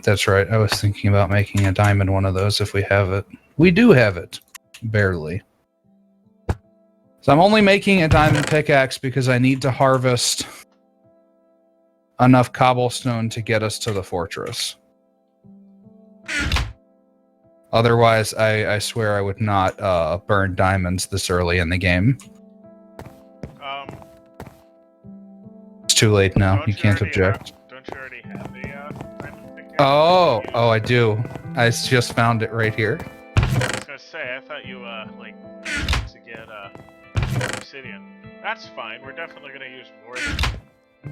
That's right. I was thinking about making a diamond one of those if we have it. We do have it. Barely. So I'm only making a diamond pickaxe because I need to harvest enough cobblestone to get us to the fortress. Otherwise, I swear I would not burn diamonds this early in the game. It's too late now. You can't object. Don't you already have a diamond pickaxe? Oh, I do. I just found it right here. I was gonna say, I thought you, to get, obsidian. That's fine, we're definitely gonna use more than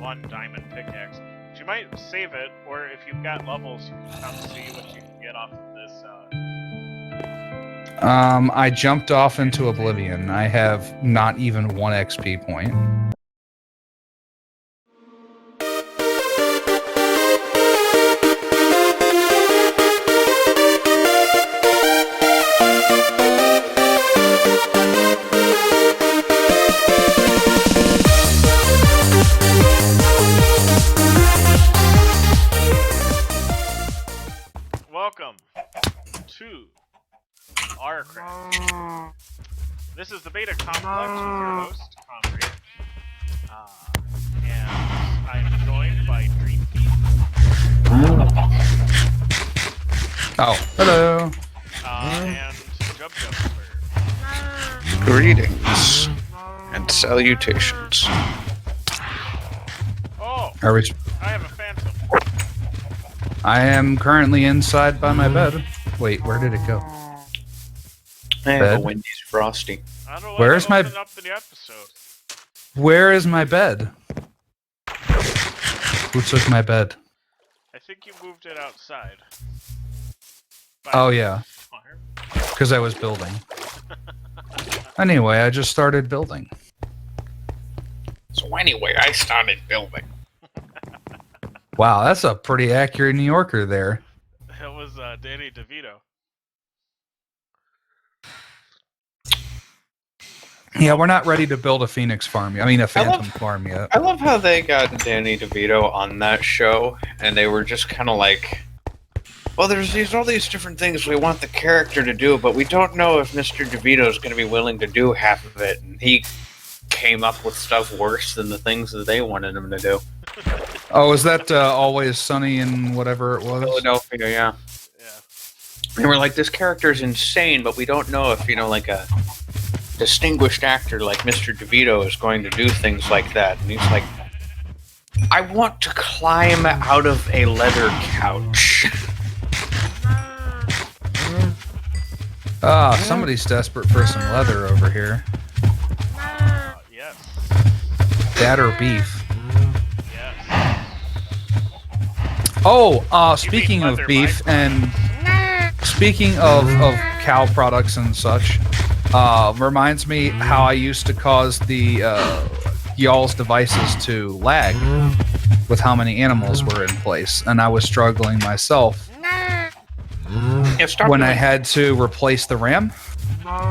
one diamond pickaxe. But you might save it, or if you've got levels, you can come see what you can get off of this, I jumped off into oblivion. I have not even 1 XP point. Welcome to OurCraft. This is the beta complex with your host, Conrad. And I'm joined by Dreamfeed. Oh, hello. And Jub. Greetings and salutations. Oh, Are we? I have a phantom. I am currently inside by my bed. Wait, where did it go? I have Bed? a Wendy's Frosty. I don't know why Where's that my- opened up the episode. Where is my bed? Who took my bed? I think you moved it outside. Oh, yeah. Farm. Because I was building. Anyway, I just started building. So anyway, I started building. Wow, that's a pretty accurate New Yorker there. It was Danny DeVito. Yeah, we're not ready to build a Phoenix farm yet. I mean, a Phantom farm yet. I love how they got Danny DeVito on that show, and they were just kind of like, well, there's all these different things we want the character to do, but we don't know if Mr. DeVito is going to be willing to do half of it, and he came up with stuff worse than the things that they wanted him to do. Oh, is that Always Sunny in whatever it was? Philadelphia, yeah. Yeah. They were like, this character is insane, but we don't know if, like a distinguished actor like Mr. DeVito is going to do things like that. And he's like, I want to climb out of a leather couch. Ah, somebody's desperate for some leather over here. Yes. That or beef. Yes. Oh, speaking of leather beef by and speaking of cow products and such, reminds me how I used to cause the y'all's devices to lag with how many animals were in place, and I was struggling myself when I had to replace the RAM.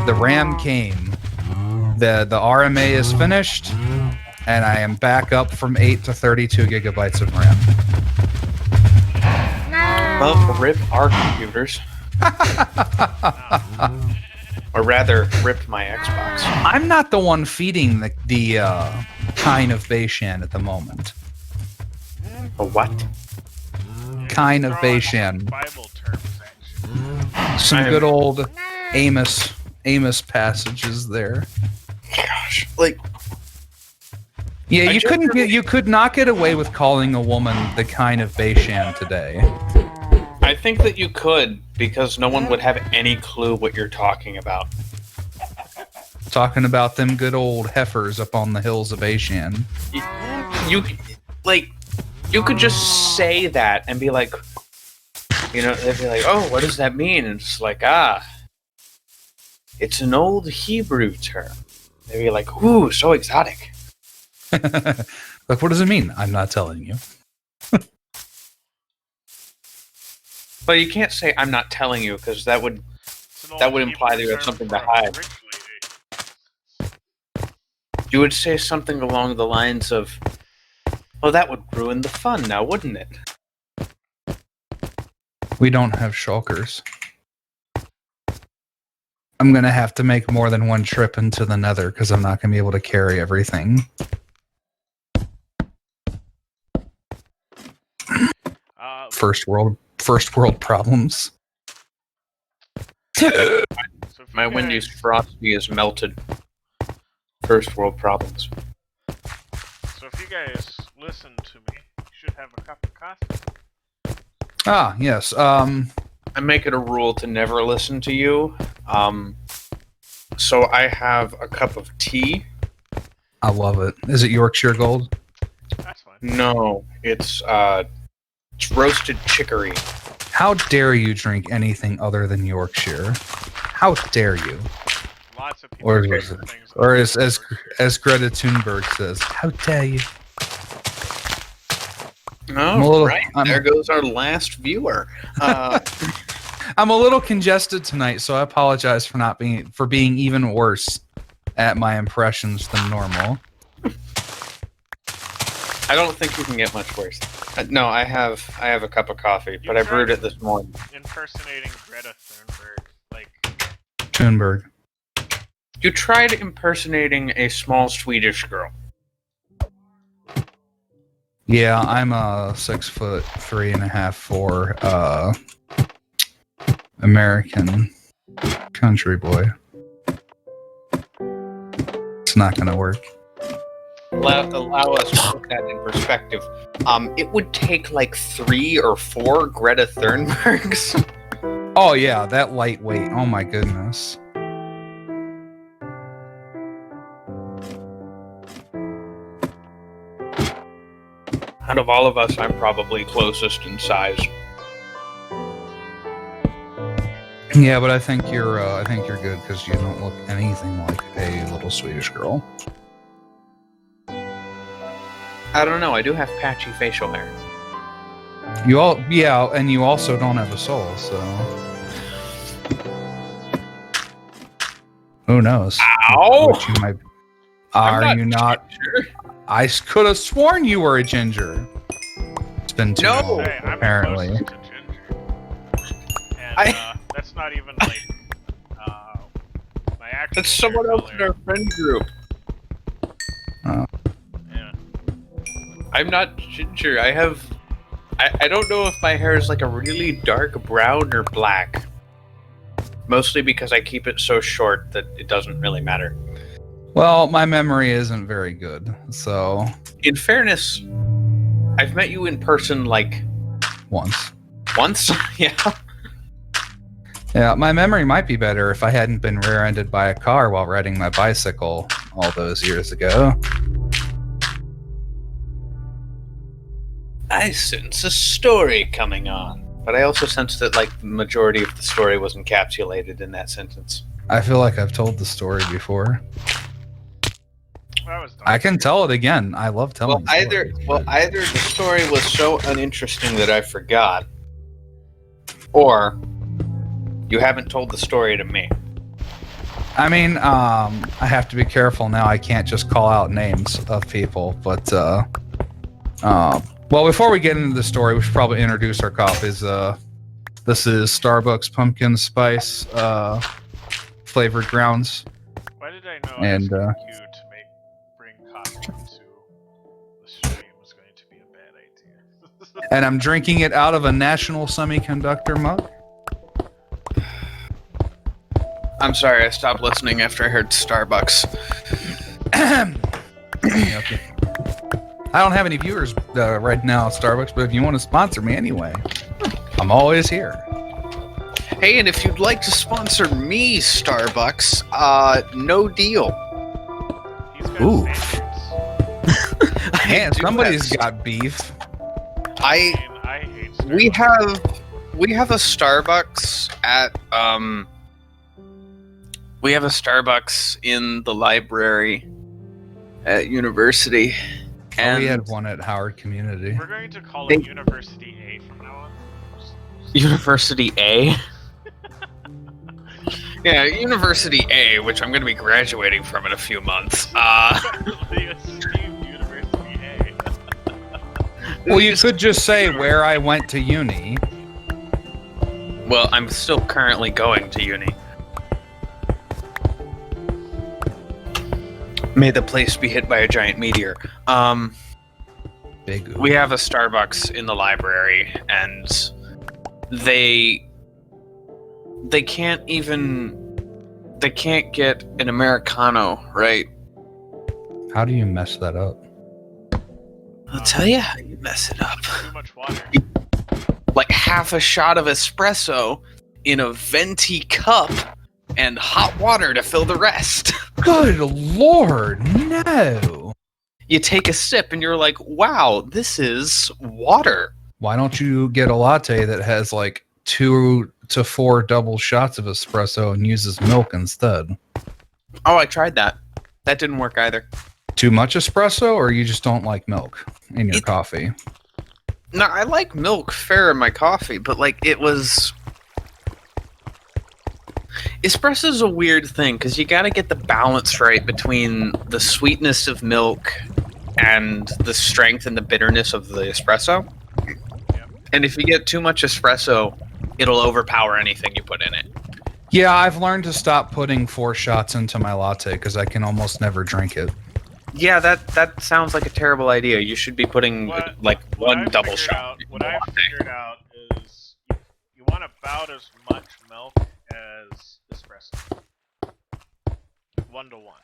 The RAM came. The RMA is finished, and I am back up from 8 to 32 gigabytes of RAM. Well, rip our computers. Or rather, ripped my Xbox. I'm not the one feeding the kind of Beishan at the moment. A what? Kind of Beishan. Bible terms, actually. Some good old Amos passages there. Gosh, like, Yeah, I you could not get away with calling a woman the kind of Beishan today. I think that you could, because no one would have any clue what you're talking about. Talking about them good old heifers up on the hills of Beishan. You could just say that and be like, they'd be like, oh, what does that mean? And it's like, it's an old Hebrew term. They'd be like, ooh, so exotic. Like, what does it mean? I'm not telling you. But you can't say I'm not telling you, because that would imply that you have something to hide. You would say something along the lines of, well, that would ruin the fun now, wouldn't it? We don't have shulkers. I'm gonna have to make more than one trip into the Nether because I'm not gonna be able to carry everything. First world problems. So if My you Wendy's guys- Frosty is melted. First world problems. So if you guys listen to me, you should have a cup of coffee. Ah, yes. I make it a rule to never listen to you. So I have a cup of tea. I love it. Is it Yorkshire Gold? That's fine. No, it's roasted chicory. How dare you drink anything other than Yorkshire? How dare you? Lots of people Or drink is it- things. Or other as than as Yorkshire. as Greta Thunberg says, how dare you? Oh, a little- right. There goes our last viewer. I'm a little congested tonight, so I apologize for being even worse at my impressions than normal. I don't think you can get much worse. No, I have a cup of coffee, but I brewed it this morning. Impersonating Greta Thunberg, like Thunberg. You tried impersonating a small Swedish girl. Yeah, I'm a 6'3.5" American country boy. It's not gonna work. Allow us to put that in perspective. It would take like 3 or 4 Greta Thunbergs. Oh yeah, that lightweight. Oh my goodness. Out of all of us, I'm probably closest in size. Yeah, but I think you're good because you don't look anything like a little Swedish girl. I don't know. I do have patchy facial hair. And you also don't have a soul, so who knows? Ow! What you might. Are you not? Sure. I could have sworn you were a ginger. It's been too No! long, hey, I'm apparently. the closest to Ginger. And that's not even like my actual. That's someone hair else in color. our friend group. Yeah. I'm not ginger. I don't know if my hair is like a really dark brown or black. Mostly because I keep it so short that it doesn't really matter. Well, my memory isn't very good, so In fairness, I've met you in person like once. once. Yeah. Yeah, my memory might be better if I hadn't been rear-ended by a car while riding my bicycle all those years ago. I sense a story coming on. But I also sense that like the majority of the story was encapsulated in that sentence. I feel like I've told the story before. That was dumb. I can tell it again. I love telling stories, but- Either the story was so uninteresting that I forgot, or you haven't told the story to me. I mean, I have to be careful now. I can't just call out names of people, but well, before we get into the story, we should probably introduce our coffees. This is Starbucks pumpkin spice flavored grounds. Why did I know And, asking you to bring coffee to the stream was going to be a bad idea? And I'm drinking it out of a National Semiconductor mug. I'm sorry, I stopped listening after I heard Starbucks. Okay. I don't have any viewers right now at Starbucks, but if you want to sponsor me anyway, I'm always here. Hey, and if you'd like to sponsor me, Starbucks, no deal. He's got Ooh. standards. Man, do somebody's have- got beef. I mean, I hate Starbucks. We have a Starbucks at we have a Starbucks in the library at university. And We had one at Howard Community. We're going to call it University A from now on. University A. Yeah, University A, which I'm going to be graduating from in a few months. The esteemed University A. Well, you could just say where I went to uni. Well, I'm still currently going to uni. May the place be hit by a giant meteor. Big. We have a Starbucks in the library, and they can't get an Americano, right? How do you mess that up? I'll tell you how you mess it up. Too much water. Like half a shot of espresso in a venti cup and hot water to fill the rest. Good lord, no! You take a sip and you're like, wow, this is water. Why don't you get a latte that has like 2 to 4 double shots of espresso and uses milk instead? Oh, I tried that. That didn't work either. Too much espresso, or you just don't like milk in your coffee? No, I like milk fair in my coffee, but like it was... Espresso's a weird thing, because you gotta get the balance right between the sweetness of milk and the strength and the bitterness of the espresso. Yep. And if you get too much espresso, it'll overpower anything you put in it. Yeah, I've learned to stop putting 4 shots into my latte because I can almost never drink it. Yeah, that sounds like a terrible idea. You should be putting one double shot. What I've figured out is you want about as much milk as espresso. 1 to 1.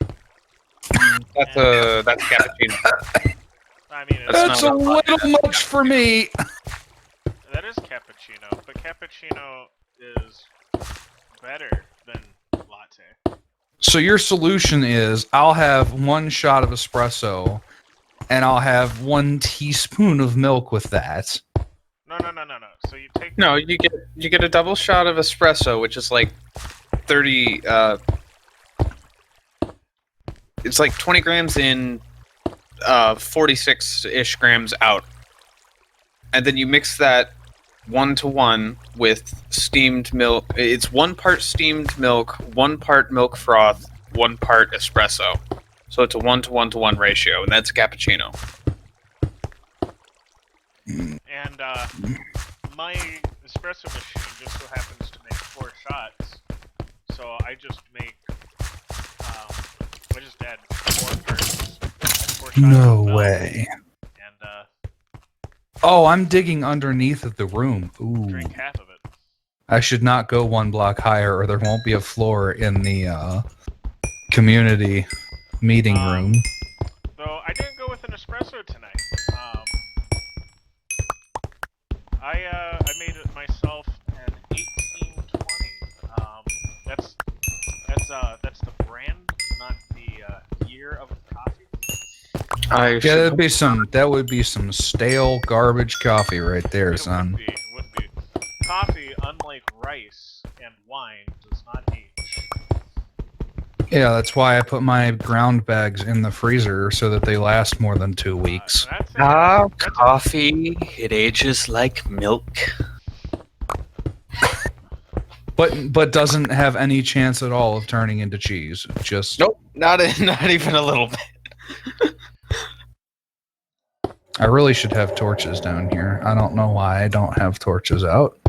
That's cappuccino. I mean, That's a little much for me. That is cappuccino, but cappuccino is better than latte. So your solution is I'll have 1 shot of espresso and I'll have 1 teaspoon of milk with that. No. So you take No, you get a double shot of espresso, which is like 30 it's like 20 grams in, 46-ish grams out. And then you mix that 1-to-1 with steamed milk. It's 1 part steamed milk, 1 part milk froth, 1 part espresso. So it's a 1-to-1-to-1 ratio, and that's a cappuccino. and my espresso machine just so happens to make 4 shots. So I just make I just add 4 parts. 4 shots No of milk, way. And Oh, I'm digging underneath of the room. Ooh. drink half of it. I should not go 1 block higher or there won't be a floor in the community meeting room. Though I didn't go with an espresso tonight. I made it myself an 1820. That's the brand, not the year of the coffee. That would be some stale garbage coffee right there, son. It would be. Coffee, unlike rice and wine, does not age. Yeah, that's why I put my ground bags in the freezer so that they last more than 2 weeks. Coffee, it ages like milk. But doesn't have any chance at all of turning into cheese. Just Nope, not even a little bit. I really should have torches down here. I don't know why I don't have torches out.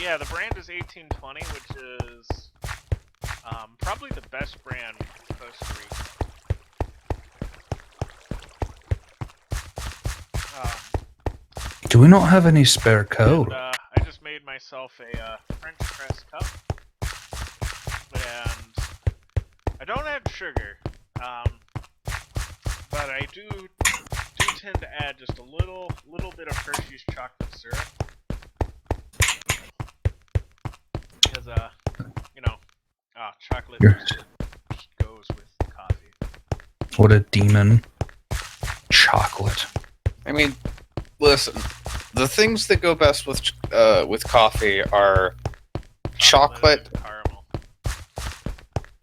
Yeah, the brand is 1820, which is probably the best brand in Costa Rica. Do we not have any spare code? And, I just made myself a French press cup, and I don't add sugar, but I do tend to add just a little bit of Hershey's chocolate syrup, because chocolate just goes with coffee. What a demon. Chocolate. I mean, listen, the things that go best with coffee are chocolate. And caramel.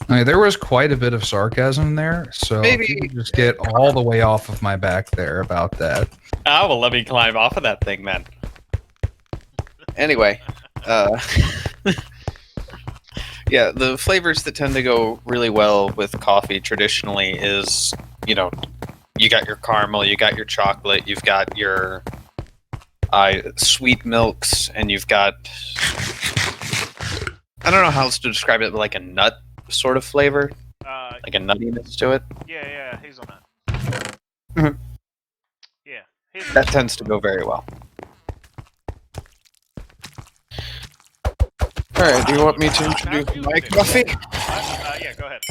I mean, there was quite a bit of sarcasm there, so Maybe- if you could just get all the way off of my back there about that. Ah, well, let me climb off of that thing, man. Anyway, yeah, the flavors that tend to go really well with coffee traditionally is, you got your caramel, you got your chocolate, you've got your sweet milks, and you've got, I don't know how else to describe it, but like a nut sort of flavor, like a nuttiness to it. Yeah, hazelnut. Mhm. Yeah, hazelnut. That tends to go very well. Alright, do you want me to introduce my coffee? Yeah, go ahead.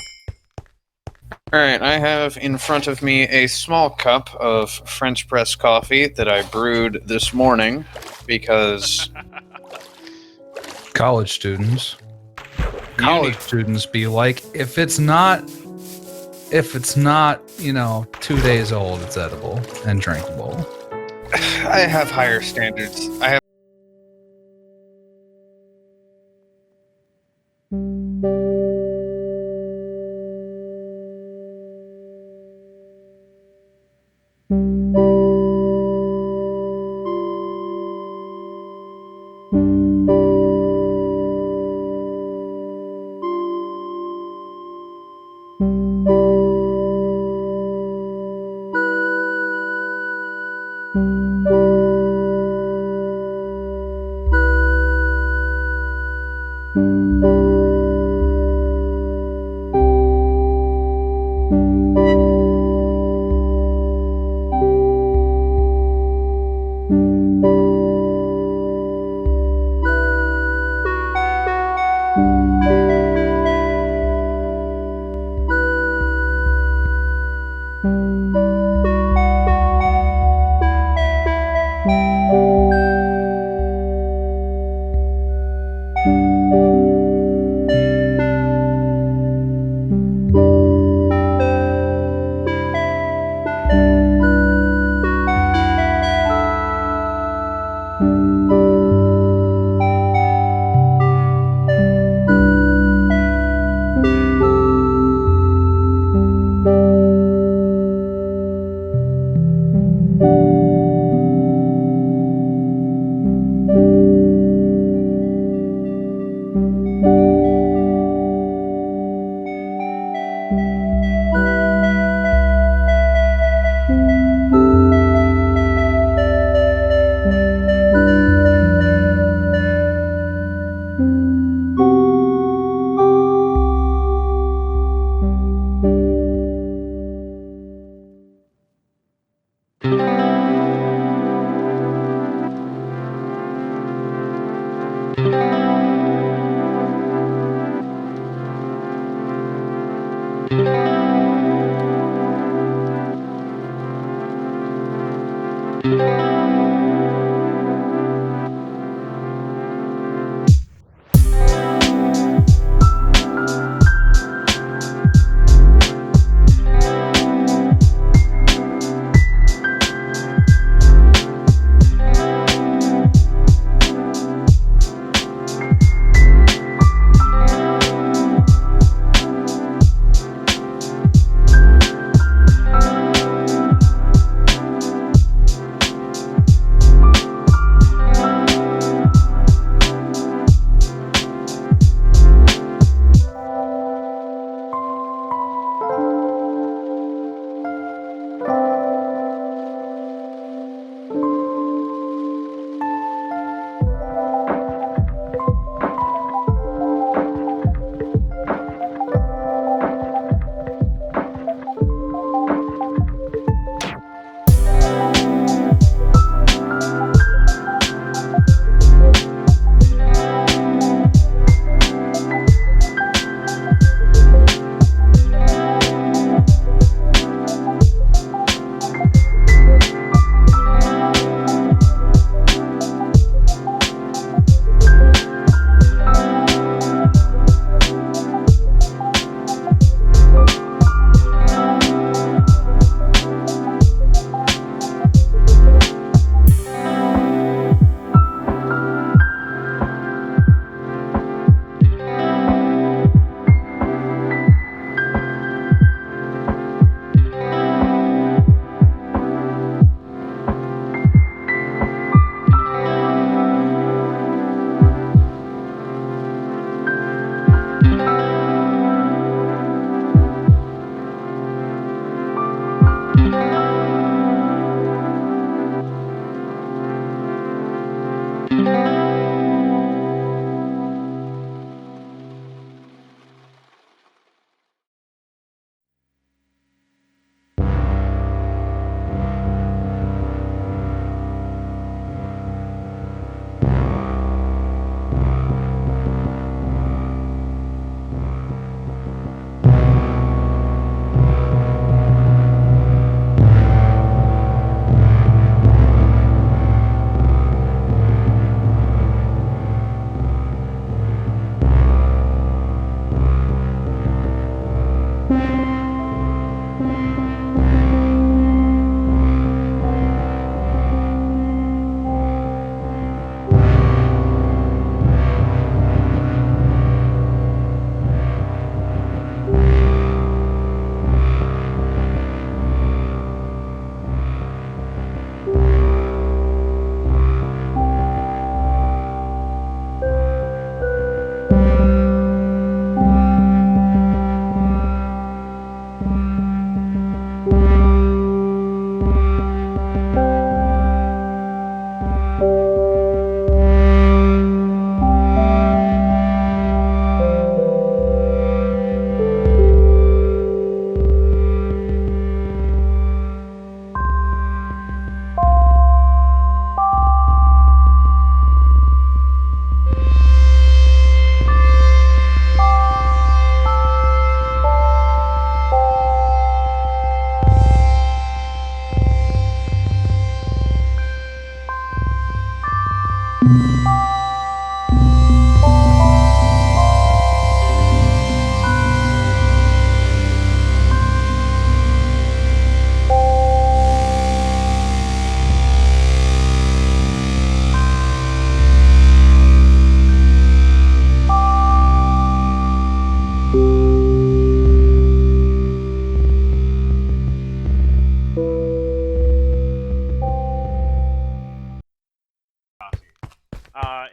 Alright, I have in front of me a small cup of French press coffee that I brewed this morning because College students. College students be like, if it's not, 2 days old, it's edible and drinkable. I have higher standards. I have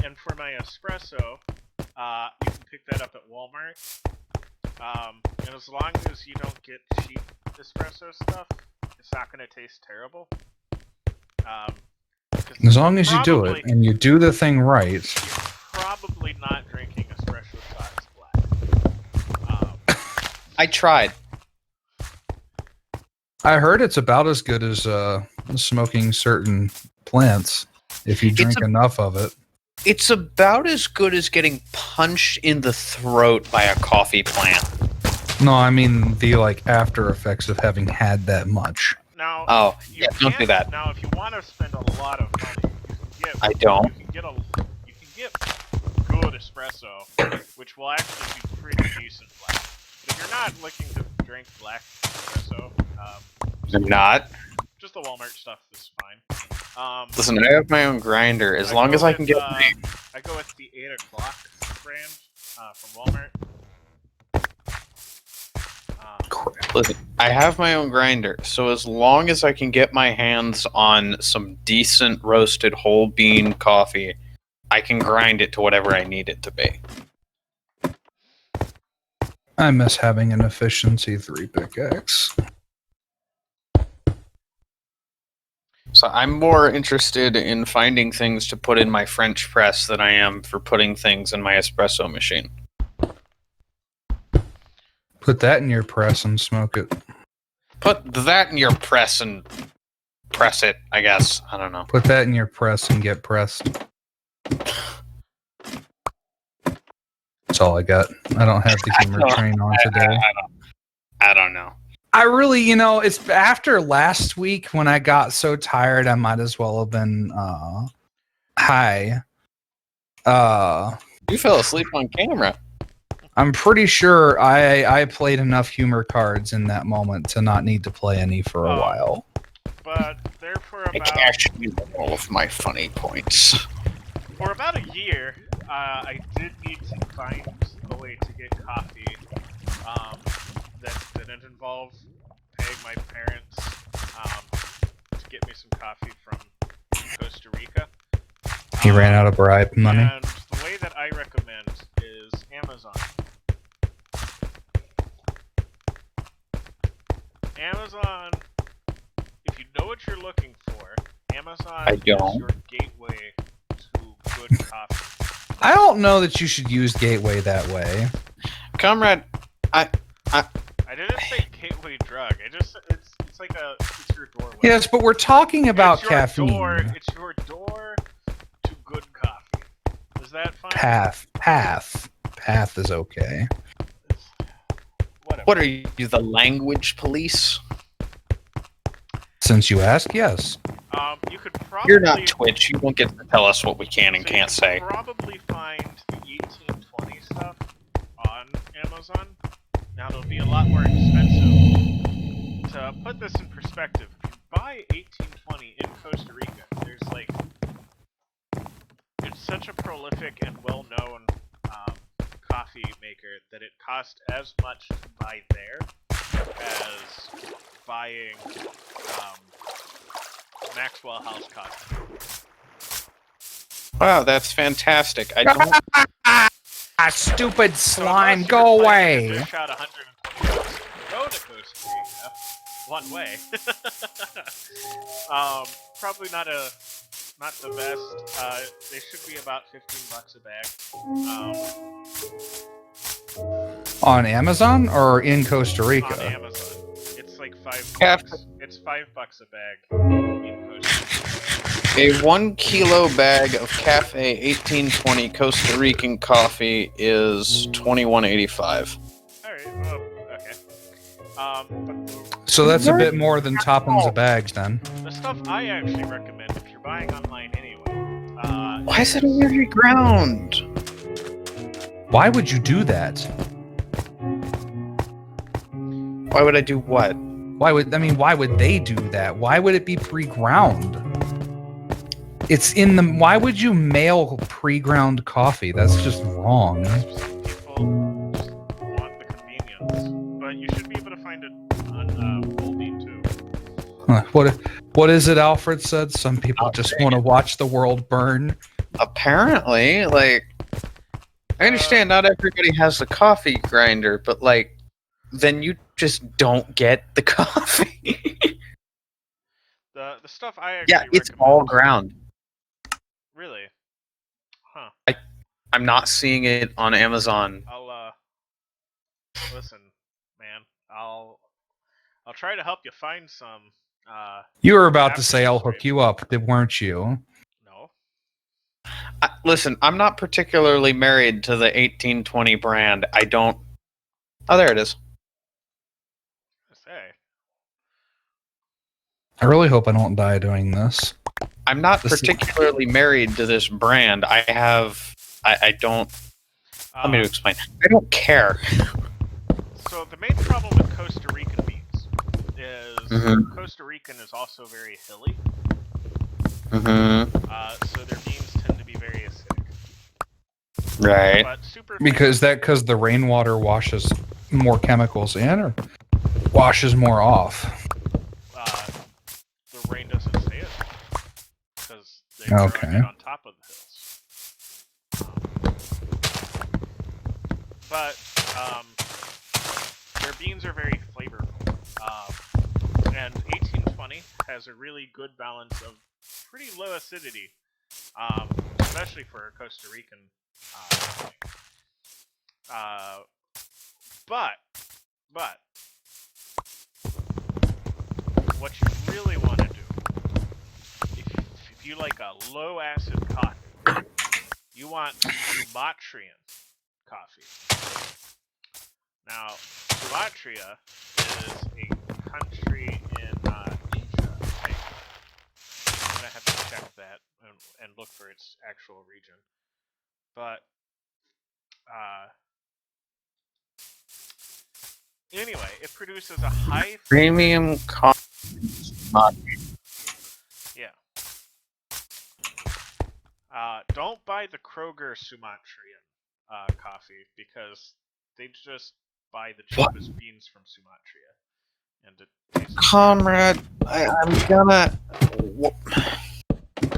And for my espresso, you can pick that up at Walmart. And as long as you don't get cheap espresso stuff, it's not going to taste terrible. As long as you do it and you do the thing right. You're probably not drinking espresso shots black. I tried. I heard it's about as good as smoking certain plants if you drink enough of it. It's about as good as getting punched in the throat by a coffee plant. No, I mean the after effects of having had that much. Now, don't do that. Now, if you want to spend a lot of money, you can get. I don't. You can get good espresso, which will actually be pretty decent black. But if you're not looking to drink black espresso, I'm not. Just the Walmart stuff is fine. Listen, I have my own grinder. As long as I can get. I go with the 8 o'clock brand from Walmart. Listen, I have my own grinder, so as long as I can get my hands on some decent roasted whole bean coffee, I can grind it to whatever I need it to be. I miss having an efficiency 3 pickaxe. So I'm more interested in finding things to put in my French press than I am for putting things in my espresso machine. Put that in your press and smoke it. Put that in your press and press it, I guess. I don't know. Put that in your press and get pressed. That's all I got. I don't have the humor train on today. I don't know. I really, it's after last week when I got so tired, I might as well have been high. You fell asleep on camera. I'm pretty sure I played enough humor cards in that moment to not need to play any for a while. But therefore, I cashed in all of my funny points. For about a year, I did need to find a way to get coffee that didn't involve paying my parents to get me some coffee from Costa Rica. He ran out of bribe money. And the way that I recommend is Amazon. Amazon, if you know what you're looking for, Amazon is your gateway to good coffee. I don't know that you should use Gateway that way. Comrade, I didn't say gateway drug. It's your doorway. Yes, but we're talking about it's your caffeine. It's your door to good coffee. Is that fine? Path is okay. Whatever. what are you, the language police? Since you ask, yes. You could probably. You're not Twitch. You don't get to tell us what we can and can't say. Probably find the 1820 stuff on Amazon. Now it'll be a lot more expensive. To put this in perspective, if you buy 1820 in Costa Rica, it's such a prolific and well-known coffee maker that it costs as much to buy there as buying Maxwell House coffee. Wow, that's fantastic. I don't. Stupid So slime, unless go you're planning to away. dish out $120 to go to Costa Rica, one way. Probably not the best. They should be about $15 a bag. On Amazon or in Costa Rica? On Amazon, it's like $5. Half- It's $5 a bag in Costa Rica. A 1 kilo bag of Cafe 1820 Costa Rican coffee is $21.85. All right. Well, okay. But So that's a bit more than Toppins a bag, then. the stuff I actually recommend if you're buying online anyway. Why is it already ground? Why would you do that? Why would I do what? Why would they do that? Why would it be pre-ground? It's in the. Why would you mail pre-ground coffee? That's just wrong. Some people just want the convenience, but you should be able to find it on Full Bean too. What is it Alfred said? Some people just want to watch the world burn. Apparently, like, I understand not everybody has the coffee grinder, but like, then you just don't get the coffee. The stuff I actually Yeah, it's recommend. all ground. Really? Huh. I'm not seeing it on Amazon. I'll listen, man. I'll try to help you find some. You were about to After say I'll stream. hook you up, weren't you? No. Listen, I'm not particularly married to the 1820 brand. I don't. Oh, there it is. Say. I really hope I don't die doing this. I'm not This is- particularly married to this brand. I don't. Let me explain. I don't care. So the main problem with Costa Rican beans is Costa Rican is also very hilly. So their beans tend to be very acidic. Right. But super Because the rainwater washes more chemicals in or washes more off. the rain doesn't stay as high because they're Okay. growing on top of the hills. But their beans are very flavorful, and 1820 has a really good balance of pretty low acidity, especially for a Costa Rican. But what you really want to do, if you like a low acid coffee, you want Sumatran coffee. Now, Sumatra is a country in Asia, I think. I'm gonna have to check that and look for its actual region. But anyway, it produces a high Premium coffee. Yeah. Don't buy the Kroger Sumatran coffee because they just buy the What? cheapest beans from Sumatra, and it tastes Comrade, I'm gonna.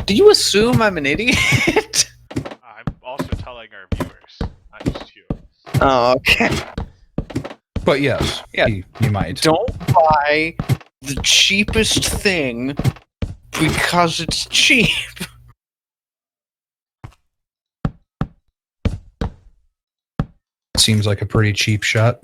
Do you assume I'm an idiot? I'm also telling our viewers, not just you. Oh, okay. But yes, Yeah. you might. Don't buy the cheapest thing because it's cheap. Seems like a pretty cheap shot.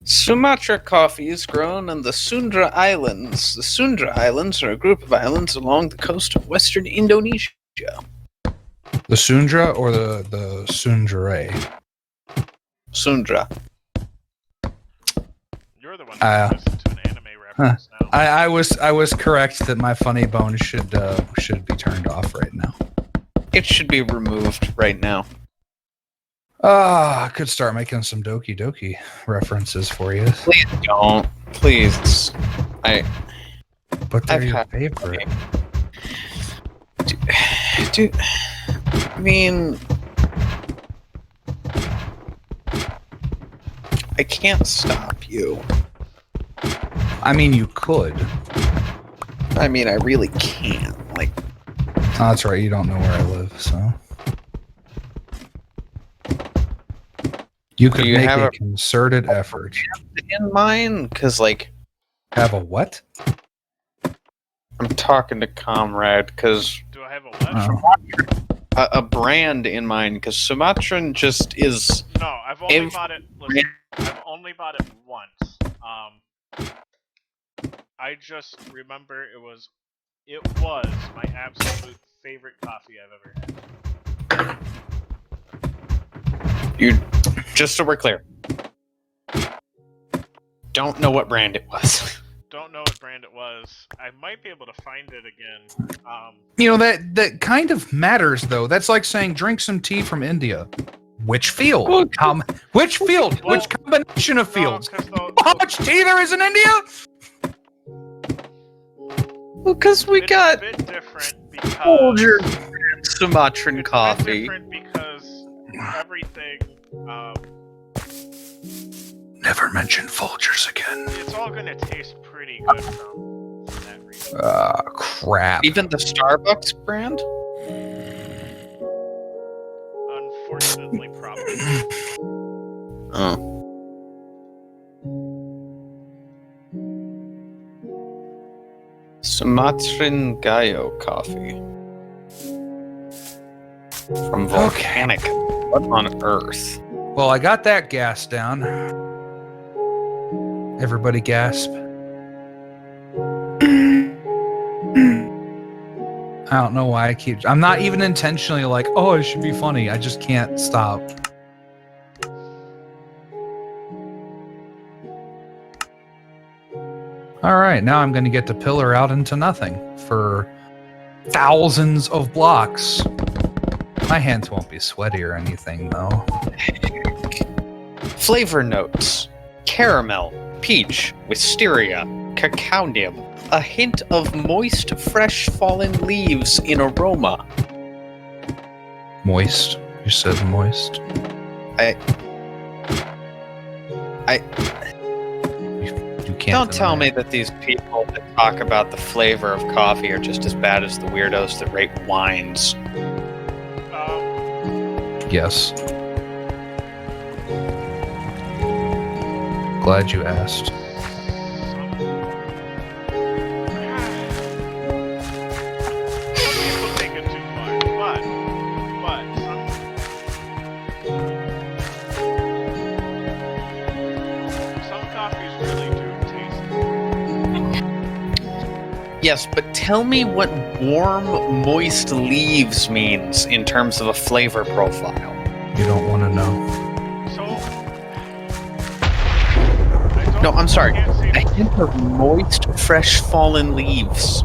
Sumatra coffee is grown on the Sunda Islands. The Sunda Islands are a group of islands along the coast of western Indonesia. The Sundra or the Sundre? Sundra. You're the one that listens to an anime reference now. I was correct that my funny bone should be turned off right now. It should be removed right now. I could start making some Doki Doki references for you. Please don't. Please. But they're your favorite. Dude, I mean, I can't stop you. I mean, you could. I mean, I really can't. Like, oh, that's right. You don't know where I live, so you could make a concerted effort. In mind, because like, have a what? I'm talking to Comrade because. Do I have a what? A brand in mind, because Sumatran just is. No, I've only bought it. Listen, I've only bought it once. I just remember it was my absolute favorite coffee I've ever had. You, just so we're clear, don't know what brand it was. Don't know what brand it was. I might be able to find it again. You know, that kind of matters, though. That's like saying drink some tea from India. Which field? Which field? Well, which combination of fields? No, How much tea there is in India? Well, because we got a bit different because Folgers Sumatran coffee. It's a bit different because everything. Never mention Folgers again. It's all gonna taste pretty good from that reason. Crap. Even the Starbucks brand? Unfortunately, probably. Oh. Sumatran Gayo coffee. From Volcanic. What on earth? Well, I got that gas down. Everybody gasp. I don't know why I'm not even intentionally like, oh, it should be funny. I just can't stop. All right, now I'm going to get to pillar out into nothing for thousands of blocks. My hands won't be sweaty or anything, though. Flavor notes: caramel, peach, wisteria, cacao nib, a hint of moist, fresh fallen leaves in aroma. Moist. You said moist. You can't. Don't tell me that these people that talk about the flavor of coffee are just as bad as the weirdos that rate wines. Yes. Glad you asked. People take it too far, but some coffees really do taste. Yes, but tell me what warm, moist leaves means in terms of a flavor profile. You don't want to know. No, I'm sorry. I A hint of moist, fresh fallen leaves.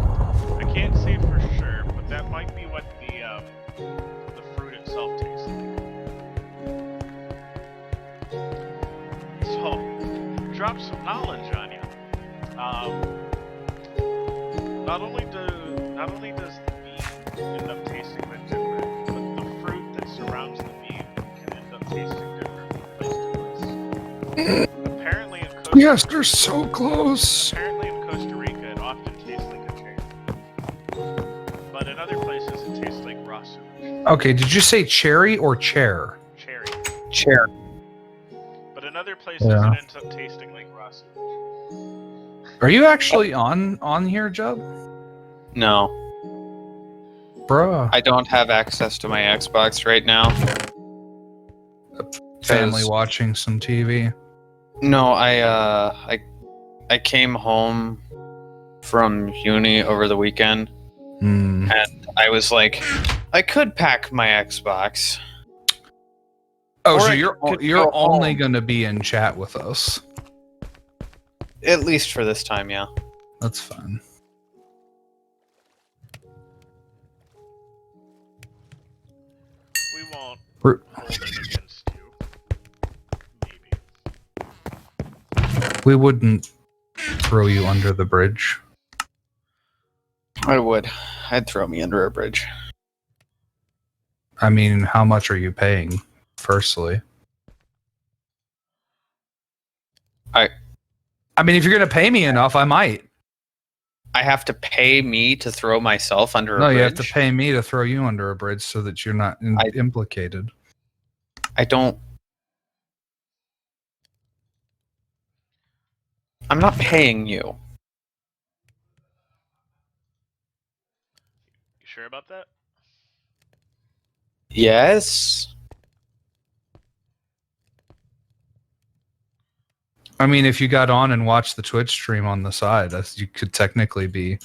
can't say for sure, but that might be what the fruit itself tastes like. So, drop some knowledge on you. Not only does the bean end up tasting a bit different, but the fruit that surrounds the bean can end up tasting different from place to place. Apparently in Costa Yes, they're so close. Apparently in Costa Rica, it often tastes like a cherry. But in other places, it tastes like raw sewage. Okay, did you say cherry or chair? Cherry. Chair. But in other places, Yeah. it ends up tasting like raw sewage. Are you actually on here, Jub? No, Bruh. I don't have access to my Xbox right now. family Because- watching some TV. No, I came home from uni over the weekend, Hmm. and I was like, I could pack my Xbox. Oh, Or so I you're could you're go only home. going to be in chat with us. At least for this time, yeah. That's fine. We won't We're- hold it against you. Maybe. We wouldn't throw you under the bridge. I would. I'd throw me under a bridge. I mean, how much are you paying? Firstly, I mean, if you're going to pay me enough, I might. I have to pay me to throw myself under a No, bridge? you have to pay me to throw you under a bridge so that you're not implicated. I don't... I'm not paying you. You sure about that? Yes? I mean, if you got on and watched the Twitch stream on the side, you could technically be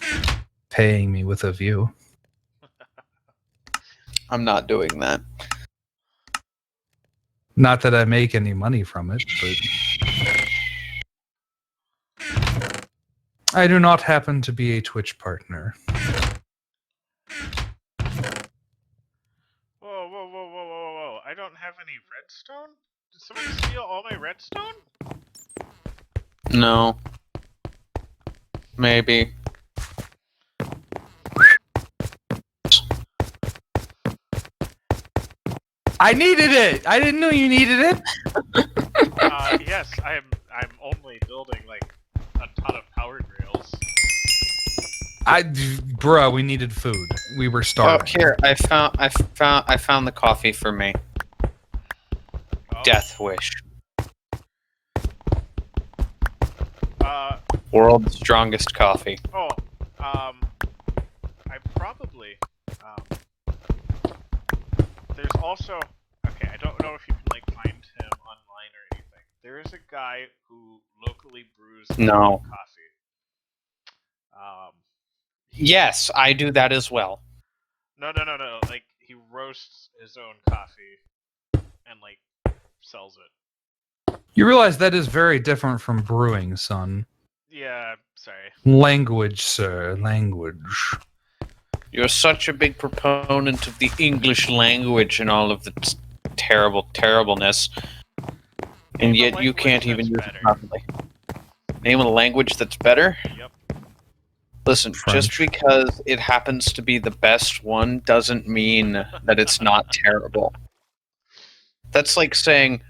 paying me with a view. I'm not doing that. Not that I make any money from it, but I do not happen to be a Twitch partner. Whoa, whoa, whoa, whoa, whoa, whoa! I don't have any redstone? Did someone steal all my redstone? No. Maybe. I needed it! I didn't know you needed it! Yes, I'm only building like a ton of powered rails. Bruh, we needed food. We were Oh, starving. here. I found the coffee for me. Oh, Death wish. Uh, World's strongest coffee. oh, I probably, there's also, okay, I don't know if you can, like, find him online or anything. There is a guy who locally brews his No. own coffee. Yes, I do that as well. No, like, he roasts his own coffee and, like, sells it. You realize that is very different from brewing, son. Yeah, sorry. Language, sir. Language. You're such a big proponent of the English language and all of its terribleness, and Name a yet you language can't even use that's it better. properly. Name a language that's better? Yep. Listen, just French. because it happens to be the best one doesn't mean that it's not terrible. That's like saying,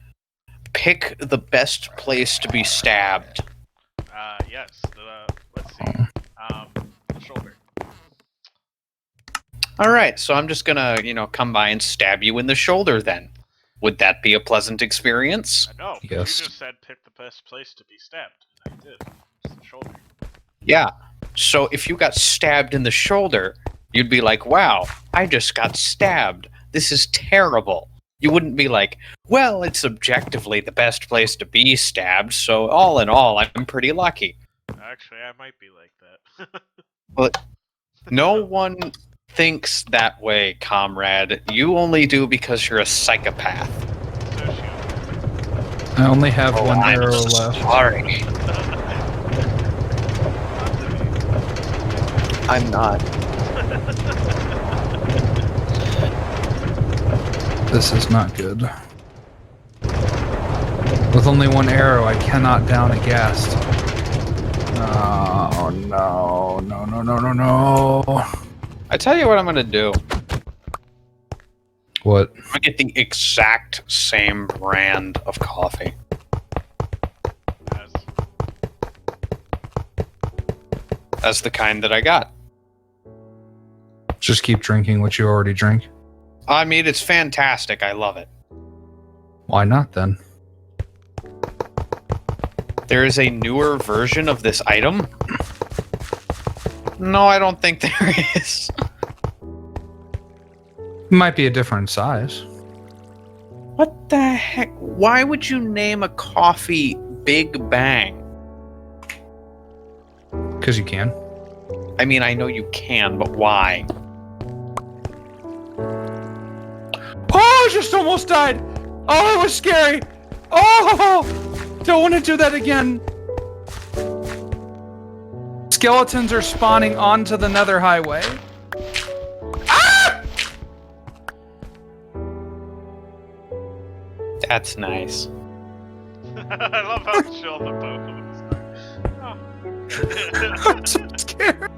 pick the best place to be stabbed. Yes, let's see. The shoulder. Alright, so I'm just gonna, come by and stab you in the shoulder then. Would that be a pleasant experience? I know. Yes. You just said pick the best place to be stabbed, and I did. It's the shoulder. Yeah. So if you got stabbed in the shoulder, you'd be like, wow, I just got stabbed. This is terrible. You wouldn't be like, well, it's objectively the best place to be stabbed, so all in all, I'm pretty lucky. Actually, I might be like that. But no one thinks that way, comrade. You only do because you're a psychopath. Sociopath. I only have one I'm arrow left. sorry. I'm not. This is not good. With only one arrow, I cannot down a ghast. Oh, no. No. I tell you what I'm gonna do. What? I'm gonna get the exact same brand of coffee. As As the kind that I got. Just keep drinking what you already drink? I mean, it's fantastic. I love it. Why not, then? There is a newer version of this item? No, I don't think there is. It might be a different size. What the heck? Why would you name a coffee Big Bang? Because you can. I mean, I know you can, but why? Oh, I just almost died. Oh, it was scary. Oh, don't want to do that again. Skeletons are spawning onto the nether highway. Ah! That's nice. I love how chill the both of us are. I'm so scared.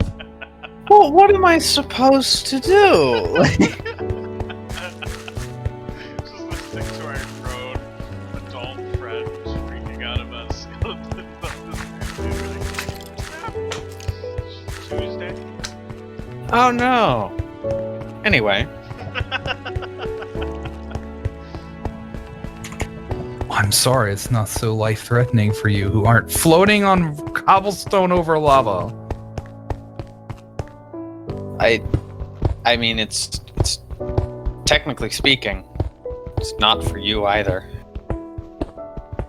Well, what am I supposed to do? Just listening to our grown adult friend freaking out about skeletons on this Tuesday. Oh no. Anyway. I'm sorry, it's not so life-threatening for you who aren't floating on cobblestone over lava. I mean, it's technically speaking, it's not for you either.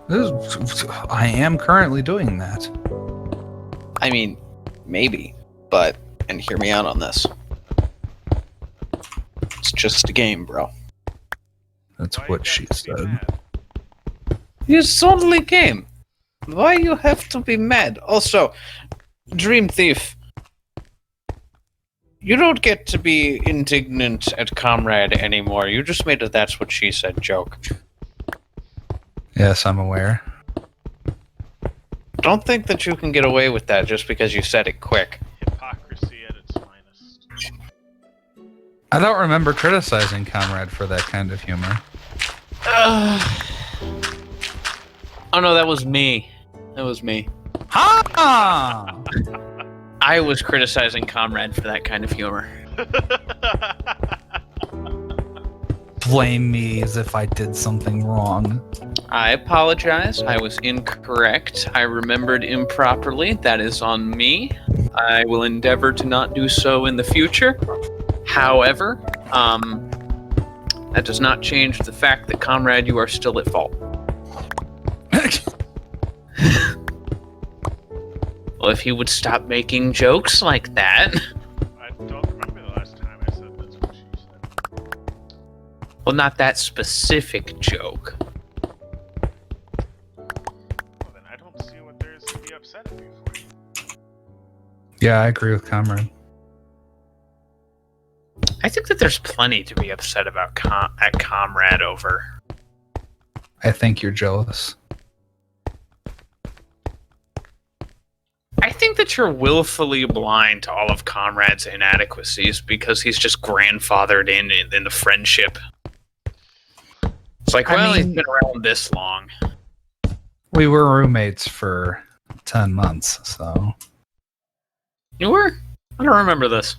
I am currently doing that. I mean, maybe, but, and hear me out on this. It's just a game, bro. That's Why what you she got to be said. mad? It's only a game. Why you have to be mad? Also, Dream Thief, you don't get to be indignant at Comrade anymore. You just made a "that's what she said" joke. Yes, I'm aware. Don't think that you can get away with that just because you said it quick. Hypocrisy at its finest. I don't remember criticizing Comrade for that kind of humor. Oh no, that was me. That was me. Ha! I was criticizing Comrade for that kind of humor. Blame me as if I did something wrong. I apologize. I was incorrect. I remembered improperly. That is on me. I will endeavor to not do so in the future. However, that does not change the fact that, Comrade, you are still at fault. Well, if he would stop making jokes like that. I don't remember the last time I said that's what she said. Well, not that specific joke. Well, then I don't see what there is to be upset at me for. Yeah, I agree with Comrade. I think that there's plenty to be upset about at Comrade over. I think you're jealous. I think that you're willfully blind to all of Comrade's inadequacies because he's just grandfathered in the friendship. It's like, well, he's been around this long. We were roommates for 10 months, so... You were? I don't remember this.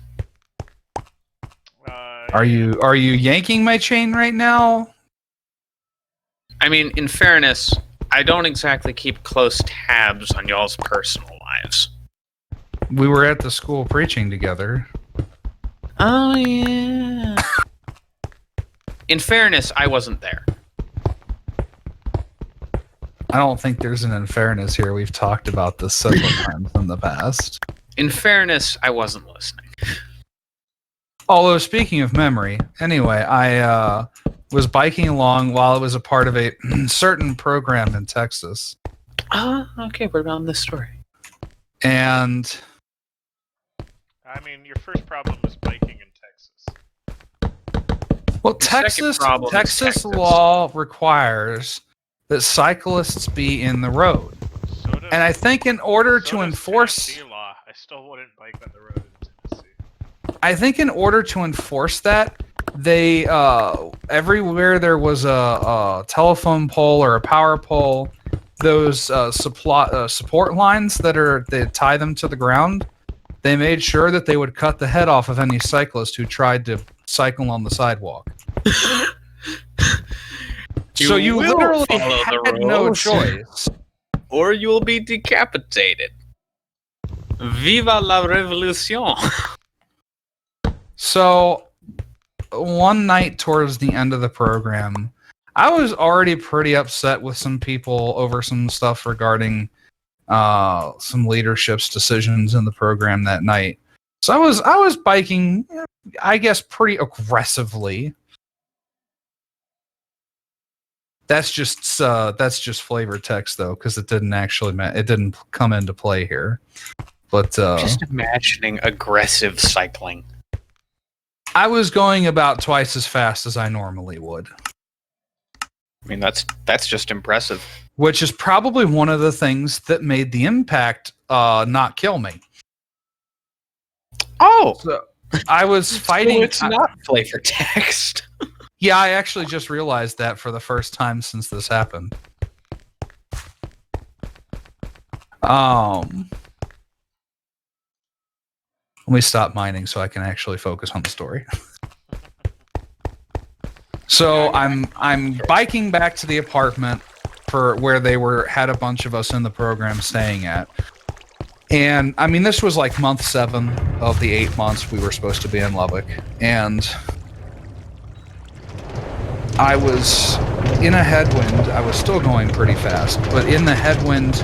Are you yanking my chain right now? I mean, in fairness, I don't exactly keep close tabs on y'all's personal lives. We were at the school preaching together. Oh, yeah. In fairness, I wasn't there. I don't think there's an unfairness here. We've talked about this several times in the past. In fairness, I wasn't listening. Although, speaking of memory, anyway, I was biking along while I was a part of a certain program in Texas. Okay, what about this story? And... I mean, your first problem was biking in Texas. Well, Your second Texas problem is Texas. law requires that cyclists be in the road. So does, And I think in order so to does enforce... Tennessee law. I still wouldn't bike on the road in Tennessee. I think in order to enforce that, they everywhere there was a telephone pole or a power pole, those support lines they tie them to the ground. They made sure that they would cut the head off of any cyclist who tried to cycle on the sidewalk. So you will literally follow had the no rules. choice. Or you will be decapitated. Viva la revolution! So one night towards the end of the program, I was already pretty upset with some people over some stuff regarding some leadership's decisions in the program that night. So I was biking, I guess, pretty aggressively. That's just flavor text though, because it didn't come into play here. But Just imagining aggressive cycling. I was going about twice as fast as I normally would. I mean, that's just impressive. Which is probably one of the things that made the impact not kill me. Oh, So I was fighting. so it's not flavor text. Yeah, I actually just realized that for the first time since this happened. Let me stop mining so I can actually focus on the story. So I'm biking back to the apartment for where they had a bunch of us in the program staying at. And I mean, this was like month 7 of the 8 months we were supposed to be in Lubbock. And I was in a headwind. I was still going pretty fast, but in the headwind,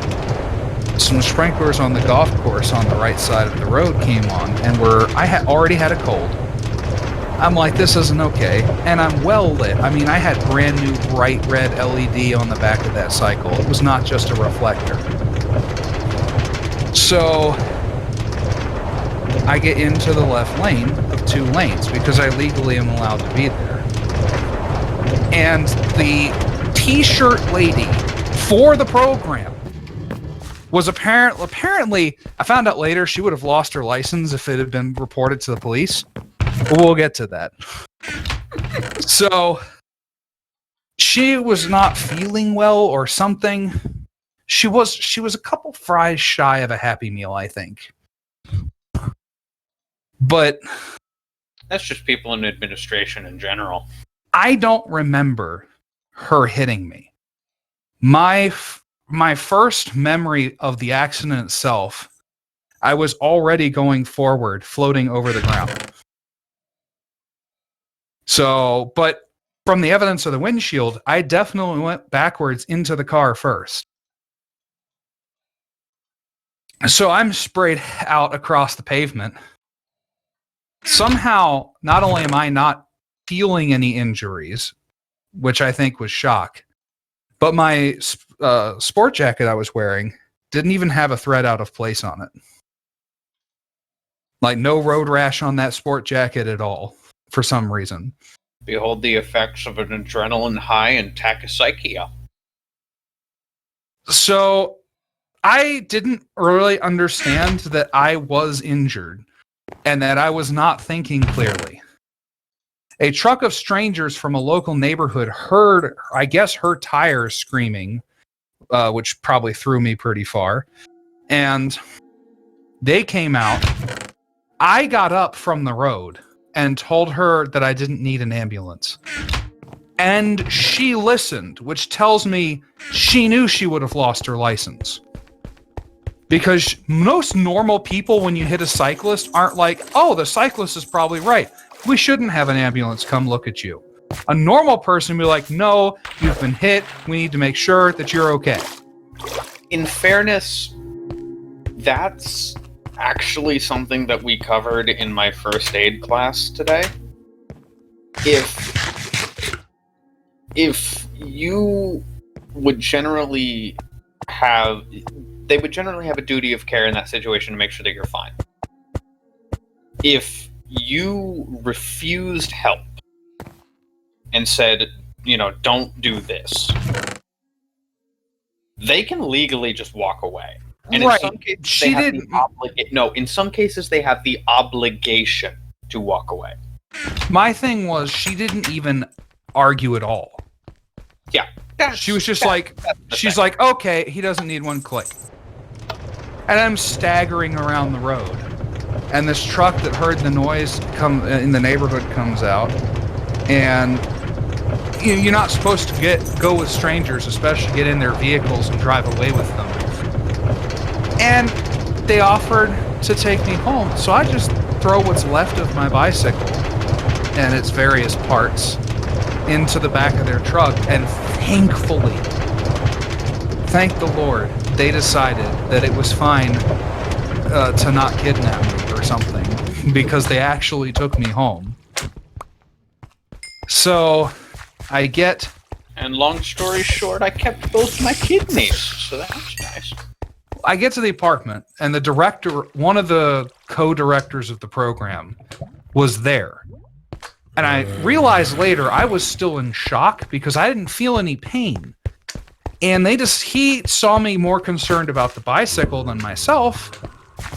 some sprinklers on the golf course on the right side of the road came on, and I already had a cold. I'm like, this isn't okay, and I'm well lit. I mean, I had brand new bright red LED on the back of that cycle. It was not just a reflector. So I get into the left lane of 2 lanes because I legally am allowed to be there. And the t-shirt lady for the program was apparently, I found out later, she would have lost her license if it had been reported to the police. But we'll get to that. So she was not feeling well or something. She was a couple fries shy of a Happy Meal, I think. But That's just people in administration in general. I don't remember her hitting me. My first memory of the accident itself, I was already going forward, floating over the ground. So, but from the evidence of the windshield, I definitely went backwards into the car first. So I'm sprayed out across the pavement. Somehow, not only am I not feeling any injuries, which I think was shock, but my sport jacket I was wearing didn't even have a thread out of place on it. Like no road rash on that sport jacket at all, for some reason. Behold the effects of an adrenaline high and tachypsychia. So I didn't really understand that I was injured and that I was not thinking clearly. A truck of strangers from a local neighborhood heard, I guess, her tires screaming, which probably threw me pretty far. And they came out. I got up from the road and told her that I didn't need an ambulance. And she listened, which tells me she knew she would have lost her license. Because most normal people, when you hit a cyclist, aren't like, oh, the cyclist is probably right. We shouldn't have an ambulance come look at you. A normal person would be like, no, you've been hit. We need to make sure that you're okay. In fairness, that's actually something that we covered in my first aid class today. If you would generally have... They would generally have a duty of care in that situation to make sure that you're fine. If you refused help and said, don't do this, they can legally just walk away. And right. In some cases they have the obligation to walk away. My thing was she didn't even argue at all. Yeah. She was just like, okay, he doesn't need one, click. And I'm staggering around the road. And this truck that heard the noise come in the neighborhood comes out. And you're not supposed to go with strangers, especially get in their vehicles and drive away with them. And they offered to take me home. So I just throw what's left of my bicycle and its various parts into the back of their truck, and thankfully, thank the Lord, they decided that it was fine to not kidnap me or something, because they actually took me home. So I get... And long story short, I kept both my kidneys, so that was nice. I get to the apartment, and the director, one of the co-directors of the program, was there. And I realized later I was still in shock because I didn't feel any pain. And he saw me more concerned about the bicycle than myself,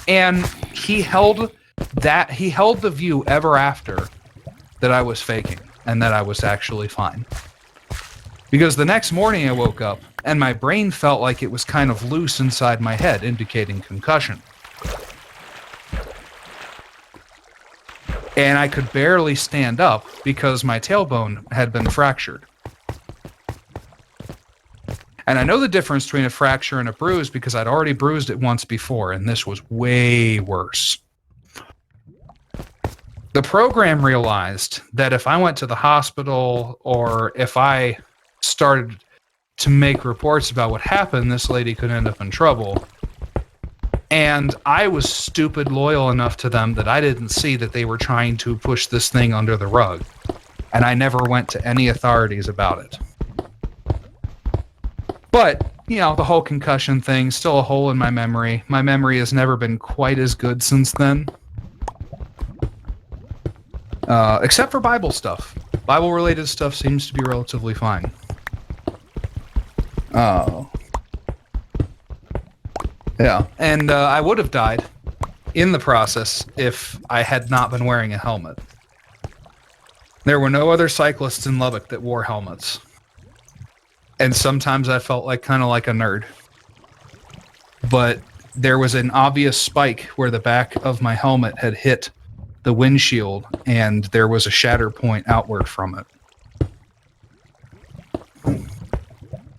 and he held the view ever after that I was faking and that I was actually fine. Because the next morning I woke up and my brain felt like it was kind of loose inside my head, indicating concussion. And I could barely stand up because my tailbone had been fractured. And I know the difference between a fracture and a bruise because I'd already bruised it once before, and this was way worse. The program realized that if I went to the hospital or if I started to make reports about what happened, this lady could end up in trouble. And I was stupid loyal enough to them that I didn't see that they were trying to push this thing under the rug. And I never went to any authorities about it. But, you know, the whole concussion thing, still a hole in my memory. My memory has never been quite as good since then. Except for Bible stuff. Bible-related stuff seems to be relatively fine. Yeah, and I would have died in the process if I had not been wearing a helmet. There were no other cyclists in Lubbock that wore helmets. And sometimes I felt like kind of like a nerd. But there was an obvious spike where the back of my helmet had hit the windshield, and there was a shatter point outward from it.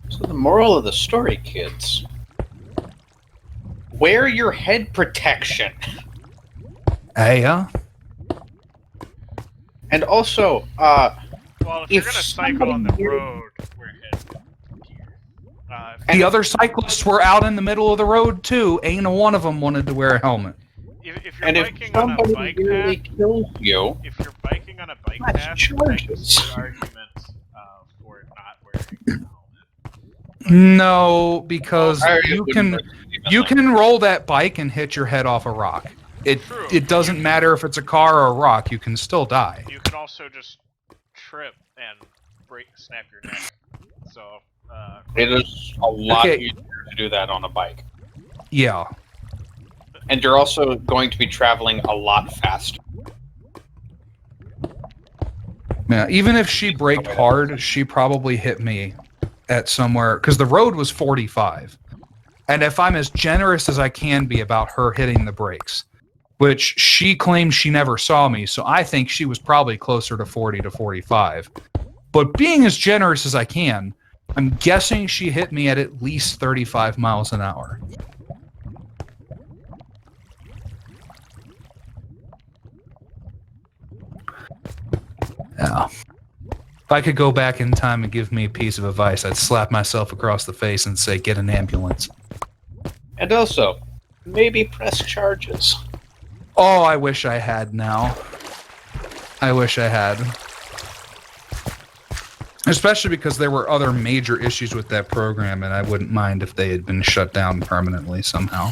So the moral of the story, kids: wear your head protection. Yeah. And also, well, if you're if gonna cycle on the somebody- road, wear head gear. The other cyclists were out in the middle of the road too. Ain't one of them wanted to wear a helmet. If you're and if biking on a somebody bike really path, kills you, if you're biking on a bike That's path, I can charges. see the argument for not wearing a helmet. No, because I you wouldn't can recommend you that. can roll that bike and hit your head off a rock. True. It doesn't matter if it's a car or a rock. You can still die. You can also just trip and snap your neck. So, It is a lot Okay. easier to do that on a bike. Yeah. And you're also going to be traveling a lot faster. Yeah. Even if she braked hard, she probably hit me at somewhere because the road was 45. And if I'm as generous as I can be about her hitting the brakes, which she claims she never saw me, so I think she was probably closer to 40 to 45. But being as generous as I can, I'm guessing she hit me at least 35 miles an hour. Yeah. If I could go back in time and give me a piece of advice, I'd slap myself across the face and say, get an ambulance. And also, maybe press charges. Oh, I wish I had now. I wish I had. Especially because there were other major issues with that program, and I wouldn't mind if they had been shut down permanently somehow.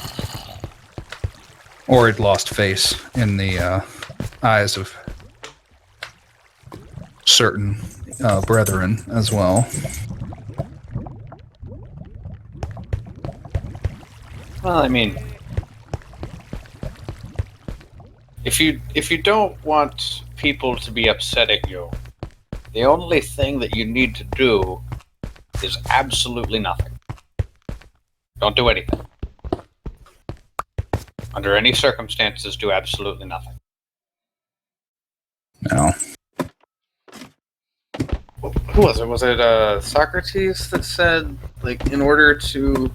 Or had lost face in the eyes of certain brethren as well. Well, I mean, if you don't want people to be upset at you, the only thing that you need to do is absolutely nothing. Don't do anything. Under any circumstances, do absolutely nothing. No. Who was it? Was it Socrates that said, like, in order to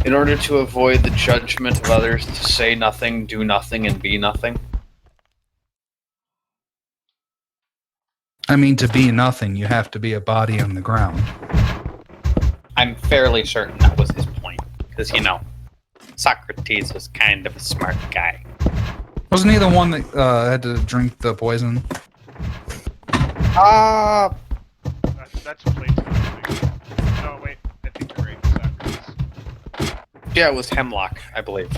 avoid the judgment of others, to say nothing, do nothing, and be nothing? I mean, to be nothing, you have to be a body on the ground. I'm fairly certain that was his point. Because, Socrates was kind of a smart guy. Wasn't he the one that had to drink the poison? That's Plato, I think. No, wait. I think you're right. Socrates. Yeah, it was Hemlock, I believe.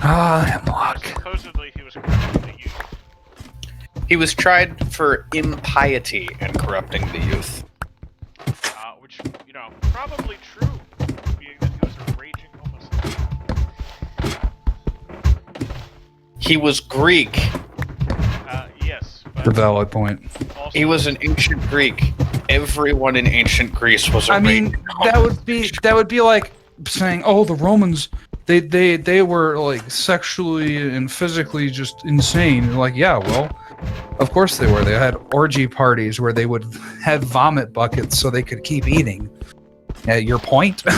Hemlock. Supposedly he was corrupting the youth. He was tried for impiety and corrupting the youth. Which, probably true, being that he was a raging homosexual. He was Greek. Yes, The but valid point. also, He was an ancient Greek. Everyone in ancient Greece was a I mean, raging that would be like saying, "Oh, the Romans, they were like sexually and physically just insane." Like, yeah, well, of course they were. They had orgy parties where they would have vomit buckets so they could keep eating. Your point? and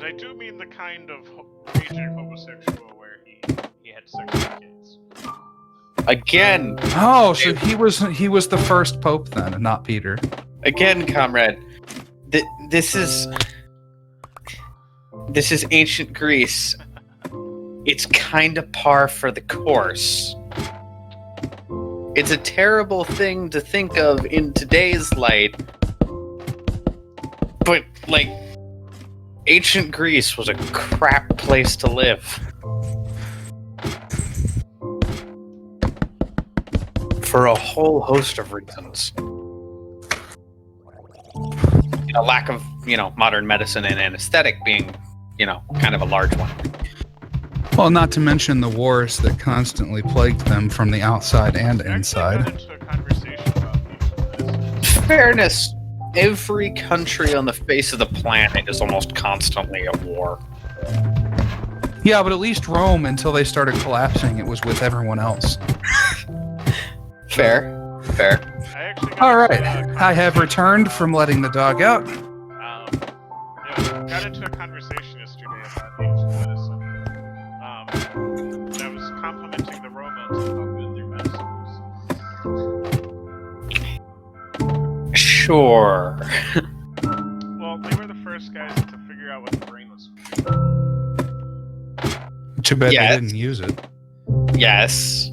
I do mean the kind of raging homosexual where he had sex with kids. Again, Oh, so he was the first pope then, not Peter. comrade. This is ancient Greece. It's kind of par for the course. It's a terrible thing to think of in today's light, but like, ancient Greece was a crap place to live. For a whole host of reasons. Lack of, modern medicine and anesthetic being, kind of a large one. Well, not to mention the wars that constantly plagued them from the outside and I actually inside. got into a conversation about this. Fairness, every country on the face of the planet is almost constantly at war. Yeah, but at least Rome, until they started collapsing, it was with everyone else. Fair. I actually got All right, into I have returned from letting the dog out. got into a conversation yesterday about ancient medicine. And I was complimenting the Romans on how good their medicine was. Sure. Well, they were the first guys to figure out what the brain was for. Too bad Yes. they didn't use it. Yes.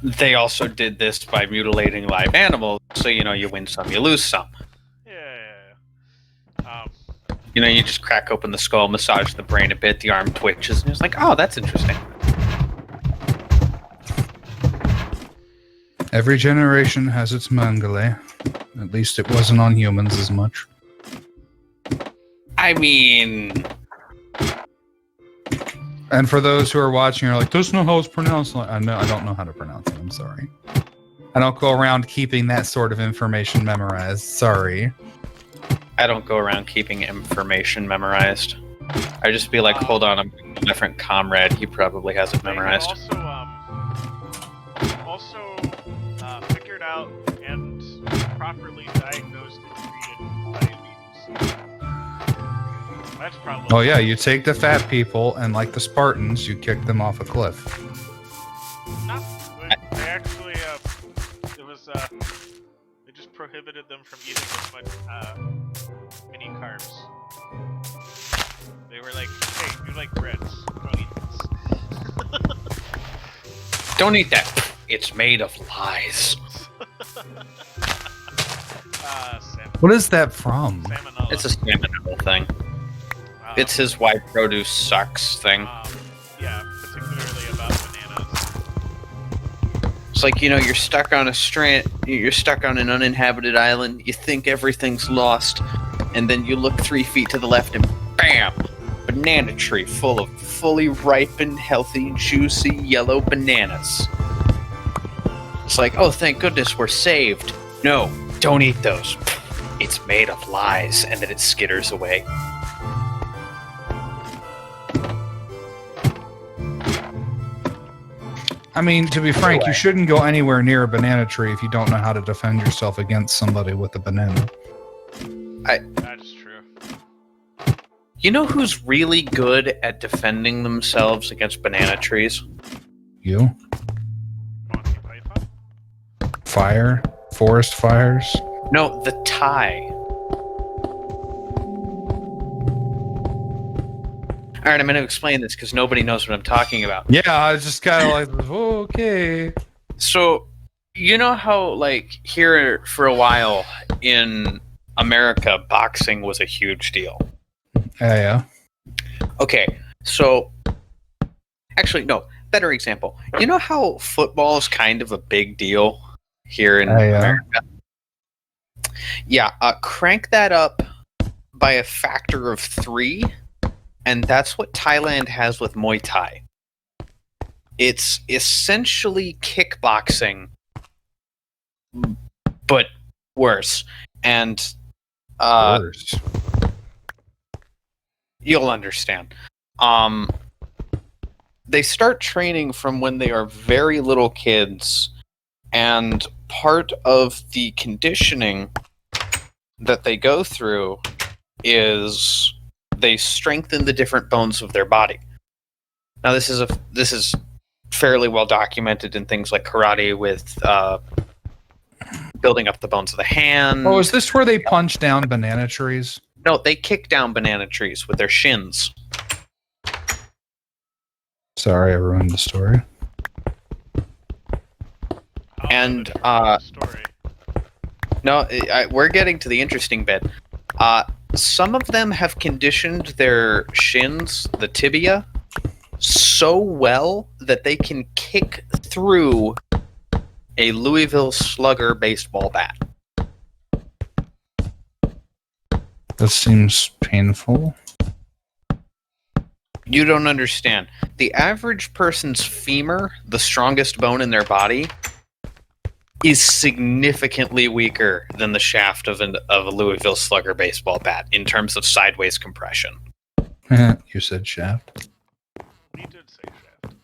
They also did this by mutilating live animals, so you win some, you lose some. Yeah. You just crack open the skull, massage the brain a bit, the arm twitches, and it's like, oh, that's interesting. Every generation has its mangale. At least it wasn't on humans as much. I mean, And for those who are watching, are like, "That's not how it's pronounced." Like, I don't know how to pronounce it. I'm sorry. I don't go around keeping that sort of information memorized. Sorry. I don't go around keeping information memorized. I just be like, hold on, I'm a different comrade. He probably has it memorized. Also figured out and properly diagnosed and treated diabetes. That's probably. Oh yeah, you take the fat people, and like the Spartans, you kick them off a cliff. No, they actually, it was, they just prohibited them from eating as much, mini carbs. They were like, hey, you like breads, don't eat this. Don't eat that. It's made of lies. What is that from? Salmonella. It's a salmonella thing. It's his why produce sucks thing. Yeah, particularly about bananas. It's like, you're stuck on you're stuck on an uninhabited island, you think everything's lost, and then you look 3 feet to the left and BAM! Banana tree full of fully ripened, healthy, juicy, yellow bananas. It's like, oh, thank goodness we're saved. No, don't eat those. It's made of lies, and then it skitters away. I mean, to be frank, you shouldn't go anywhere near a banana tree if you don't know how to defend yourself against somebody with a banana. That is true. You know who's really good at defending themselves against banana trees? You? Monty Python? Fire? Forest fires? No, the Thai. All right, I'm going to explain this because nobody knows what I'm talking about. Yeah, I was just kind of like, okay. So, you know how, like, here for a while in America, boxing was a huge deal. Yeah. Okay, so actually, no, better example. You know how football is kind of a big deal here in America? Yeah, crank that up by a factor of 3, and that's what Thailand has with Muay Thai. It's essentially kickboxing, but worse. And Worse. You'll understand. They start training from when they are very little kids, and part of the conditioning that they go through is they strengthen the different bones of their body. Now, this is fairly well documented in things like karate with building up the bones of the hand. Oh, is this where they punch down banana trees? No, they kick down banana trees with their shins. Sorry, I ruined the story. And Story. no, we're getting to the interesting bit. Some of them have conditioned their shins, the tibia, so well that they can kick through a Louisville Slugger baseball bat. That seems painful. You don't understand. The average person's femur, the strongest bone in their body, is significantly weaker than the shaft of a Louisville Slugger baseball bat in terms of sideways compression. You said shaft. He did say shaft.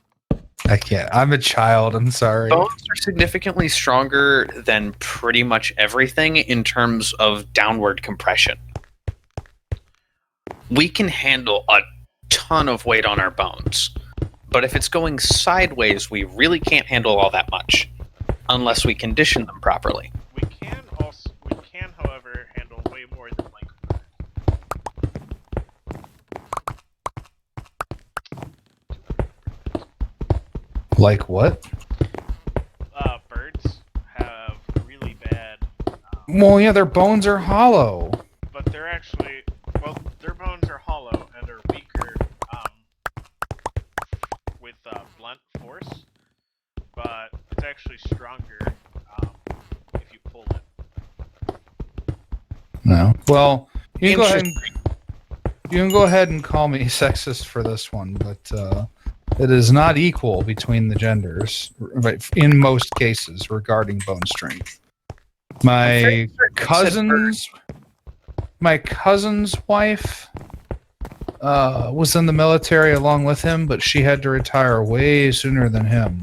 I can't. I'm a child. I'm sorry. Bones are significantly stronger than pretty much everything in terms of downward compression. We can handle a ton of weight on our bones, but if it's going sideways, we really can't handle all that much unless we condition them properly. We can, however, handle way more than like. Like what? Birds have really bad. Well, yeah, their bones are hollow. But they're actually, their bones are hollow and are weaker with blunt force, but it's actually stronger if you pull it. No. Well, you can go ahead and call me sexist for this one, but it is not equal between the genders, right, in most cases regarding bone strength. My cousin's wife was in the military along with him, but she had to retire way sooner than him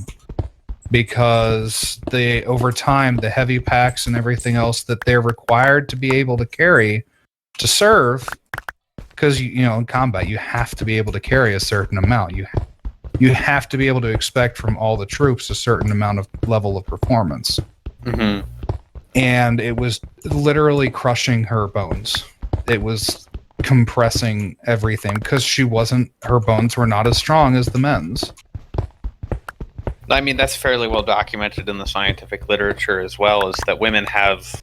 because over time the heavy packs and everything else that they're required to be able to carry to serve, because in combat you have to be able to carry a certain amount. You have to be able to expect from all the troops a certain amount of level of performance. Mm-hmm. And it was literally crushing her bones. It was compressing everything because her bones were not as strong as the men's. I mean, that's fairly well documented in the scientific literature as well, is that women have,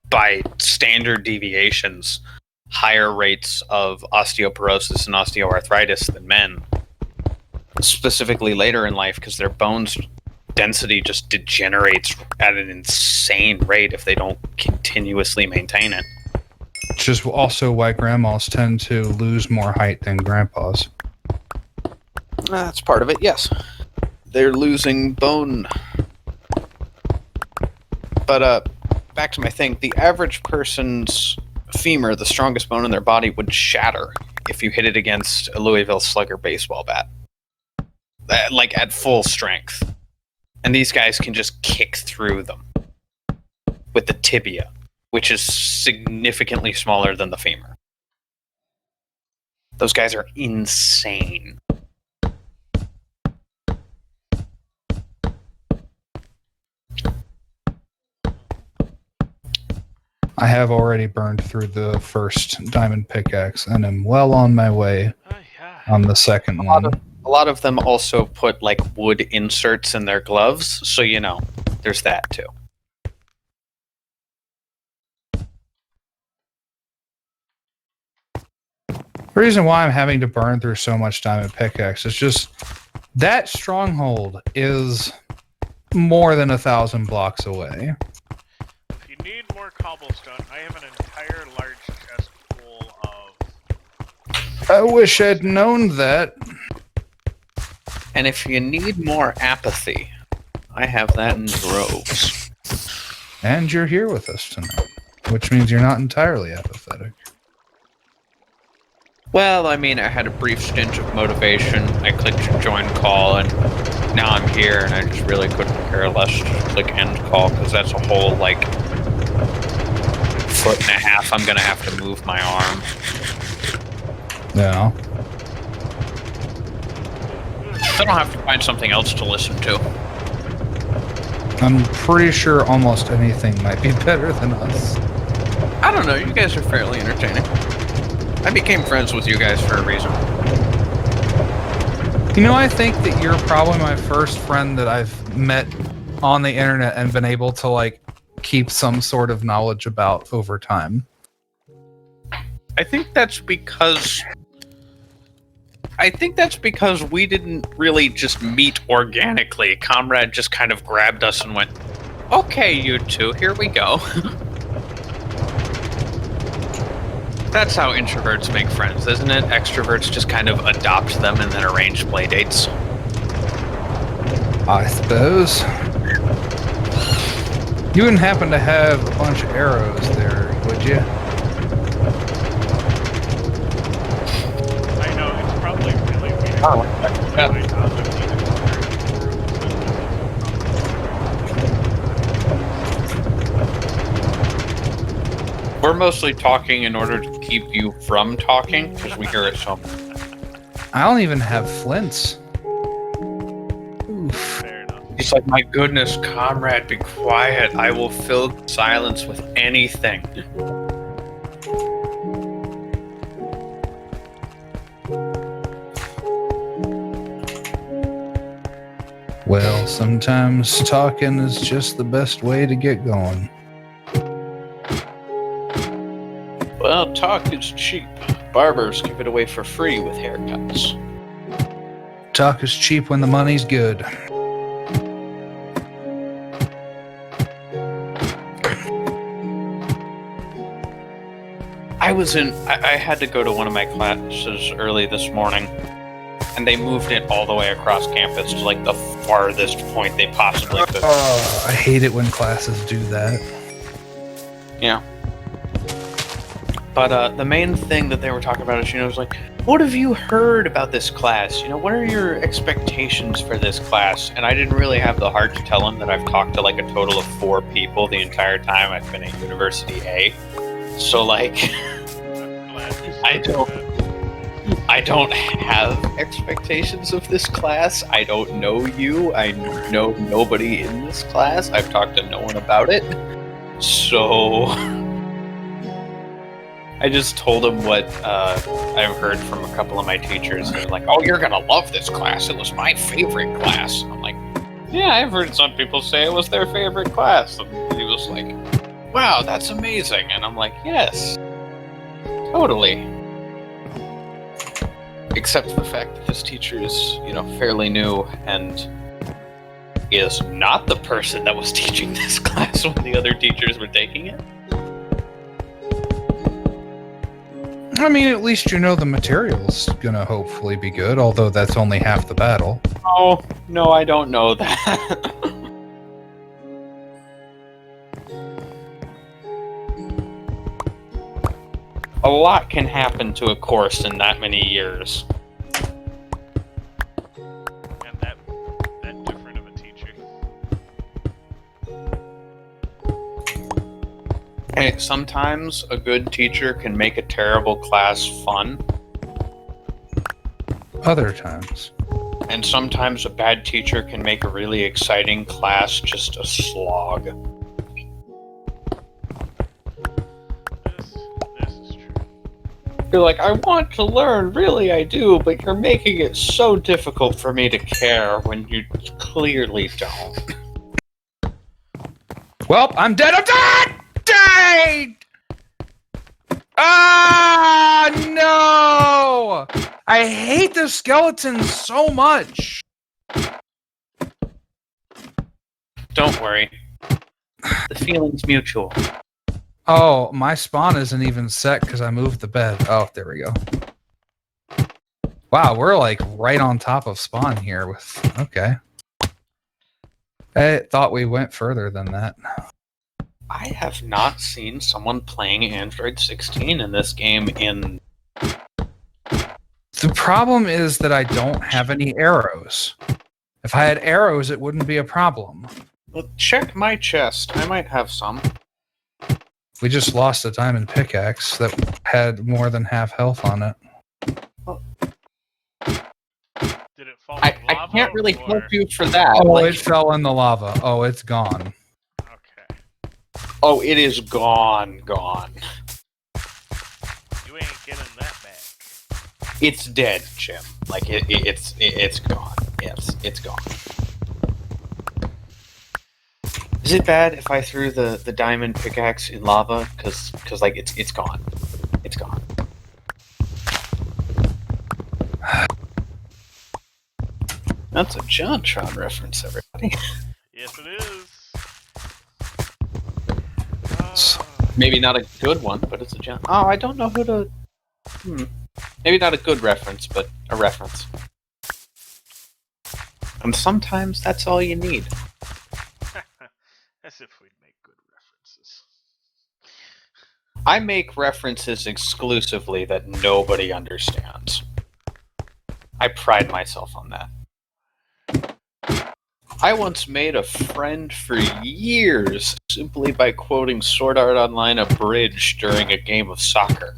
by standard deviations, higher rates of osteoporosis and osteoarthritis than men, specifically later in life, because their bones density just degenerates at an insane rate if they don't continuously maintain it. Which is also why grandmas tend to lose more height than grandpas. That's part of it, yes. They're losing bone. But back to my thing, the average person's femur, the strongest bone in their body, would shatter if you hit it against a Louisville Slugger baseball bat. Like at full strength. And these guys can just kick through them with the tibia, which is significantly smaller than the femur. Those guys are insane. I have already burned through the first diamond pickaxe and am well on my way Yeah. on the second one. A lot of them also put like wood inserts in their gloves, so there's that too. The reason why I'm having to burn through so much diamond pickaxe is just that stronghold is more than 1,000 blocks away. If you need more cobblestone, I have an entire large chest full of... I wish I'd known that. And if you need more apathy, I have that in droves. And you're here with us tonight, which means you're not entirely apathetic. Well, I mean, I had a brief stint of motivation. I clicked join call, and now I'm here, and I just really couldn't care less to click end call, because that's a whole, like, 1.5 feet I'm gonna have to move my arm. Yeah. I don't have to find something else to listen to. I'm pretty sure almost anything might be better than us. I don't know, you guys are fairly entertaining. I became friends with you guys for a reason. I think that you're probably my first friend that I've met on the internet and been able to, like, keep some sort of knowledge about over time. I think that's because we didn't really just meet organically. Comrade just kind of grabbed us and went, "Okay, you two, here we go." That's how introverts make friends, isn't it? Extroverts just kind of adopt them and then arrange play dates. I suppose. You wouldn't happen to have a bunch of arrows there, would you? I know, it's probably really weird. Oh, We're mostly talking in order to keep you from talking, because we hear it so much. I don't even have flints. Oof. Fair enough. He's like, "My goodness, comrade, be quiet. I will fill silence with anything." Well, sometimes talking is just the best way to get going. Well, talk is cheap. Barbers give it away for free with haircuts. Talk is cheap when the money's good. I had to go to one of my classes early this morning, and they moved it all the way across campus to like the farthest point they possibly could. Oh, I hate it when classes do that. Yeah. But the main thing that they were talking about is, was like, "What have you heard about this class? What are your expectations for this class?" And I didn't really have the heart to tell them that I've talked to like a total of 4 people the entire time I've been at University A. So like, I don't have expectations of this class. I don't know you. I know nobody in this class. I've talked to no one about it. So I just told them what I've heard from a couple of my teachers. They're like, "Oh, you're gonna love this class. It was my favorite class." I'm like, "Yeah, I've heard some people say it was their favorite class." And he was like, "Wow, that's amazing." And I'm like, "Yes, totally." Except for the fact that this teacher is, fairly new and is not the person that was teaching this class when the other teachers were taking it. I mean, at least the material's gonna hopefully be good, although that's only half the battle. Oh, no, I don't know that. A lot can happen to a course in that many years. And that different of a teacher. Hey, sometimes a good teacher can make a terrible class fun. other times. And sometimes a bad teacher can make a really exciting class just a slog. This is true. You're like, I want to learn, really I do, but you're making it so difficult for me to care when you clearly don't. Well, I'm dead. I'm dead! Died! Ah, no! I hate the skeletons so much. Don't worry. The feeling's mutual. Oh, my spawn isn't even set because I moved the bed. Oh, there we go. Wow, we're like right on top of spawn here with... Okay. I thought we went further than that. I have not seen someone playing Android 16 in this game in... The problem is that I don't have any arrows. If I had arrows, it wouldn't be a problem. Well, check my chest. I might have some. We just lost a diamond pickaxe that had more than half health on it. Did it fall in lava? I can't really or... help you for that. Oh, Like, it fell in the lava. Oh, it's gone. Okay. oh, it is gone. You ain't getting that back. It's dead, Jim. Like it's gone. Yes, it's gone. Is it bad if I threw the diamond pickaxe in lava? Cause like it's gone. It's gone. That's a JonTron reference, everybody. Yes, it is. Maybe not a good one, but it's a John. Oh, I don't know who to. Maybe not a good reference, but a reference. And sometimes that's all you need. As if we'd make good references. I make references exclusively that nobody understands. I pride myself on that. I once made a friend for years simply by quoting Sword Art Online abridged during a game of soccer.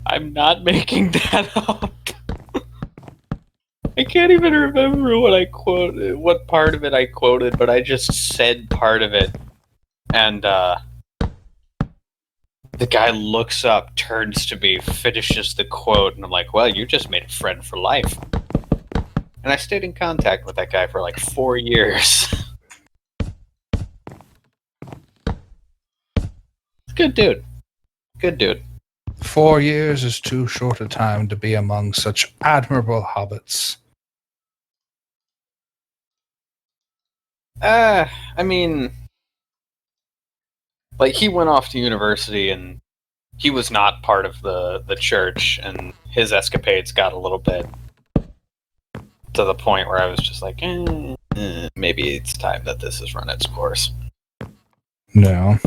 I'm not making that up. I can't even remember what I quoted, what part of it I quoted, but I just said part of it. And the guy looks up, turns to me, finishes the quote, and I'm like, well, you just made a friend for life. And I stayed in contact with that guy for like 4 years. Good dude. Good dude. 4 years is too short a time to be among such admirable hobbits. I mean, like, he went off to university and he was not part of the church, and his escapades got a little bit to the point where I was just like, maybe it's time that this has run its course. No.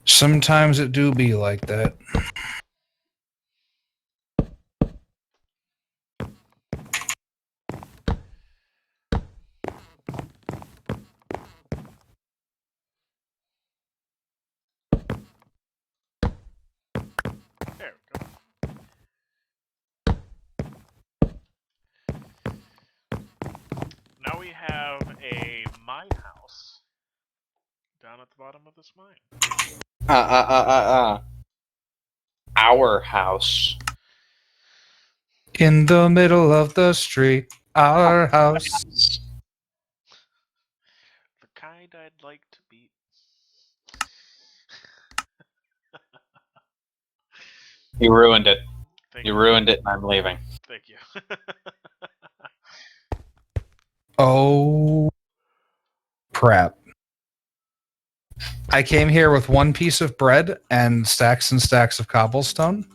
Sometimes it do be like that. There we go. Now we have a mine house down at the bottom of this mine. Our house. In the middle of the street, our house. The kind I'd like to beat. You ruined it. Thank You ruined it, and I'm leaving. Thank you. Oh, crap. I came here with one piece of bread and stacks of cobblestone.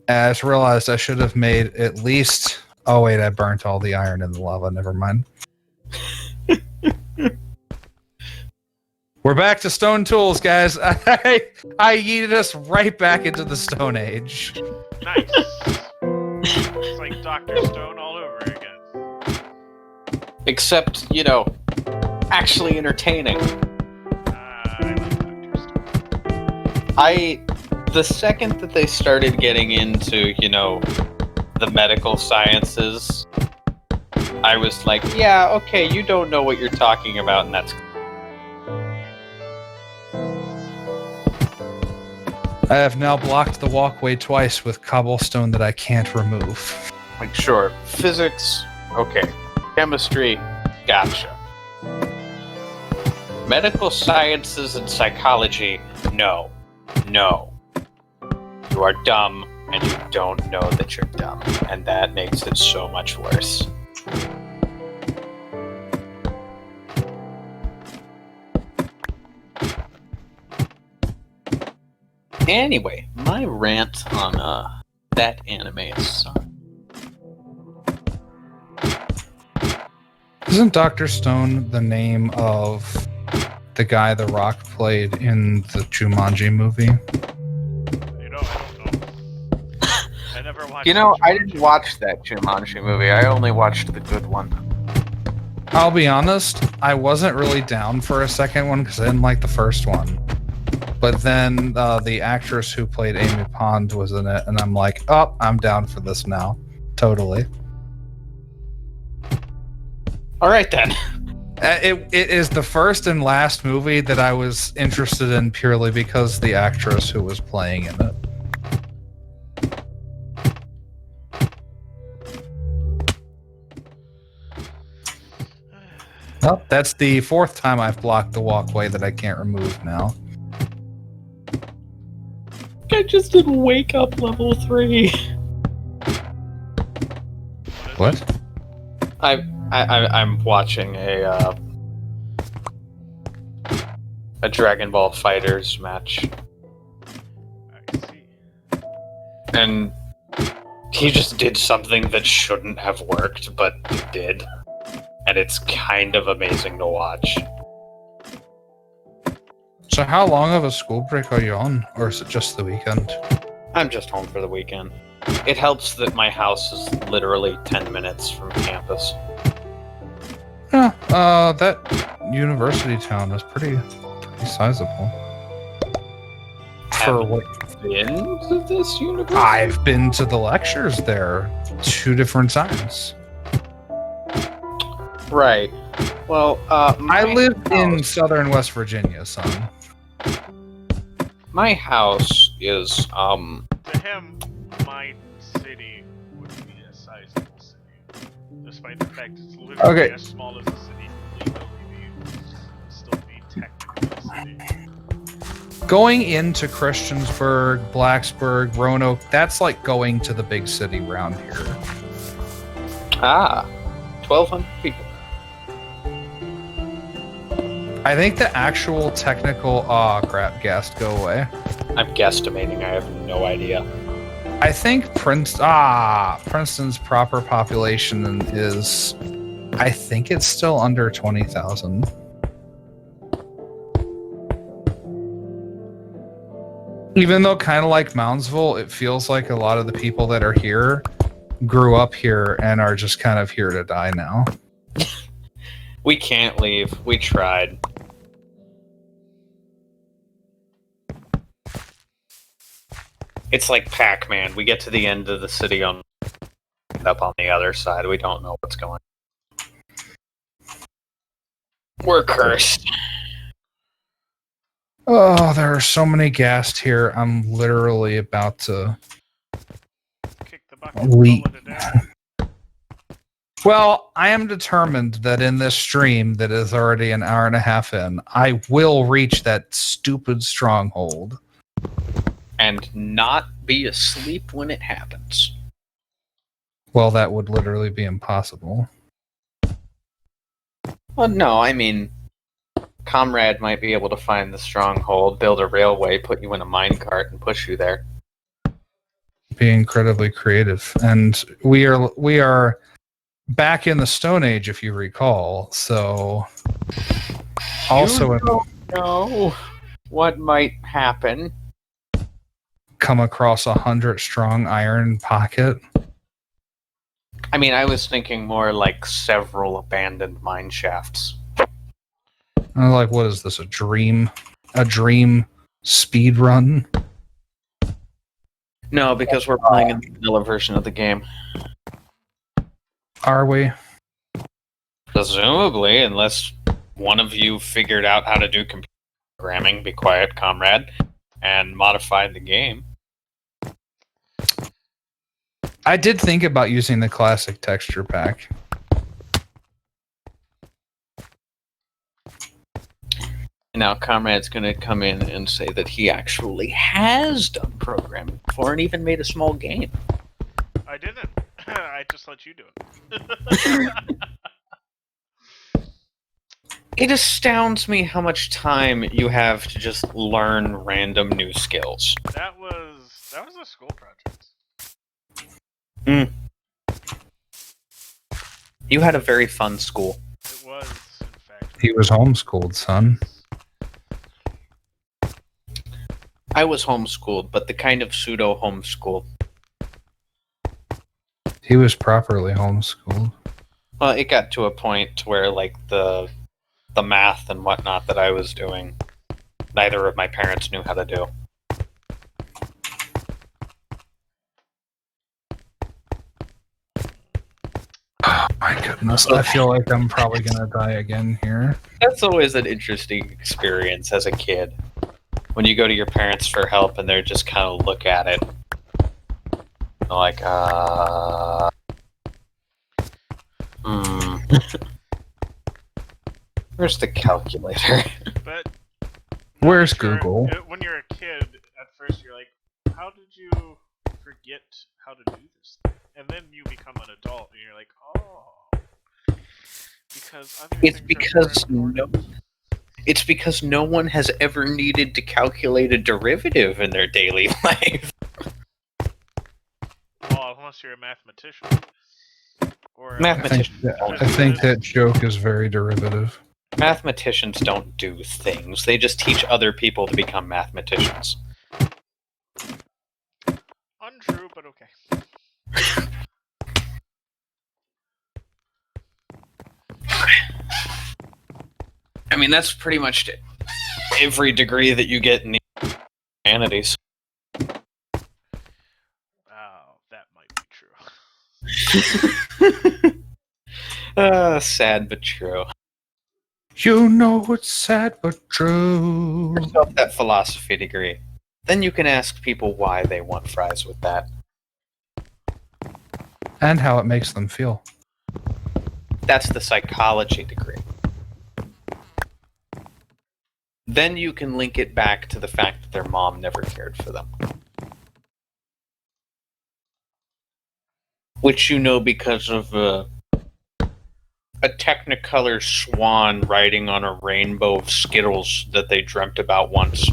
And I just realized I should have made at least... Oh, wait, I burnt all the iron in the lava. Never mind. We're back to stone tools, guys. I yeeted us right back into the Stone Age. Nice. It's like Dr. Stone all over again. Except, you know, actually entertaining. I like Dr. Stone. The second that they started getting into, the medical sciences, I was like, yeah, okay, you don't know what you're talking about, and that's... I have now blocked the walkway twice with cobblestone that I can't remove. Like, sure, physics, okay. Chemistry, gotcha. Medical sciences and psychology, no. No. You are dumb, and you don't know that you're dumb, and that makes it so much worse. Anyway, my rant on that anime is Isn't Dr. Stone the name of the guy The Rock played in the Jumanji movie? I don't know. I never watched. I didn't watch that Jumanji movie. I only watched the good one. I'll be honest, I wasn't really down for a second one because I didn't like the first one. But then the actress who played Amy Pond was in it, and I'm like, oh, I'm down for this now. Totally. All right, then. It is the first and last movie that I was interested in purely because the actress who was playing in it. Well, that's the fourth time I've blocked the walkway that I can't remove now. I just did wake up level 3. What? I'm watching a Dragon Ball Fighters match, I see. and he just did something that shouldn't have worked, but it did, and it's kind of amazing to watch. So how long of a school break are you on? Or is it just the weekend? I'm just home for the weekend. It helps that my house is literally 10 minutes from campus. Yeah, that university town is pretty sizable. For what? Been to this university? I've been to the lectures there 2 different times. Right. Well, I live in southern West Virginia, son. My house is, To him, my city would be a sizable city, despite the fact it's literally Okay. as small as a city can legally be. Still be technically a city. Going into Christiansburg, Blacksburg, Roanoke, that's like going to the big city around here. 1,200 people. I think the actual technical crap, gassed, go away. I'm guesstimating, I have no idea. I think Princeton's proper population is, I think it's still under 20,000. Even though kind of like Moundsville, it feels like a lot of the people that are here grew up here and are just kind of here to die now. We can't leave. We tried. It's like Pac-Man. We get to the end of the city and up on the other side. We don't know what's going on. We're cursed. Oh, there are so many gassed here. I'm literally about to Kick the bucket and leap. roll it down. Well, I am determined that in this stream that is already an hour and a half in, I will reach that stupid stronghold. And not be asleep when it happens. Well, that would literally be impossible. Well, no, I mean, Comrade might be able to find the stronghold, build a railway, put you in a minecart, and push you there. Be incredibly creative. And we are back in the Stone Age, if you recall. So also You don't know what might happen. come across 100 strong iron pocket. I mean, I was thinking more like several abandoned mine shafts. I'm like, what is this? A dream speed run? No, because we're playing in the vanilla version of the game. Are we? Presumably, unless one of you figured out how to do computer programming, be quiet, comrade, and modified the game. I did think about using the classic texture pack. Now, comrade's going to come in and say that he actually has done programming before and even made a small game. I didn't. I just let you do it. It astounds me how much time you have to just learn random new skills. That was a school project. You had a very fun school. It was, in fact. He was homeschooled, son. I was homeschooled, but the kind of pseudo homeschool. He was properly homeschooled. Well, it got to a point where, like, the math and whatnot that I was doing, neither of my parents knew how to do. Oh my goodness. I feel like I'm probably going to die again here. That's always an interesting experience as a kid. When you go to your parents for help and they're just kind of look at it. They're like, Where's the calculator? But Where's Google? when you're a kid, at first you're like, how did you forget how to do this thing? And then you become an adult and you're like, oh. Because other It's things because are more important. It's because no one has ever needed to calculate a derivative in their daily life. Well, unless you're a mathematician. Or Mathematicians I think that joke is very derivative. Mathematicians don't do things. They just teach other people to become mathematicians. Untrue, but okay. I mean, that's pretty much every degree that you get in the humanities. Oh, that might be true. Sad but true. You know it's sad but true. Yourself that philosophy degree. Then you can ask people why they want fries with that. And how it makes them feel. That's the psychology degree. Then you can link it back to the fact that their mom never cared for them. Which you know because of a Technicolor swan riding on a rainbow of Skittles that they dreamt about once.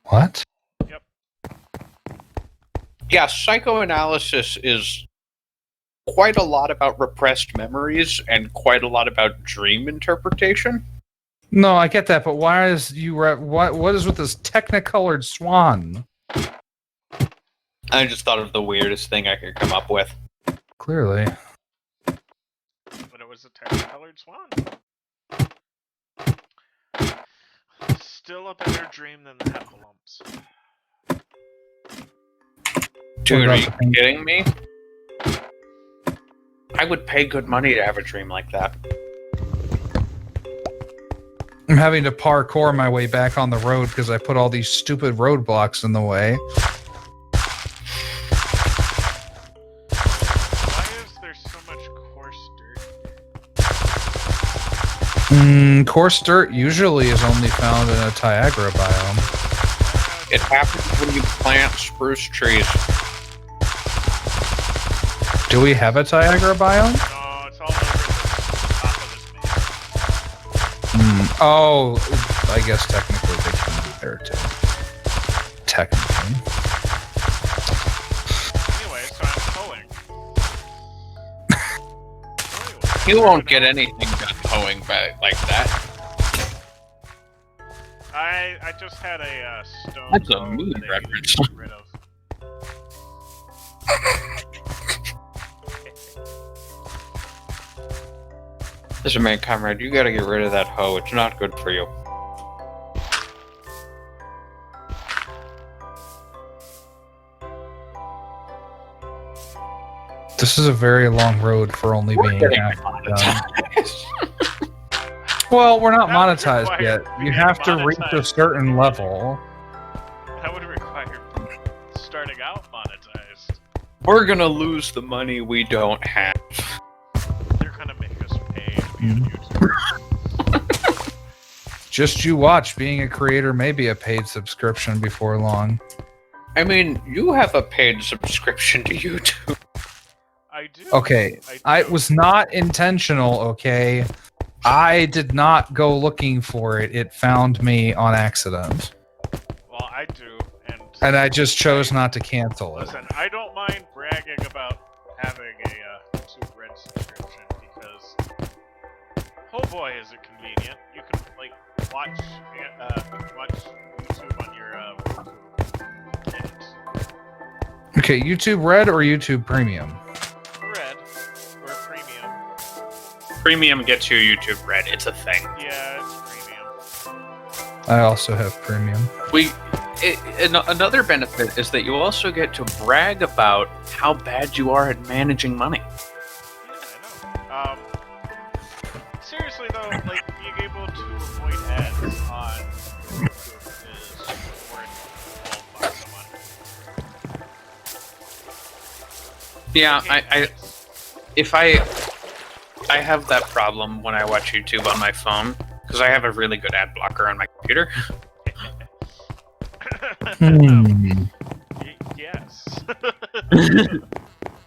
What? Yep. Yeah, psychoanalysis is quite a lot about repressed memories and quite a lot about dream interpretation. No, I get that, but why is what is with this technicolored swan? I just thought of the weirdest thing I could come up with. Clearly. But it was a technicolored swan. Still a better dream than the heffalumps. Dude, What are about you the pink- kidding me? I would pay good money to have a dream like that. I'm having to parkour my way back on the road because I put all these stupid roadblocks in the way. Why is there so much coarse dirt? Coarse dirt usually is only found in a Tiagra biome. It happens when you plant spruce trees. Do we have a Tiagra biome? No, it's all over the top of this maze. Oh, I guess technically they can be there too. Technically. Anyway, so I'm towing. Anyway, You won't get anything done towing back like that. I just had a stone. That's a hoe mood that I reference. needed to get rid of. Listen, man, comrade, you gotta get rid of that hoe. It's not good for you. This is a very long road for only We're being getting half done. monetized. Well, we're not That would monetized require yet. You being have to reach a monetized. certain level. That would require starting out monetized. We're gonna lose the money we don't have. They're gonna make us pay to be on YouTube. Just you watch. Being a creator may be a paid subscription before long. I mean, you have a paid subscription to YouTube. I do. Okay, I it do. was not intentional, okay? I did not go looking for it. It found me on accident. Well, I do, And I just chose not to cancel it. Listen, I don't mind bragging about having a YouTube Red subscription because, oh boy, is it convenient. You can like watch YouTube on your and Okay, YouTube Red or YouTube Premium? Red or Premium. Premium gets you YouTube Red. It's a thing. Yeah, it's Premium. I also have Premium. Another benefit is that you also get to brag about how bad you are at managing money. Yeah, I know. Seriously though, like being able to avoid ads on YouTube is worth $12 a month. Yeah, hate I ads. if I have that problem when I watch YouTube on my phone because I have a really good ad blocker on my computer. Yes.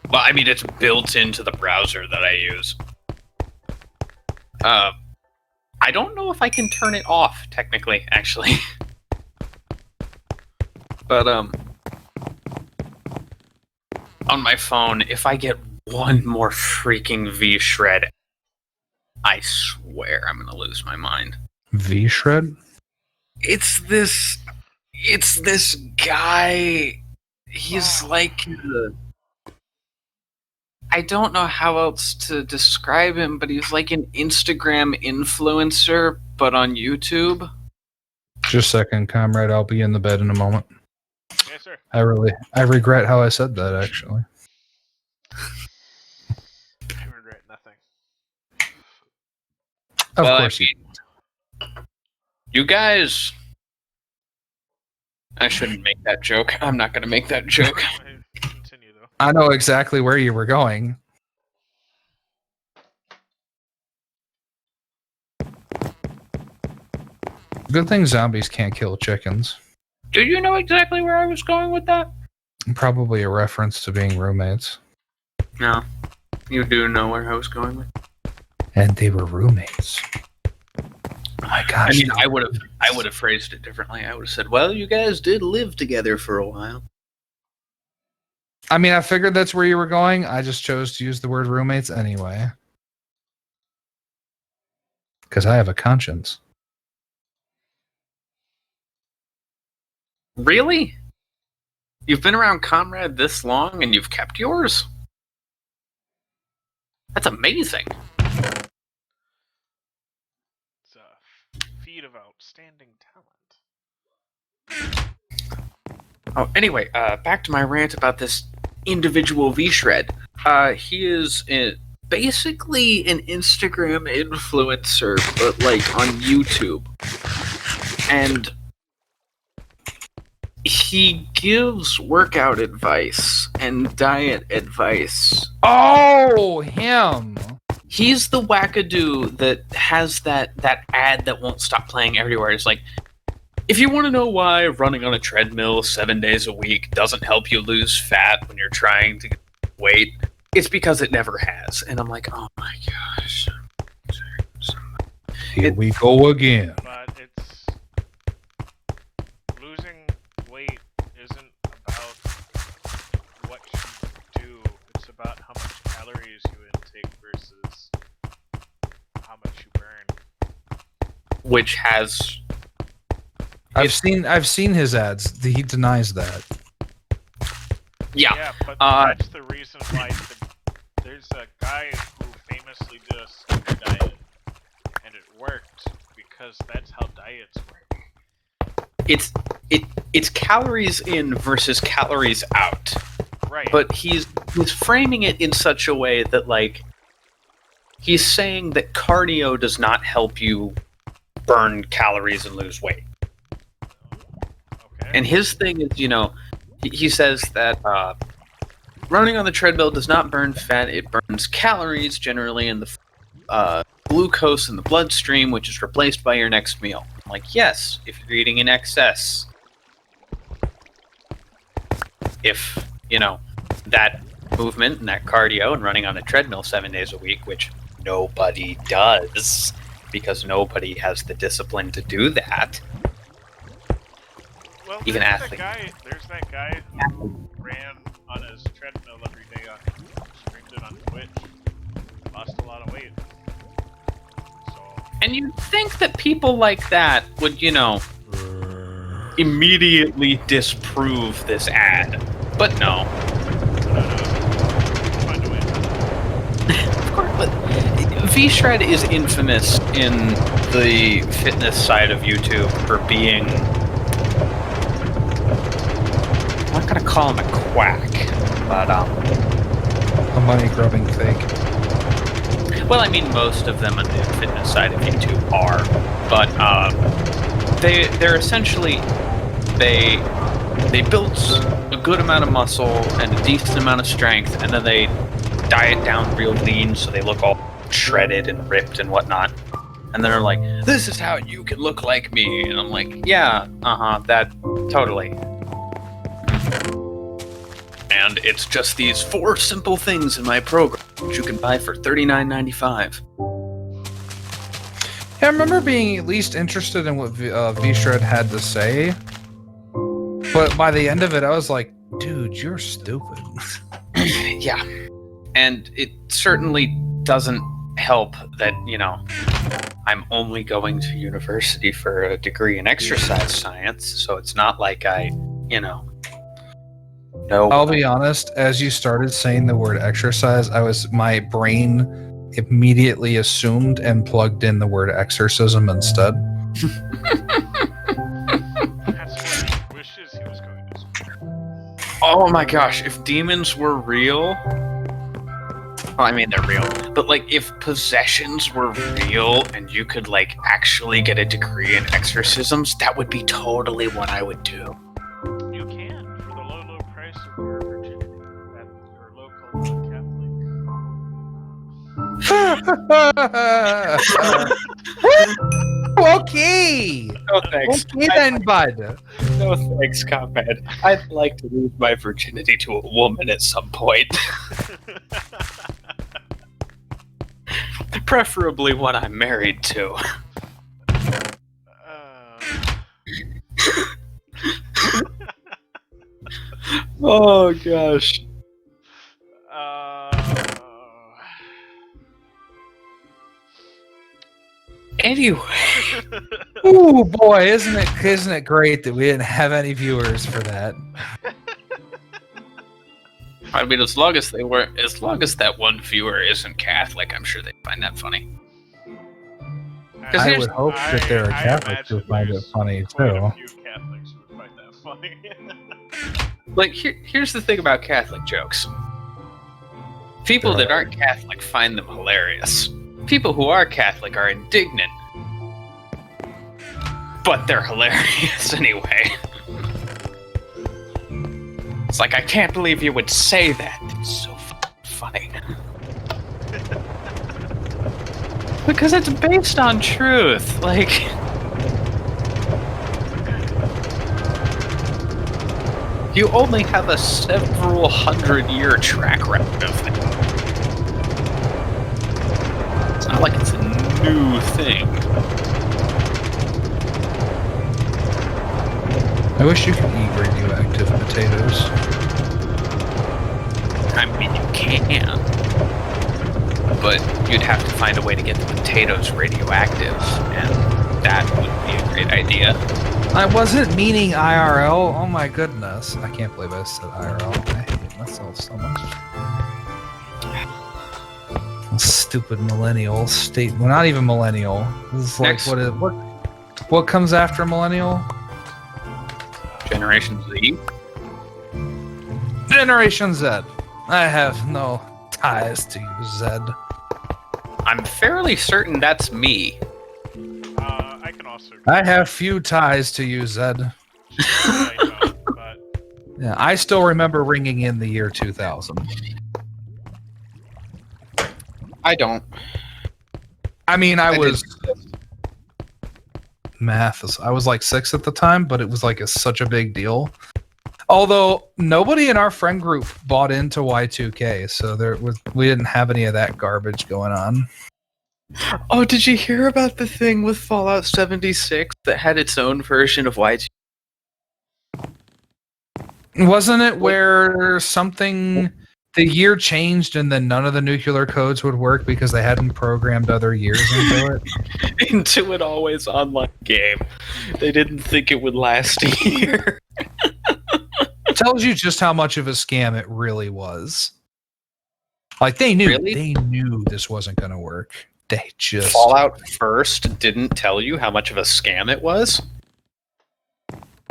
Well, I mean, it's built into the browser that I use. I don't know if I can turn it off, technically, actually. But, on my phone, if I get one more freaking V-shred, I swear I'm gonna lose my mind. V-Shred? It's this guy. He's like, I don't know how else to describe him, but he's like an Instagram influencer, but on YouTube. Just a second, comrade. I'll be in the bed in a moment. Yes, sir. I regret how I said that, actually. I regret nothing. Of Well, course. I mean, you guys. I shouldn't make that joke. I'm not gonna make that joke. Continue though. I know exactly where you were going. Good thing zombies can't kill chickens. Do you know exactly where I was going with that? Probably a reference to being roommates. No. You do know where I was going with. And they were roommates. Oh my gosh. I mean, I would have phrased it differently. I would have said, "Well, you guys did live together for a while." I mean, I figured that's where you were going. I just chose to use the word roommates anyway. Because I have a conscience. Really? You've been around Conrad this long and you've kept yours? That's amazing. It's a feat of outstanding talent. Oh, anyway, back to my rant about this individual V-Shred. He is basically an Instagram influencer, but like on YouTube. And he gives workout advice and diet advice. Oh, him. He's the wackadoo that has that ad that won't stop playing everywhere. It's like, if you want to know why running on a treadmill 7 days a week doesn't help you lose fat when you're trying to get weight, it's because it never has. And I'm like, oh my gosh. Here we go again. But it's losing weight isn't about what you do. It's about how much calories you intake versus how much you burn. Which has... I've seen his ads. He denies that. Yeah. Yeah, but that's the reason why there's a guy who famously did a skinny diet, and it worked because that's how diets work. It's calories in versus calories out. Right. But he's he's framing it in such a way that, like, he's saying that cardio does not help you burn calories and lose weight. Okay. And his thing is, he says that running on the treadmill does not burn fat; it burns calories generally in the glucose in the bloodstream, which is replaced by your next meal. I'm like, yes, if you're eating in excess. If, that movement and that cardio and running on the treadmill 7 days a week, which nobody does because nobody has the discipline to do that. Well, Even there's athletes. There's that guy who ran on his treadmill every day streamed it on Twitch. Lost a lot of weight. So. And you'd think that people like that would, immediately disprove this ad. But no. Find a way. Of course, but V-Shred is infamous in the fitness side of YouTube for being... I'm not gonna call him a quack, but A money-grubbing fake. well, I mean, most of them on the fitness side of YouTube are, but they're essentially they build a good amount of muscle and a decent amount of strength, and then they diet down real lean, so they look all shredded and ripped and whatnot. And then they're like, "This is how you can look like me," and I'm like, "Yeah, that totally." And it's just these 4 simple things in my program, which you can buy for $39.95. Yeah, I remember being at least interested in what V-Shred had to say. But by the end of it, I was like, dude, you're stupid. Yeah. And it certainly doesn't help that, I'm only going to university for a degree in exercise science, so it's not like I, no. I'll be honest, as you started saying the word exercise, my brain immediately assumed and plugged in the word exorcism instead. That's what he wishes he was going to school. Oh my gosh, if demons were real... Well, I mean, they're real. But, like, if possessions were real and you could, like, actually get a degree in exorcisms, that would be totally what I would do. You can, for the low, low price of your virginity at your local Catholic. Okay! No thanks. Okay then, bud. No thanks, Cophead. I'd like to lose my virginity to a woman at some point. Preferably one I'm married to. Oh gosh. Anyway. Ooh boy, isn't it great that we didn't have any viewers for that? I mean, as long as that one viewer isn't Catholic, I'm sure they'd find that funny. I would hope that there are Catholics who find it funny too. A few Catholics who would find that funny. Like, here's the thing about Catholic jokes. People that aren't Catholic find them hilarious. People who are Catholic are indignant. But they're hilarious anyway. It's like, I can't believe you would say that. It's so funny. Because it's based on truth. Like... You only have a several 100-year track record of it. It's not like it's a new thing. I wish you could eat radioactive potatoes. I mean, you can. But you'd have to find a way to get the potatoes radioactive, and that would be a great idea. I wasn't meaning IRL. Oh my goodness. I can't believe I said IRL. I hate myself so much. Stupid millennial state. Well, not even millennial. This is like, what comes after millennial? Generation Z? Generation Z. I have no ties to you, Zed. I'm fairly certain that's me. I can also. I have few ties to you, Zed. I don't, but Yeah, I still remember ringing in the year 2000. I don't. I mean, I was didn't. math. I was like 6 at the time, but it was like such a big deal. Although nobody in our friend group bought into Y2K, so we didn't have any of that garbage going on. Oh, did you hear about the thing with Fallout 76 that had its own version of Y2K? Wasn't it where something the year changed and then none of the nuclear codes would work because they hadn't programmed other years into it? Into an always online game. They didn't think it would last a year. Tells you just how much of a scam it really was. Like they knew this wasn't going to work. They just Fallout First didn't tell you how much of a scam it was.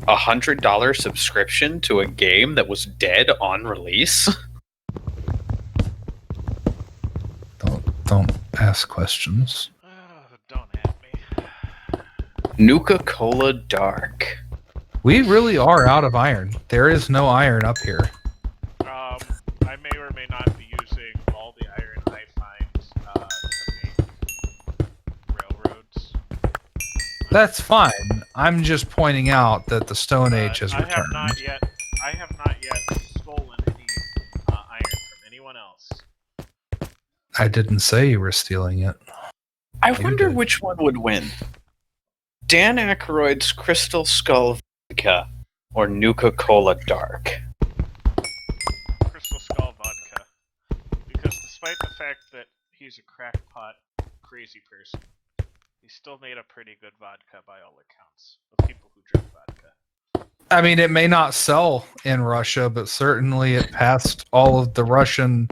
$100 subscription to a game that was dead on release. Don't ask questions. don't at me. Nuka-Cola Dark. We really are out of iron. There is no iron up here. I may or may not be using all the iron I find to make railroads. That's fine. I'm just pointing out that the Stone Age has returned. I have not yet stolen any iron from anyone else. I didn't say you were stealing it. I wonder which one would win. Dan Aykroyd's Crystal Skull Vodka or Nuka-Cola Dark. Crystal Skull vodka. Because despite the fact that he's a crackpot, crazy person, he still made a pretty good vodka by all accounts of people who drink vodka. I mean, it may not sell in Russia, but certainly it passed all of the Russian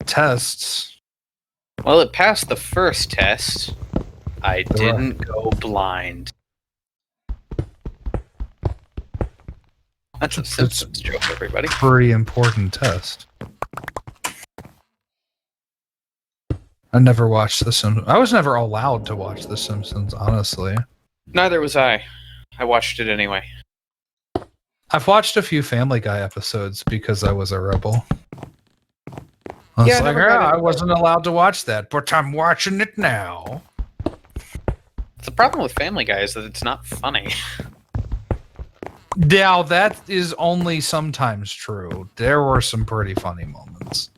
tests. Well, it passed the first test. I didn't go blind. That's a Simpsons joke, everybody. Pretty important test. I never watched The Simpsons. I was never allowed to watch The Simpsons, honestly. Neither was I. I watched it anyway. I've watched a few Family Guy episodes because I was a rebel. I was I wasn't allowed to watch that, but I'm watching it now. The problem with Family Guy is that it's not funny. Now, that is only sometimes true. There were some pretty funny moments.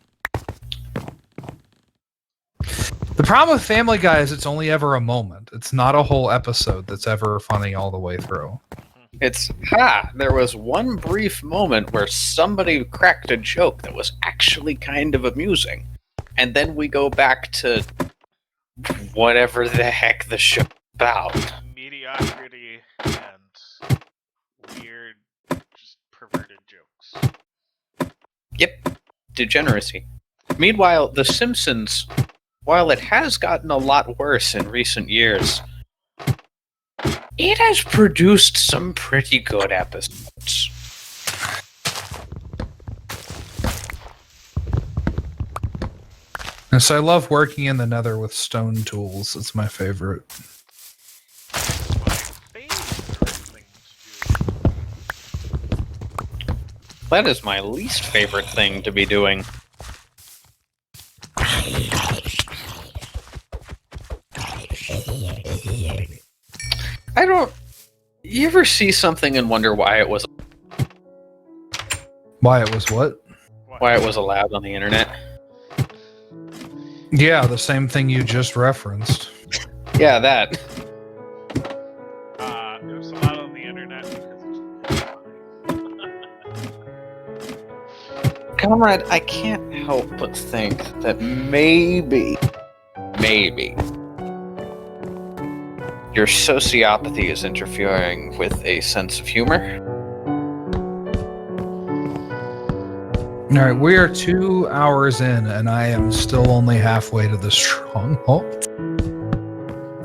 The problem with Family Guy is it's only ever a moment. It's not a whole episode that's ever funny all the way through. It's, there was one brief moment where somebody cracked a joke that was actually kind of amusing. And then we go back to whatever the heck the show's about. Mediocrity and weird, just perverted jokes. Yep, degeneracy. Meanwhile, The Simpsons, while it has gotten a lot worse in recent years, it has produced some pretty good episodes. And so I love working in the Nether with stone tools. It's my favorite. That is my least favorite thing to be doing. You ever see something and wonder why it was Why it was what? why it was allowed on the internet? Yeah, the same thing you just referenced. Yeah, that. It was allowed on the internet because it's funny. Comrade, I can't help but think that maybe your sociopathy is interfering with a sense of humor. All right, we are 2 hours in, and I am still only halfway to the stronghold.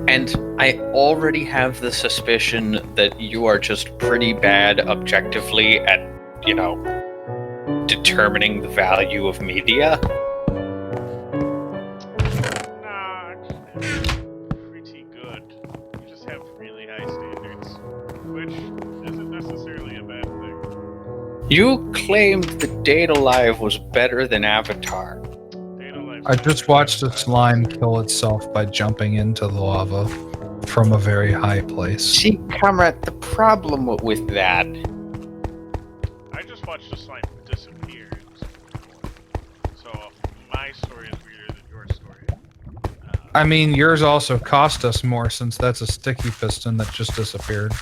And I already have the suspicion that you are just pretty bad objectively at, determining the value of media. Nah, actually, pretty good. You just have really high standards, which isn't necessarily a bad thing. You claimed that Data Live was better than Avatar. Data Life's I just better watched than a Avatar. slime kill itself by jumping into the lava from a very high place. See, comrade, the problem with that. I just watched a slime disappear. So my story is weirder than your story. I mean, yours also cost us more since that's a sticky piston that just disappeared.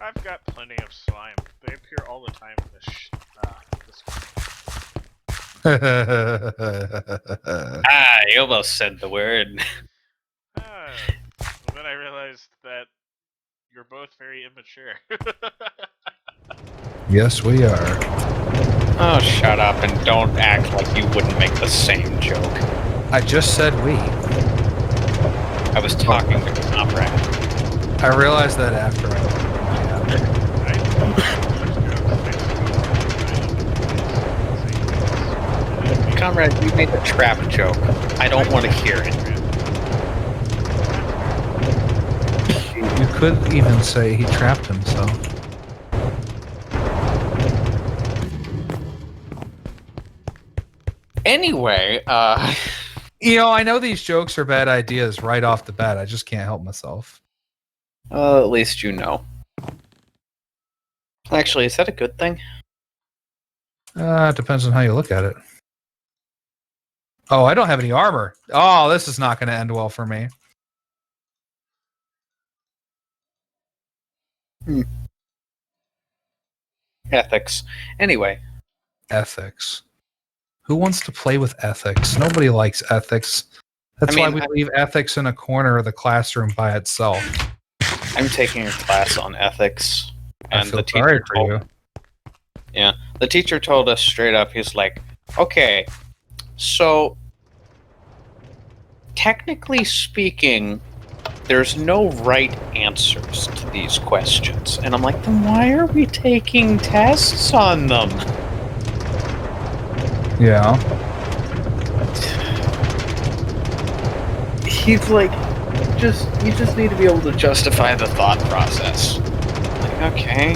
I've got plenty of slime. They appear all the time in this You almost said the word. And then I realized that you're both very immature. Yes, we are. Oh, shut up and don't act like you wouldn't make the same joke. I just said we. I was talking to comrade. I realized that after I Comrade, you made a trap joke. I don't want to hear it. You could even say he trapped himself. Anyway, You know, I know these jokes are bad ideas right off the bat. I just can't help myself. well, at least you know. Actually, is that a good thing? It depends on how you look at it. Oh, I don't have any armor. Oh, this is not going to end well for me. Ethics. Anyway. Ethics. Who wants to play with ethics? Nobody likes ethics. That's why we leave ethics in a corner of the classroom by itself. I'm taking a class on ethics. And I feel sorry for you. Yeah. The teacher told us straight up, he's like, okay, so technically speaking, there's no right answers to these questions. And I'm like, then why are we taking tests on them? Yeah. He's like, you just need to be able to justify the thought process. Like, okay,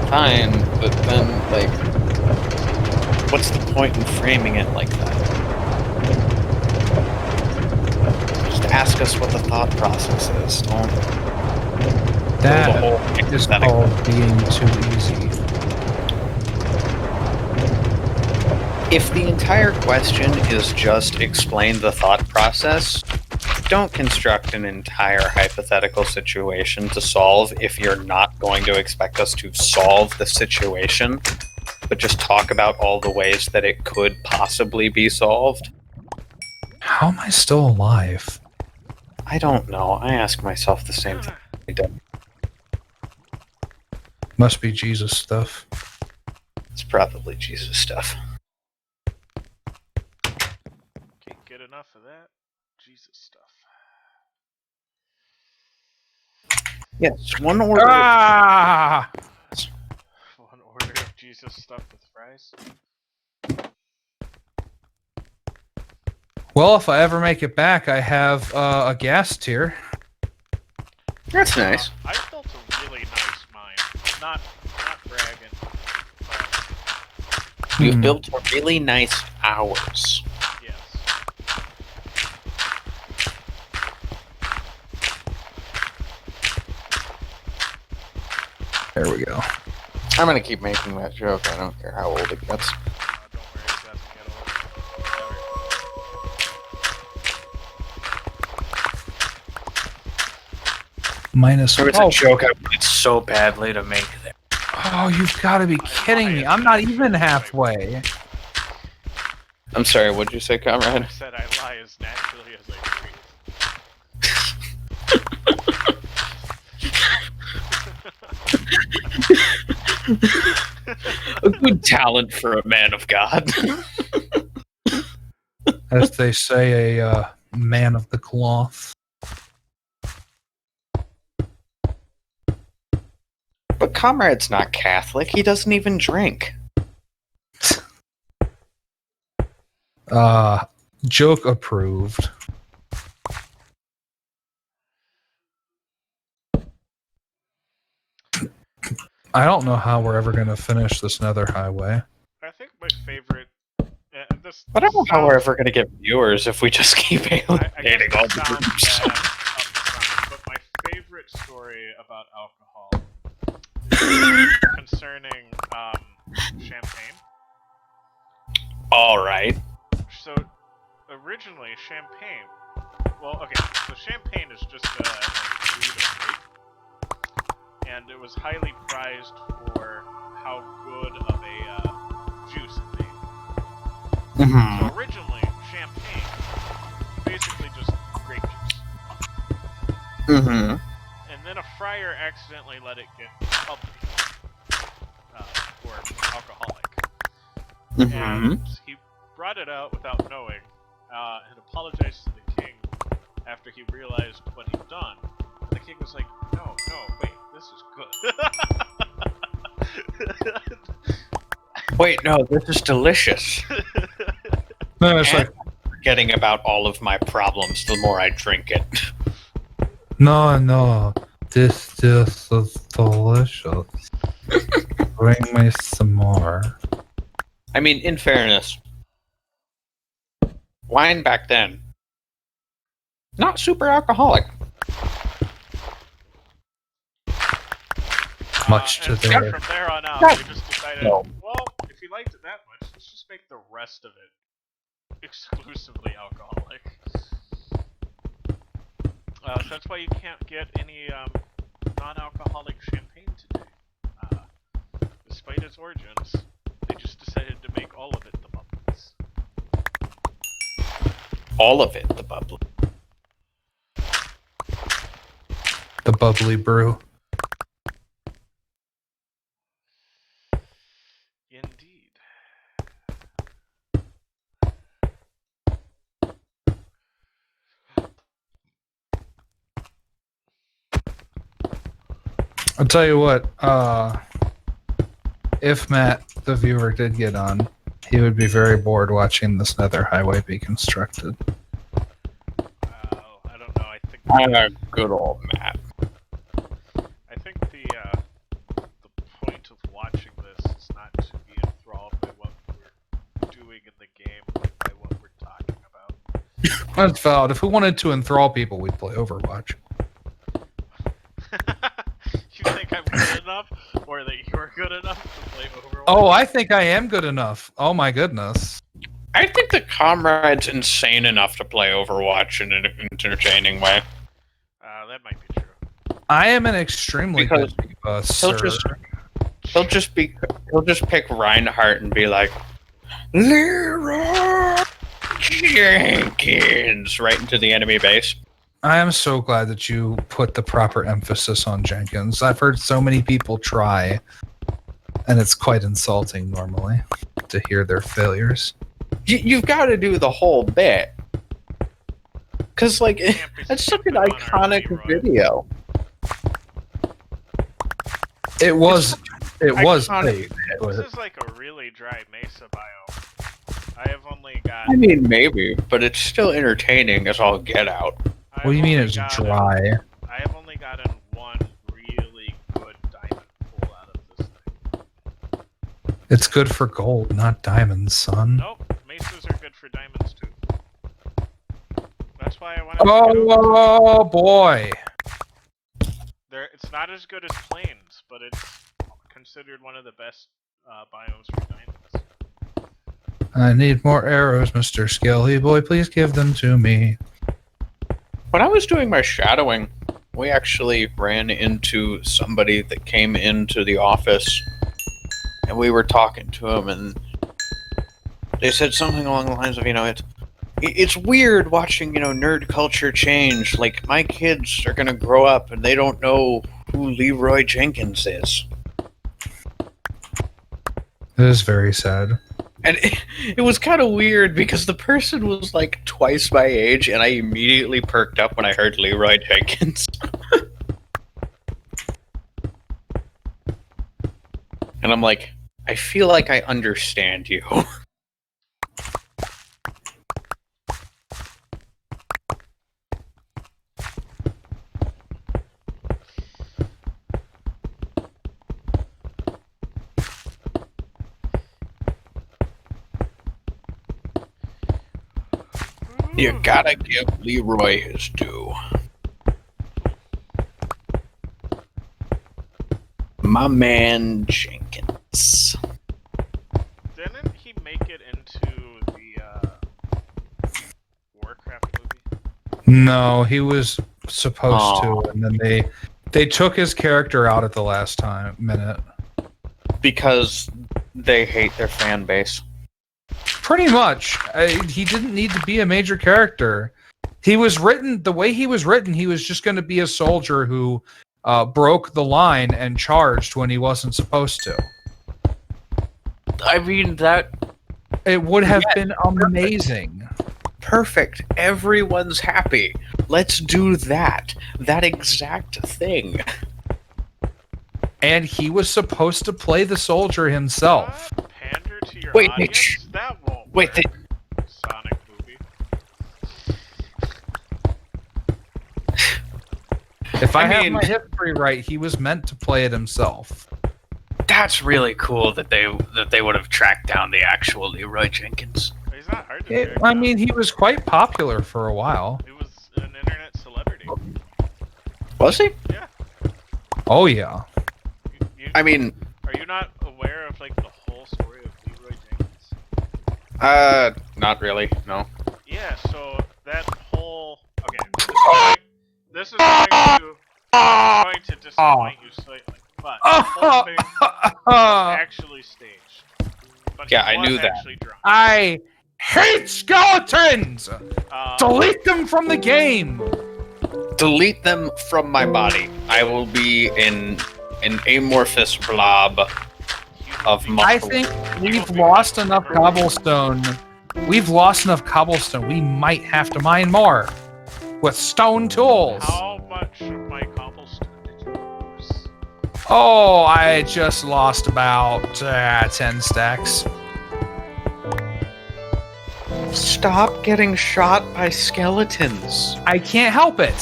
fine, but then, like, what's the point in framing it like that? Just ask us what the thought process is. Don't. That is called being too easy. If the entire question is just explain the thought process, don't construct an entire hypothetical situation to solve if you're not going to expect us to solve the situation, but just talk about all the ways that it could possibly be solved. How am I still alive? I don't know. I ask myself the same thing. Must be Jesus stuff. It's probably Jesus stuff. Can't get enough of that Jesus stuff. Yes, one order. One order of Jesus stuff with fries. Well, if I ever make it back, I have a gas tier. That's nice. I built a really nice mine. Not bragging. You've built a really nice ours. Yes. There we go. I'm gonna keep making that joke. I don't care how old it gets. Don't worry, it doesn't get old. Minus. There was a joke I wanted so badly to make there. Oh, you've got to be kidding me! I'm not even halfway. I'm sorry. What'd you say, comrade? I said I lie as naturally as I breathe. A good talent for a man of God. As they say, a man of the cloth. But comrade's not Catholic. He doesn't even drink. Joke approved. I don't know how we're ever going to finish this nether highway. I think my favorite. This I don't know how we're sounds- ever going to get viewers if we just keep I alienating guess all it the sounds groups. bad upfront, but my favorite story about alcohol is concerning champagne. All right. So originally, champagne. Well, okay. So champagne is just a breed of grape, and it was highly prized for how good of a juice it made. Mm-hmm. So originally, champagne was basically just grape juice, Mm-hmm. and then a friar accidentally let it get bubbly or alcoholic, Mm-hmm. and he brought it out without knowing, and apologized to the king after he realized what he'd done. And the king was like, "No, wait, this is good." Wait, no, this is delicious. No, it's like, Forgetting about all of my problems the more I drink it. no, this is delicious. Bring me some more. I mean, in fairness, wine back then, not super alcoholic. Much to and so their... from there on out, Yeah. they just decided, No. well, if he liked it that much, let's just make the rest of it exclusively alcoholic. So that's why you can't get any non-alcoholic champagne today. Despite its origins, they just decided to make all of it the bubbles. All of it, the bubbly. The bubbly brew. Indeed. I'll tell you what, if Matt, the viewer, did get on, he would be very bored watching this nether highway be constructed. I don't know. I think Good old Matt. I think the point of watching this is not to be enthralled by what we're doing in the game, but by what we're talking about. That's valid. If we wanted to enthrall people, we'd play Overwatch. You think I'm good enough, or that you're good enough to play Overwatch? Oh, I think I am good enough. Oh my goodness. I think the comrade's insane enough to play Overwatch in an entertaining way. That might be true. I am an extremely Because good He'll sir. just pick Reinhardt and be like, Leroy Jenkins, right into the enemy base. I am so glad that you put the proper emphasis on Jenkins. I've heard so many people try, and it's quite insulting normally to hear their failures. You've got to do the whole bit. Because, like, Can't be that's such an sleeping on our iconic Leroy. video. It was iconic. paid. This is like a really dry mesa biome. I have only got. I mean, maybe, but it's still entertaining as all get out. What do you mean it's dry? I have only gotten one really good diamond pull out of this thing. It's good for gold, not diamonds, son. Nope, mesas are good for diamonds too. That's why I wanted to get over Oh boy. It's not as good as plains, but it's considered one of the best biomes for diamonds. I need more arrows, Mr. Skelly Boy. Please give them to me. When I was doing my shadowing, we actually ran into somebody that came into the office, and we were talking to him, and they said something along the lines of, it's weird watching, nerd culture change. Like, my kids are gonna grow up and they don't know who Leroy Jenkins is. It is very sad. And it was kind of weird because the person was like twice my age, and I immediately perked up when I heard Leroy Jenkins. And I'm like, I feel like I understand you. You gotta give Leroy his due. My man Jenkins. Didn't he make it into the Warcraft movie? No, he was supposed to, and then they took his character out at the last minute. Because they hate their fan base. Pretty much. He didn't need to be a major character. He was written, the way he was written, he was just going to be a soldier who broke the line and charged when he wasn't supposed to. I mean, that... It would have been amazing. Perfect. Everyone's happy. Let's do that. That exact thing. And he was supposed to play the soldier himself. Pander to your Wait, audience? That won't Wait, work. Sonic movie. If I have mean- my history right, he was meant to play it himself. That's really cool that they would have tracked down the actual Leroy Jenkins. He's not hard to track I down. mean, he was quite popular for a while. He was an internet celebrity. Was he? Yeah. Oh, yeah. I mean, Are you not aware of, like, the whole story of Leroy Jenkins? not really, no. Yeah, so that whole... Okay, this is going to disappoint you slightly, but the whole thing was actually staged. But Yeah, he I was knew that. actually drunk. I hate skeletons! Um, Delete them from the game! Delete them from my body. I will be an amorphous blob of muscle. I think we've lost enough cobblestone. We've lost enough cobblestone. We might have to mine more with stone tools. How much of my cobblestone did you lose? Oh, I just lost about 10 stacks. Stop getting shot by skeletons. I can't help it.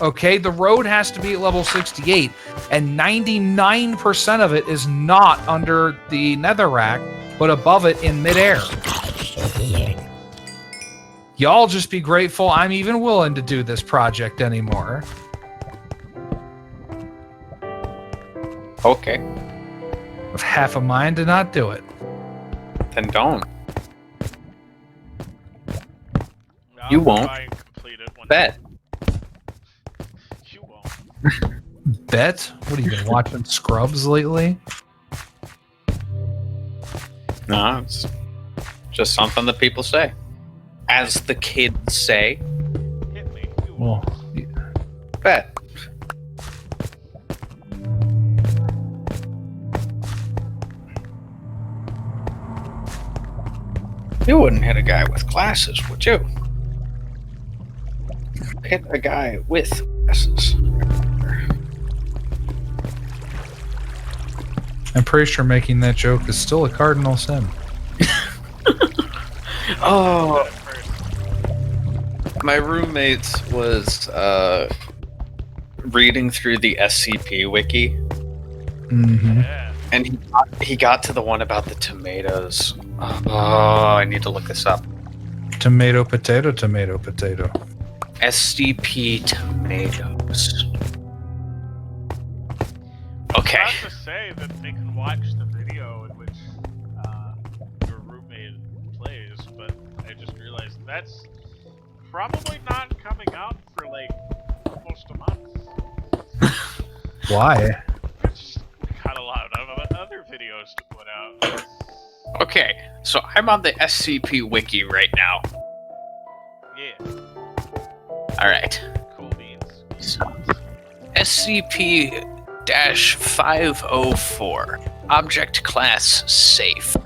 Okay, the road has to be at level 68, and 99% of it is not under the netherrack, but above it in midair. Y'all just be grateful I'm even willing to do this project anymore. Okay, With half a mind to not do it. then don't. I'll You won't. try and complete it one Bet. day. You won't. Bet? What have you been watching Scrubs lately? No, it's just something that people say. As the kids say, Hit me. You Well, won't. bet. You wouldn't hit a guy with glasses, would you? Hit a guy with glasses. I'm pretty sure making that joke is still a cardinal sin. Oh, At first. my roommate was reading through the SCP wiki, Mm-hmm. Yeah. and he got to the one about the tomatoes. Oh, I need to look this up. Tomato, potato, tomato, potato. SCP tomatoes. Okay. Not to say that they can watch the video in which your roommate plays, but I just realized that's probably not coming out for like almost a month. Why? It's got a lot of other videos to put out. Okay, so I'm on the SCP wiki right now. Yeah, Alright. cool beans. So, SCP-504. Object class safe.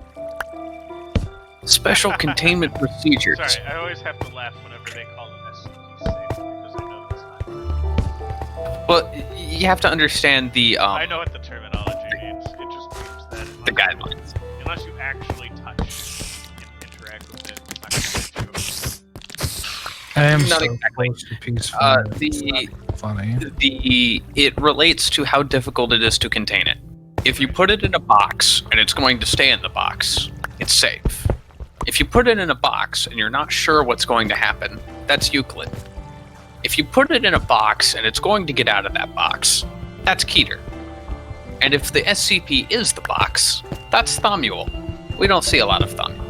Special containment procedures. Sorry, I always have to laugh whenever they call it SCP safe because I know that's not. Well, you have to understand the I know what the terminology means. It just means that the guidelines. unless you actually touch and interact with it, it's not gonna let you. I am Not so exactly. close to peaceful. The Funny. it relates to how difficult it is to contain it. If you put it in a box and it's going to stay in the box, it's safe. If you put it in a box and you're not sure what's going to happen, that's Euclid. If you put it in a box and it's going to get out of that box, that's Keter. And if the SCP is the box, that's Thomule. We don't see a lot of Thom.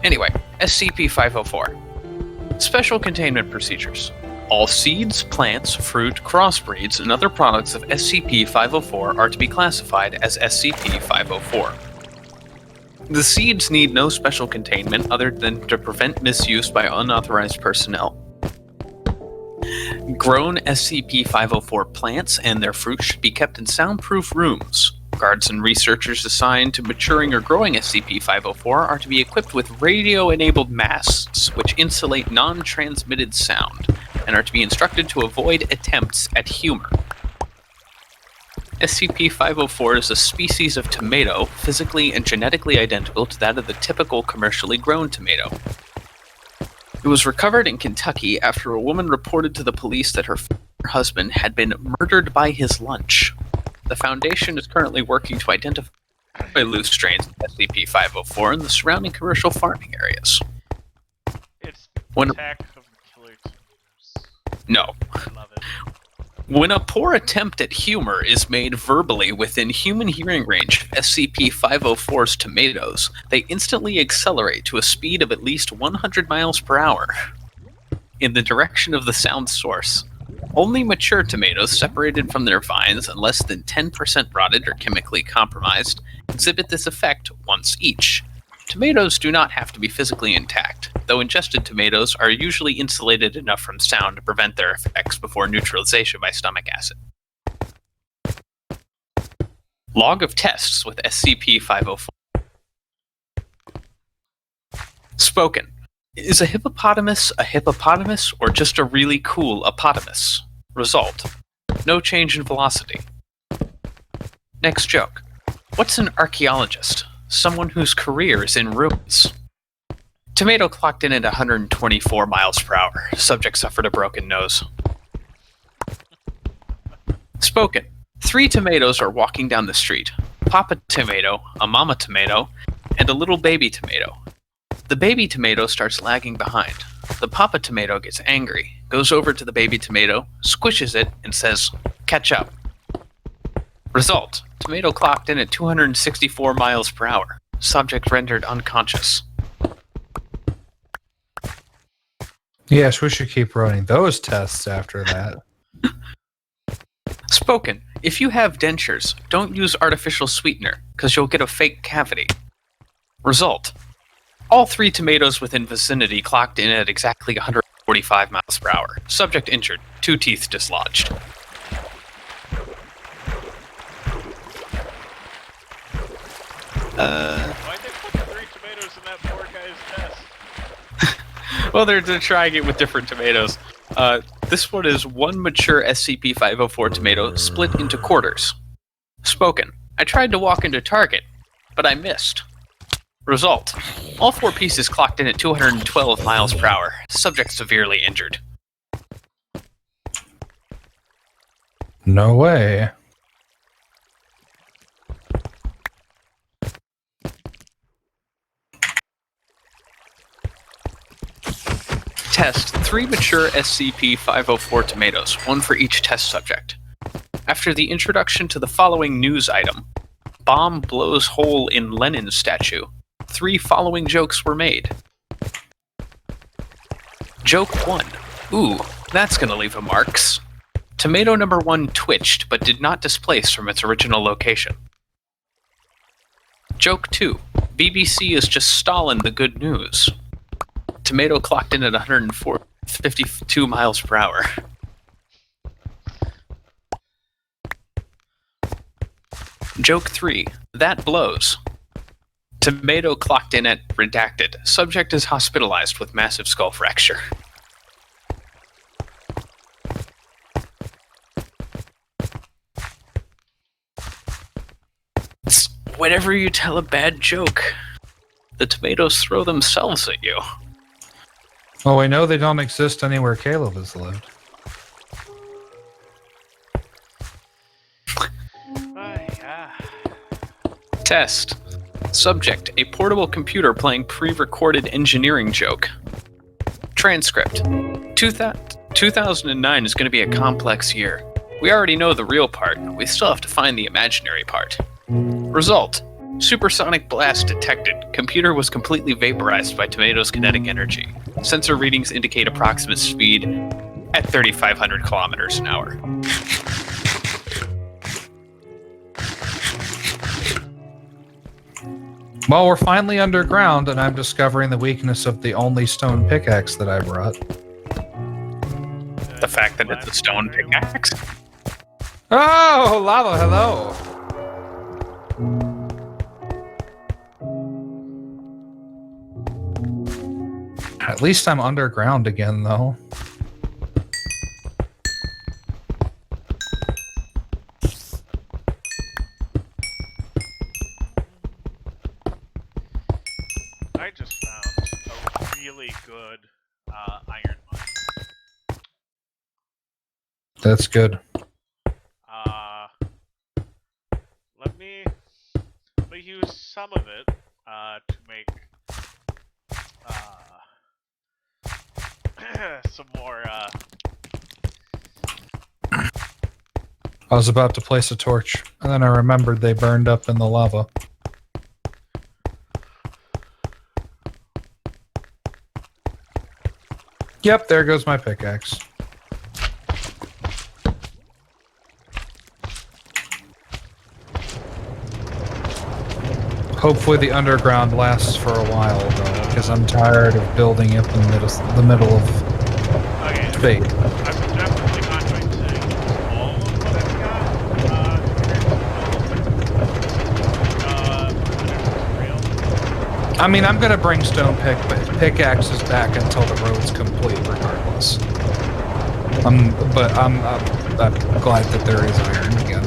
Anyway, SCP-504. Special Containment Procedures. All seeds, plants, fruit, crossbreeds, and other products of SCP-504 are to be classified as SCP-504. The seeds need no special containment other than to prevent misuse by unauthorized personnel. Grown SCP-504 plants and their fruit should be kept in soundproof rooms. Guards and researchers assigned to maturing or growing SCP-504 are to be equipped with radio-enabled masks which insulate non-transmitted sound, and are to be instructed to avoid attempts at humor. SCP-504 is a species of tomato, physically and genetically identical to that of the typical commercially grown tomato. It was recovered in Kentucky after a woman reported to the police that her husband had been murdered by his lunch. The Foundation is currently working to identify loose strains of SCP-504 in the surrounding commercial farming areas. It's When- attack of the killer tomatoes. No. I love it. When a poor attempt at humor is made verbally within human hearing range of SCP-504's tomatoes, they instantly accelerate to a speed of at least 100 miles per hour in the direction of the sound source. Only mature tomatoes separated from their vines and less than 10% rotted or chemically compromised exhibit this effect once each. Tomatoes do not have to be physically intact, though ingested tomatoes are usually insulated enough from sound to prevent their effects before neutralization by stomach acid. Log of tests with SCP-504. Spoken. Is a hippopotamus or just a really cool opotamus? Result. No change in velocity. Next joke. What's an archaeologist? Someone whose career is in ruins. Tomato clocked in at 124 miles per hour. Subject suffered a broken nose. Spoken. 3 tomatoes are walking down the street. Papa tomato, a mama tomato, and a little baby tomato. The baby tomato starts lagging behind. The papa tomato gets angry, goes over to the baby tomato, squishes it, and says, "Catch up." Result. Tomato clocked in at 264 miles per hour. Subject rendered unconscious. Yes, we should keep running those tests after that. Spoken. If you have dentures, don't use artificial sweetener, because you'll get a fake cavity. Result. All 3 tomatoes within vicinity clocked in at exactly 145 miles per hour. Subject injured. 2 teeth dislodged. Why'd they put 3 tomatoes in that poor guy's test? Well, they're trying it with different tomatoes. This one is 1 mature SCP-504 tomato split into quarters. Spoken. I tried to walk into Target, but I missed. Result. All 4 pieces clocked in at 212 miles per hour. Subject severely injured. No way. Test 3 mature SCP-504 tomatoes, 1 for each test subject. After the introduction to the following news item, bomb blows hole in Lenin statue, 3 following jokes were made. Joke 1. Ooh, that's gonna leave a marks. Tomato number 1 twitched, but did not displace from its original location. Joke 2. BBC is just Stalin the good news. Tomato clocked in at 152 miles per hour. Joke 3. That blows. Tomato clocked in at redacted. Subject is hospitalized with massive skull fracture. Whenever you tell a bad joke, the tomatoes throw themselves at you. Well, we know they don't exist anywhere Caleb has lived. Yeah. Test. Subject: a portable computer playing pre-recorded engineering joke. Transcript: 2009 is going to be a complex year. We already know the real part, we still have to find the imaginary part. Result: supersonic blast detected. Computer was completely vaporized by Tomato's kinetic energy. Sensor readings indicate approximate speed at 3,500 kilometers an hour. Well, we're finally underground, and I'm discovering the weakness of the only stone pickaxe that I brought. The fact that it's a stone pickaxe? Oh, lava, hello! At least I'm underground again, though. I just found a really good iron mine. That's good. Let me use some of it to make some more. I was about to place a torch, and then I remembered they burned up in the lava. Yep, there goes my pickaxe. Hopefully the underground lasts for a while, though, because I'm tired of building it in the middle of fate. I'm definitely not going to use all of what I've got. I mean, I'm gonna bring stone pickaxes back until the road's complete, regardless. But I'm glad that there is iron again.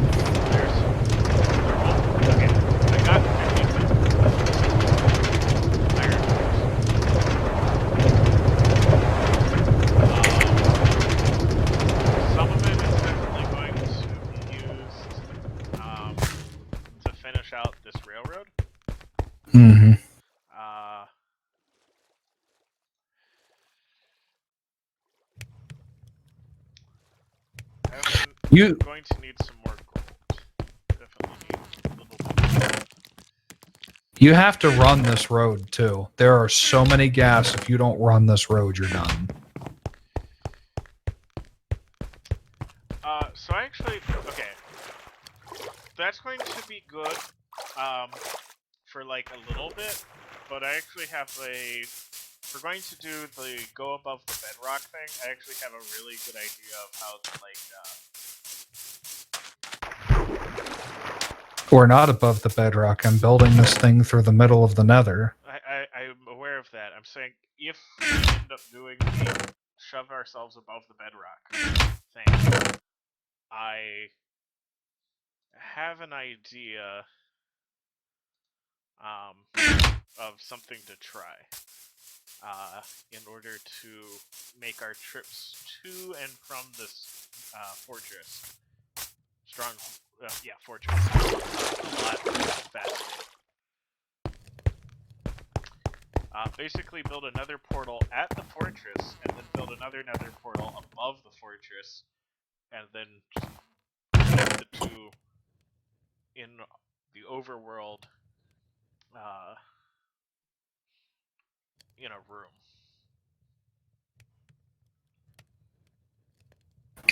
I got 50 iron. Some of it is definitely going to be used to finish out this railroad. Mm-hmm. I'm going to need some more gold. Definitely need a little bit. You have to run this road, too. There are so many gas. If you don't run this road, you're done. So actually, okay. That's going to be good, for like a little bit, but I actually have if we're going to do the go above the bedrock thing, I actually have a really good idea of how to, We're not above the bedrock. I'm building this thing through the middle of the nether. I'm aware of that. I'm saying if we end up doing the shove ourselves above the bedrock thing, I have an idea of something to try in order to make our trips to and from this fortress fortress a lot faster. Basically build another portal at the fortress, and then build another nether portal above the fortress, and then just connect the two in the overworld in a room.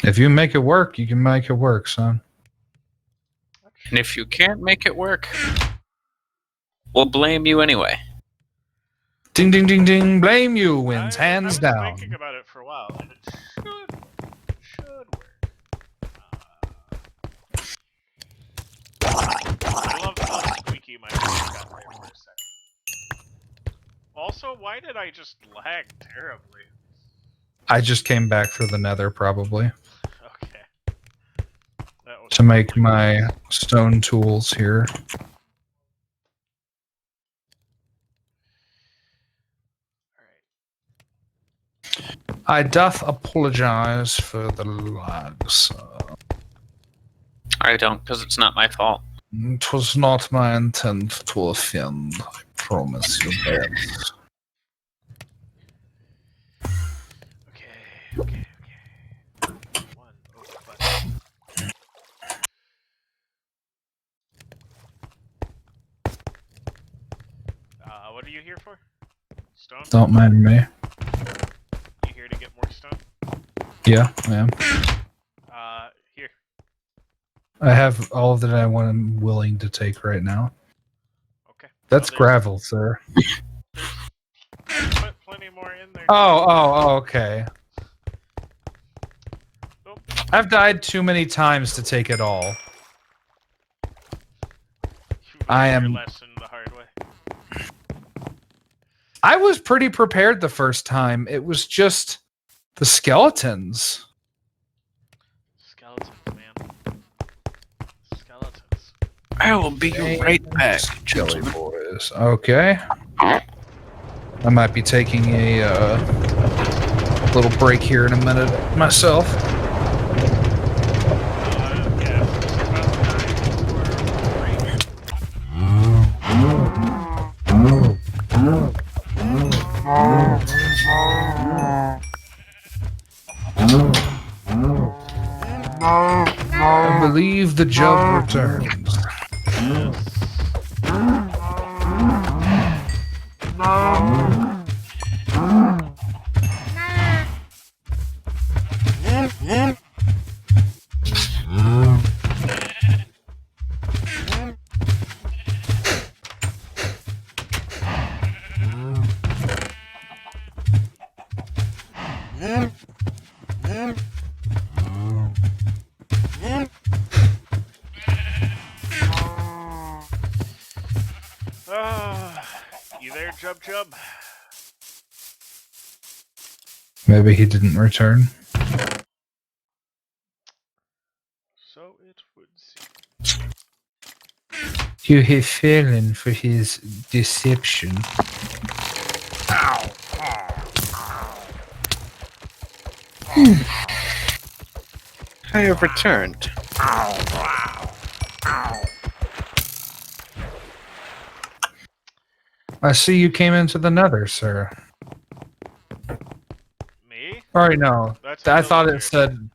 If you make it work, you can make it work, son. And if you can't make it work, we'll blame you anyway. Ding, ding, ding, ding. Blame you wins, hands down. I was thinking about it for a while, and it should work. I love how squeaky my voice got there for a second. Also, why did I just lag terribly? I just came back through the nether, probably. Okay. To make my stone tools here. I doth apologize for the lags. I don't, because it's not my fault. It was not my intent to offend. I promise you that. Okay. One oak button. What are you here for? Stone? Don't mind me. You here to get more stone? Yeah, I am. Here. I have all that I'm willing to take right now. Okay. That's Well, gravel, sir. I put plenty more in there. Oh, okay. Oh, I've died too many times to take it all. you I learned am- your lesson the hard way. I was pretty prepared the first time. It was just the skeletons. Skeletons, man. Skeletons. I will be right back, Jelly gentlemen. boys. Okay. I might be taking a little break here in a minute myself. Yeah. It's about time for a break. I believe the job returns. You there, Jub? Maybe he didn't return. So it would seem. You have fallen for his deception. I have returned. I see you came into the Nether, sir. Me? Or no, That's I thought it villager. said.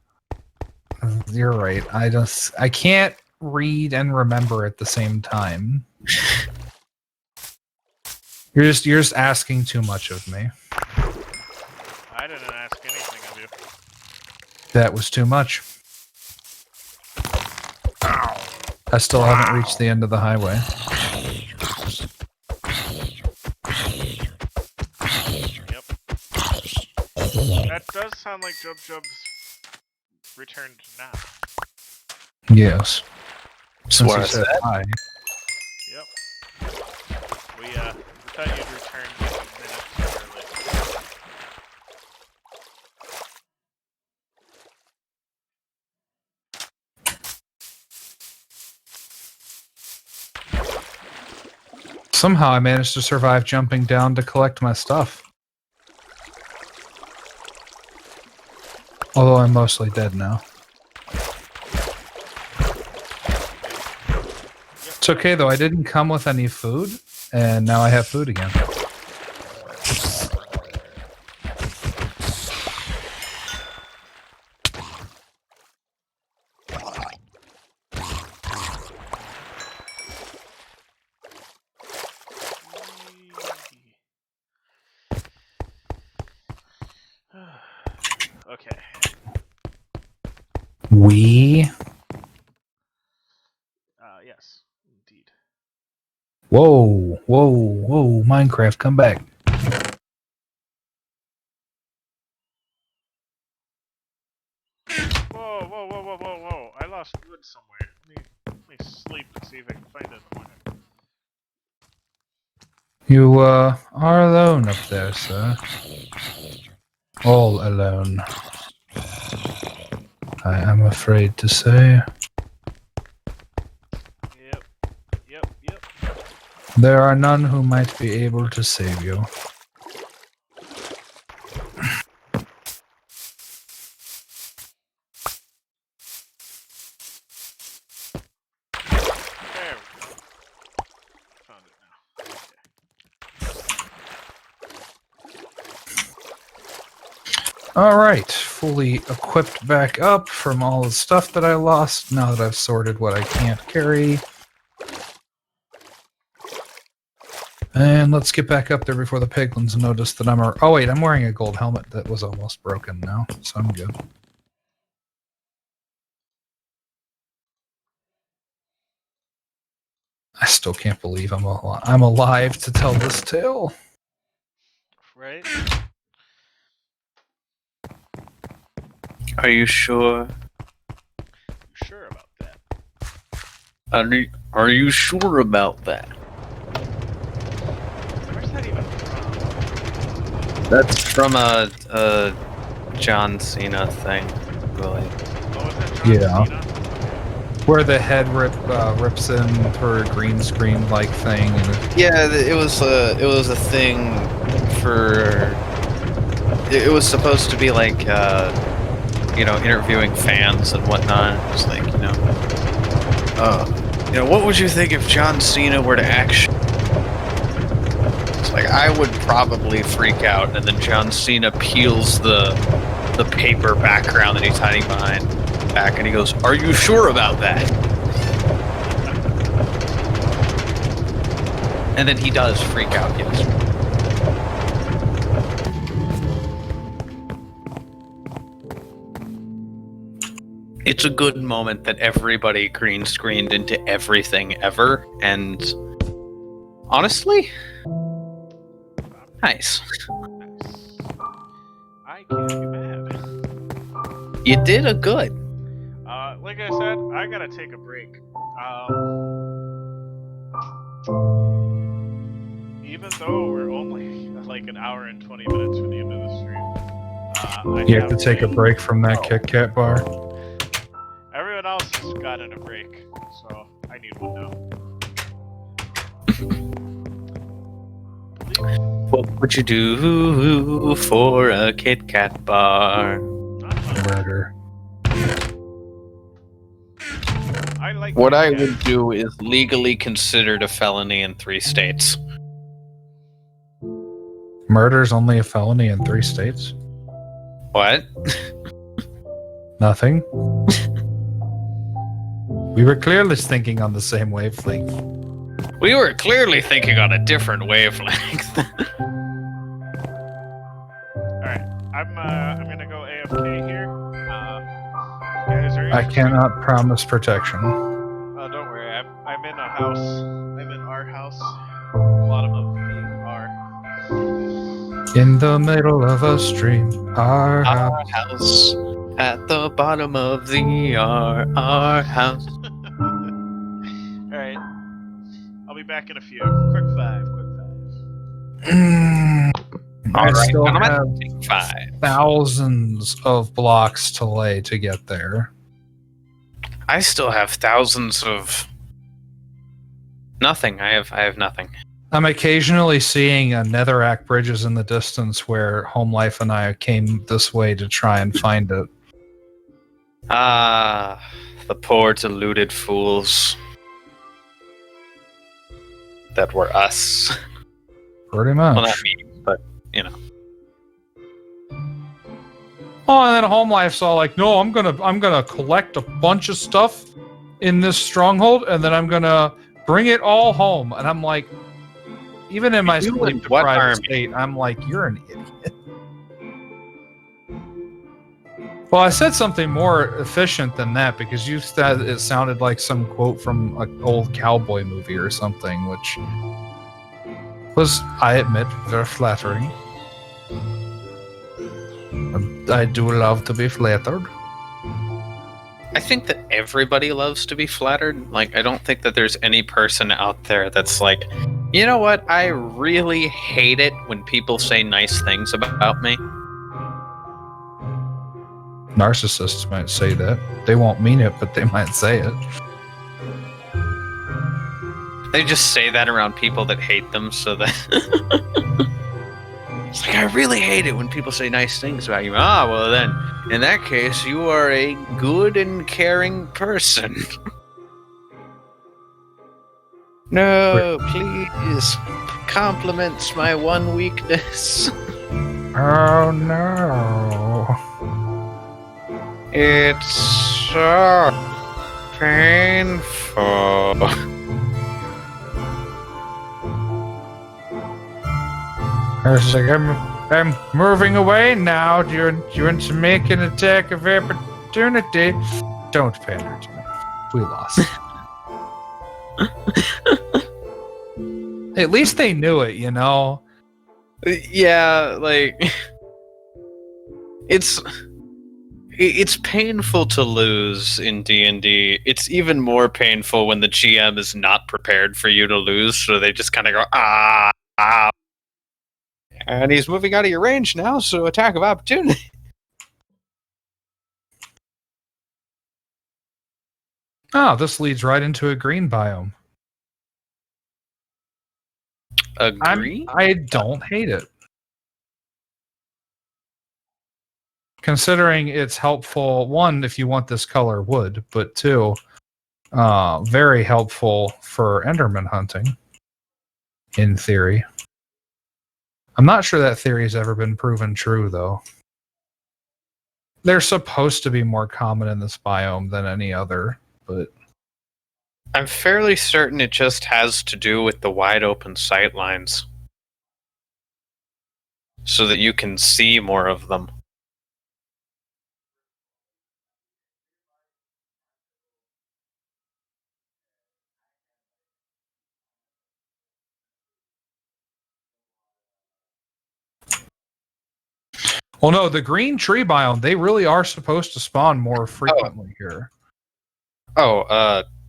You're right. I can't read and remember at the same time. You're just asking too much of me. I didn't ask anything of you. That was too much. I still haven't reached the end of the highway. Yep. That does sound like Jub's returned now. Yes. Since what you I said said. hi. Yep. We thought you'd return minutes early. Somehow I managed to survive jumping down to collect my stuff. Although I'm mostly dead now. It's okay though, I didn't come with any food, and now I have food again. Okay. We? Yes, indeed. Whoa, Minecraft, come back. Whoa. I lost wood somewhere. Let me sleep and see if I can find it in the morning. You, are alone up there, sir. All alone. I am afraid to say. Yep. There are none who might be able to save you. There. All right, fully equipped back up from all the stuff that I lost. Now that I've sorted what I can't carry. And let's get back up there before the piglins notice that oh wait, I'm wearing a gold helmet that was almost broken now, so I'm good. I still can't believe I'm alive to tell this tale. Right? Are you sure? You sure about that? Are you sure about that? Where's that even from? That's from a John Cena thing, really. Oh, is that John Yeah. Cena? Where the head rips in through a green screen like thing, and Yeah, it was a thing for. It was supposed to be like interviewing fans and whatnot. It's like what would you think if John Cena were to actually? It's like I would probably freak out, and then John Cena peels the paper background that he's hiding behind back, and he goes, "Are you sure about that?" And then he does freak out, yes. It's a good moment that everybody green screened into everything ever, and honestly, nice. Nice. I can't be mad. You did a good. Like I said, I gotta take a break. Even though we're only like an hour and 20 minutes from the end of the stream, you have to take a break from that Kit Kat bar. Everyone else has gotten a break, so I need one now. What would you do for a Kit Kat bar? Murder. I like What I Kit Kat. would do is legally considered a felony in 3 states. Murder's only a felony in 3 states. What? Nothing. We were clearly thinking on the same wavelength. We were clearly thinking on a different wavelength. Alright, I'm gonna go AFK here. Guys, are you I cannot promise protection. Oh, don't worry. I'm in a house. I'm in our house. Bottom of the R. In the middle of a stream, our Our house. house at the bottom of the our house. Alright. I'll be back in a few. Quick five. I Alright, still I'm have at take 5. thousands of blocks to lay to get there. I still have thousands of nothing. I have nothing. I'm occasionally seeing netherrack bridges in the distance where Home Life and I came this way to try and find it. Ah, the poor deluded fools. That were us. Pretty much. Well, not me, but Oh, and then Home Life's all like, "No, I'm gonna collect a bunch of stuff in this stronghold, and then I'm gonna bring it all home." And I'm like, even in my You sleep and what deprived army? state, I'm like, "You're an idiot." Well, I said something more efficient than that because you said it sounded like some quote from an old cowboy movie or something, which was, I admit, very flattering. I do love to be flattered. I think that everybody loves to be flattered. Like, I don't think that there's any person out there that's like, you know what? I really hate it when people say nice things about me. Narcissists might say that. They won't mean it, but they might say it. They just say that around people that hate them so that... It's like, I really hate it when people say nice things about you. Ah, well then, in that case, you are a good and caring person. No, please. Compliments my one weakness. Oh no. It's so painful. It's like, I'm moving away now. Do you want to make an attack of opportunity? Don't pander to me. We lost. At least they knew it, you know? Yeah, like it's painful to lose in D&D. It's even more painful when the GM is not prepared for you to lose, so they just kind of go ah, and he's moving out of your range now, so attack of opportunity. Oh, this leads right into a green biome. Agree? I don't hate it. Considering it's helpful, one, if you want this color wood, but two, very helpful for Enderman hunting, in theory. I'm not sure that theory has ever been proven true, though. They're supposed to be more common in this biome than any other, but I'm fairly certain it just has to do with the wide open sight lines. So that you can see more of them. well, no, the green tree biome, they really are supposed to spawn more frequently here.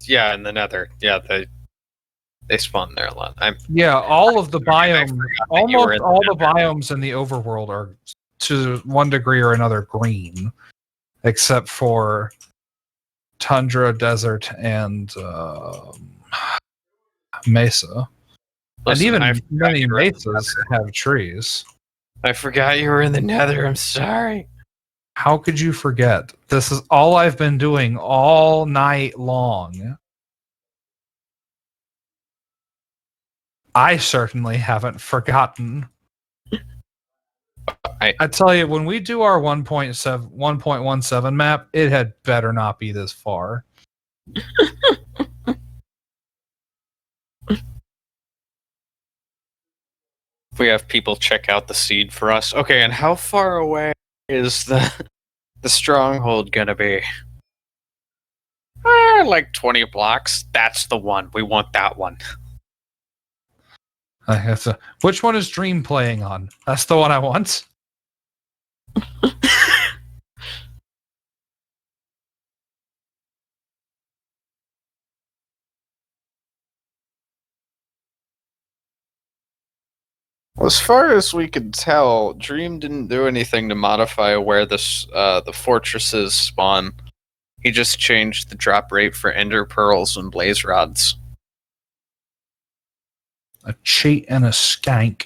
Yeah, in the Nether. Yeah, they spawn there a lot. Yeah, all of the biomes, almost all the Nether. biomes in the overworld are to one degree or another green, except for tundra, desert, and mesa. Listen, and even many mesas have trees. I forgot you were in the Nether. I'm sorry. How could you forget? This is all I've been doing all night long. I certainly haven't forgotten. I tell you, when we do our 1.17 map, it had better not be this far. We have people check out the seed for us. Okay, and how far away is the stronghold gonna be? Like 20 blocks. That's the one. We want that one. Which one is Dream playing on? That's the one I want. As far as we could tell, Dream didn't do anything to modify where the fortresses spawn. He just changed the drop rate for ender pearls and blaze rods. A cheat and a skank.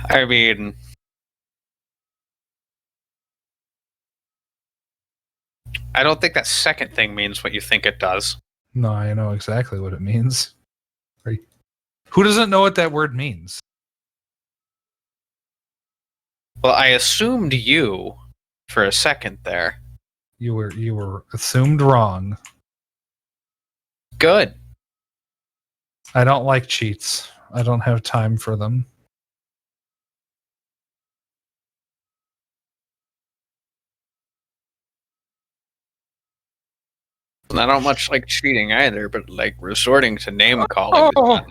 I mean, I don't think that second thing means what you think it does. No, I know exactly what it means. Who doesn't know what that word means? Well, I assumed you for a second there. You were assumed wrong. Good. I don't like cheats. I don't have time for them. I don't much like cheating either, but like resorting to name calling. Oh.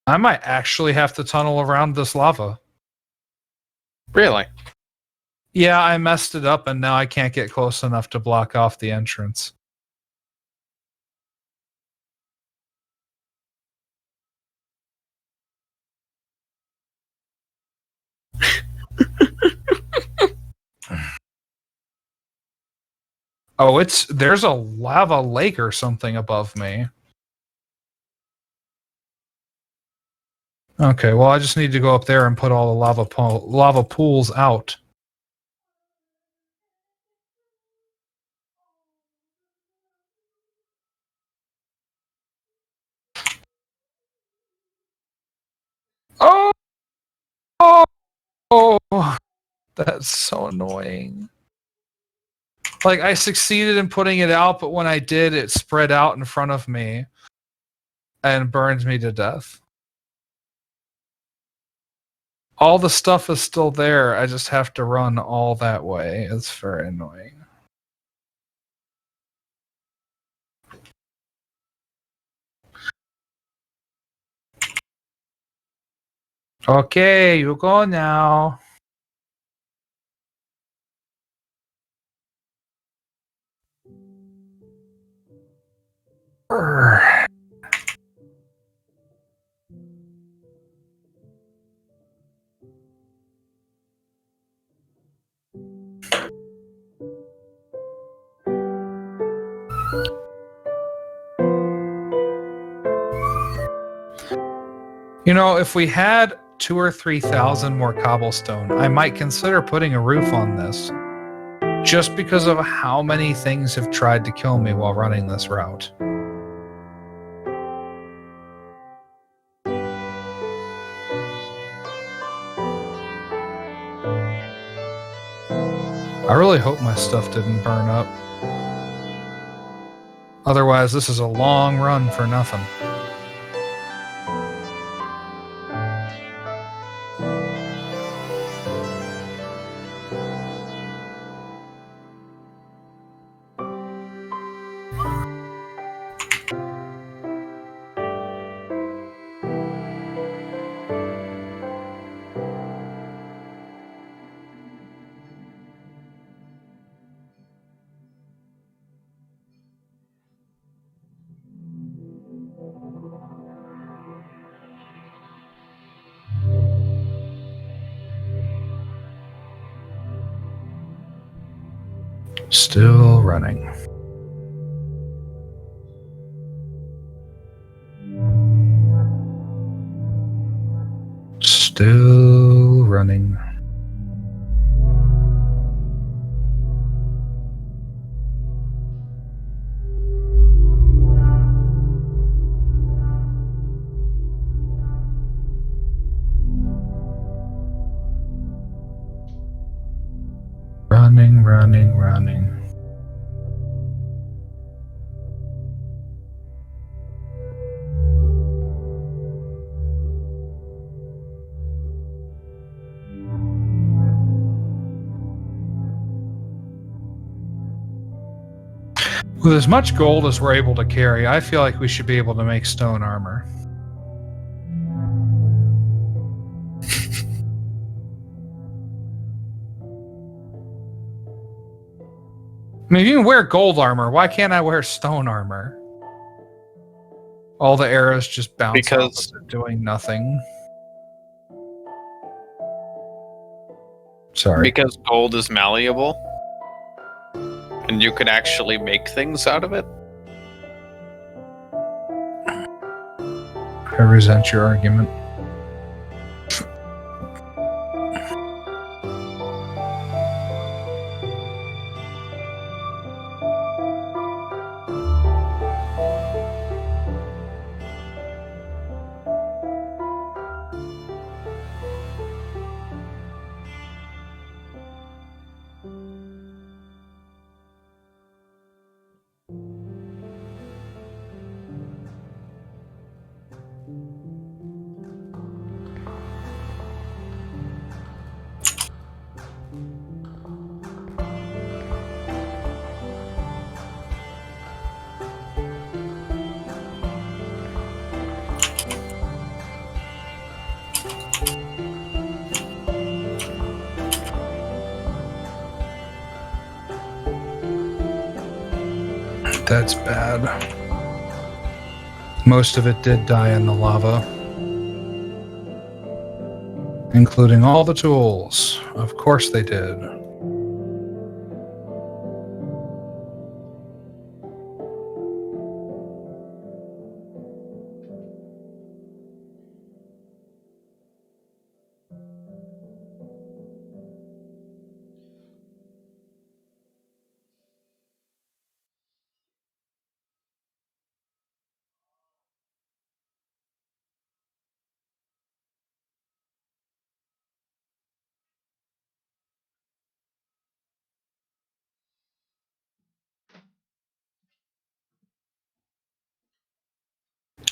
I might actually have to tunnel around this lava. Really? Yeah, I messed it up and now I can't get close enough to block off the entrance. Oh, there's a lava lake or something above me. Okay, well I just need to go up there and put all the lava pools out. That's so annoying. Like, I succeeded in putting it out, but when I did, it spread out in front of me and burned me to death. All the stuff is still there. I just have to run all that way. It's very annoying. Okay, you go now. Urgh. You know, if we had 2,000 or 3,000 more cobblestone, I might consider putting a roof on this. Just because of how many things have tried to kill me while running this route. I really hope my stuff didn't burn up. Otherwise, this is a long run for nothing. Still running. Still running. Running, running, running. With as much gold as we're able to carry, I feel like we should be able to make stone armor. I mean, you can wear gold armor. Why can't I wear stone armor? All the arrows just bounce off Because- of it, doing nothing. Sorry. Because gold is malleable, and you could actually make things out of it. I resent your argument. That's bad. Most of it did die in the lava. Including all the tools. Of course they did.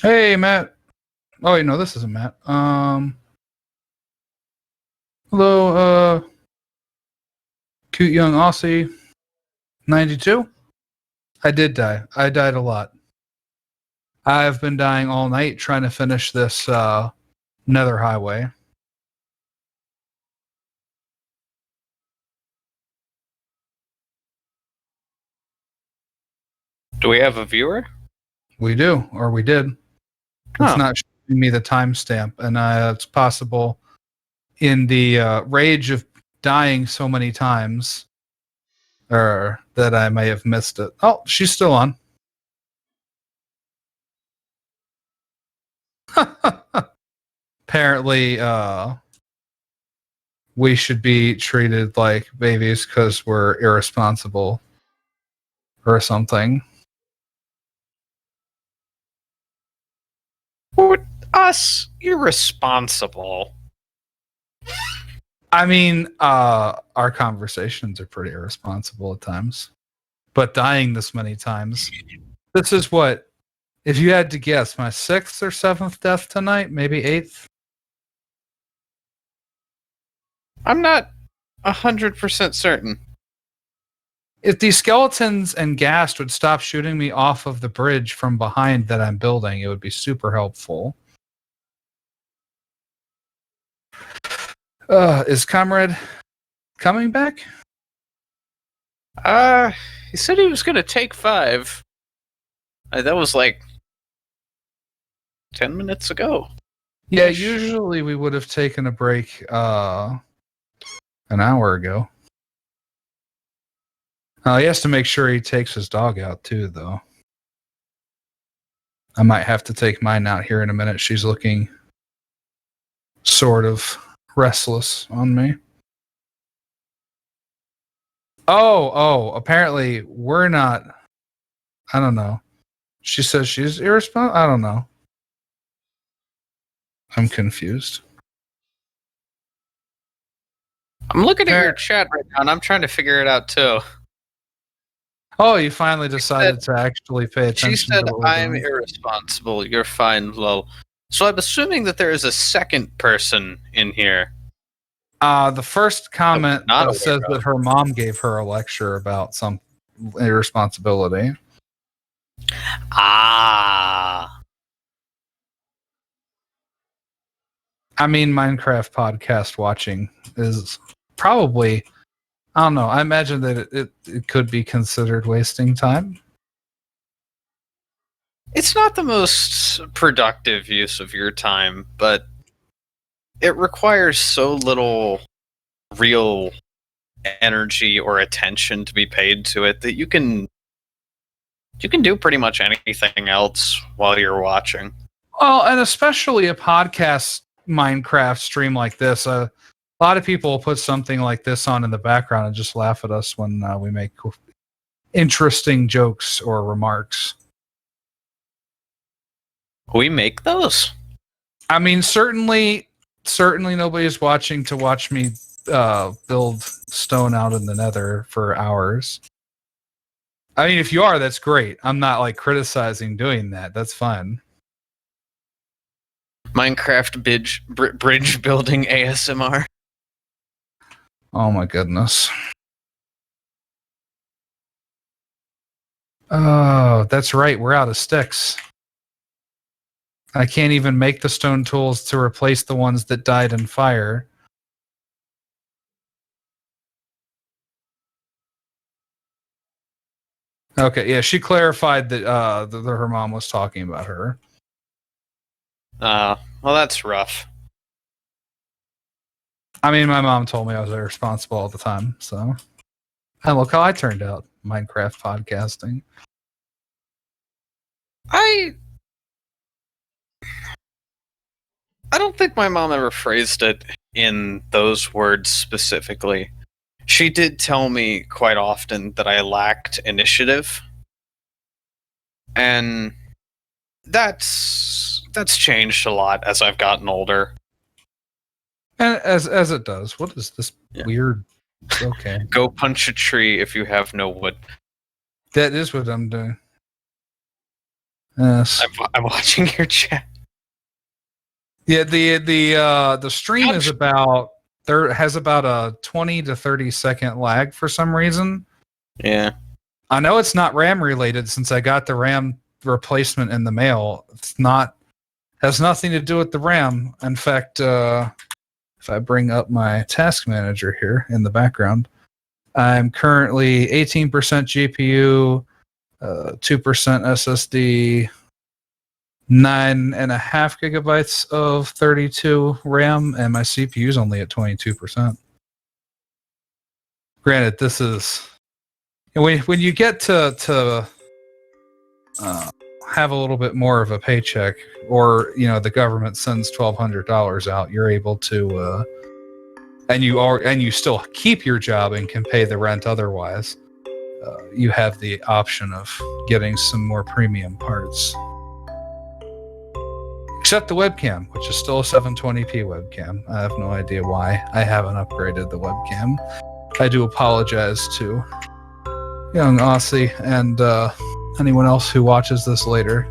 Hey, Matt. Oh, wait, no, this isn't Matt. Hello, cute young Aussie, 92. I did die. I died a lot. I've been dying all night trying to finish this nether highway. Do we have a viewer? We do, or we did. It's Huh. not showing me the timestamp, and it's possible in the rage of dying so many times that I may have missed it. Oh, she's still on. Apparently, we should be treated like babies because we're irresponsible or something. What? Us? Irresponsible. I mean, our conversations are pretty irresponsible at times, but dying this many times. This is what, if you had to guess, my 6th or 7th death tonight, maybe 8th. I'm not 100% certain. If these skeletons and ghast would stop shooting me off of the bridge from behind that I'm building, it would be super helpful. Is Comrade coming back? He said he was gonna take 5. That was like 10 minutes ago. Yeah, usually we would have taken a break an hour ago. He has to make sure he takes his dog out too, though. I might have to take mine out here in a minute. She's looking sort of restless on me. Oh, apparently we're not. I don't know. She says she's irresponsible. I don't know. I'm confused. I'm looking at your chat right now, and I'm trying to figure it out too. Oh, you finally decided to actually pay attention. She said, to what we're "I'm doing. irresponsible. You're fine, lol." So I'm assuming that there is a second person in here. The first comment not aware says of. that her mom gave her a lecture about some irresponsibility. Ah. I mean, Minecraft podcast watching is probably, I don't know. I imagine that it could be considered wasting time. It's not the most productive use of your time, but it requires so little real energy or attention to be paid to it that you can do pretty much anything else while you're watching. Well, and especially a podcast Minecraft stream like this. A lot of people will put something like this on in the background and just laugh at us when we make interesting jokes or remarks. We make those? I mean, certainly nobody's watching to watch me build stone out in the nether for hours. I mean, if you are, that's great. I'm not like criticizing doing that. That's fine. Minecraft bridge building ASMR. Oh my goodness. Oh, that's right. We're out of sticks. I can't even make the stone tools to replace the ones that died in fire. Okay, yeah, she clarified that her mom was talking about her. Well, that's rough. I mean, my mom told me I was irresponsible all the time, so. And look how I turned out, Minecraft podcasting. I don't think my mom ever phrased it in those words specifically. She did tell me quite often that I lacked initiative. And that's changed a lot as I've gotten older. And as it does. What is this weird? Okay. Go punch a tree if you have no wood. That is what I'm doing. Yes. I'm watching your chat. Yeah, the stream is Ouch. about has about a 20 to 30 second lag for some reason. Yeah. I know it's not RAM related since I got the RAM replacement in the mail. It's not has nothing to do with the RAM. In fact, if I bring up my task manager here in the background, I'm currently 18% GPU, 2% SSD, 9.5 gigabytes of 32 RAM, and my CPU is only at 22%. Granted, this is when you get to have a little bit more of a paycheck, or the government sends $1,200 out, you're able to, and you still keep your job and can pay the rent otherwise. You have the option of getting some more premium parts. Except the webcam, which is still a 720p webcam. I have no idea why I haven't upgraded the webcam. I do apologize to young Aussie and anyone else who watches this later.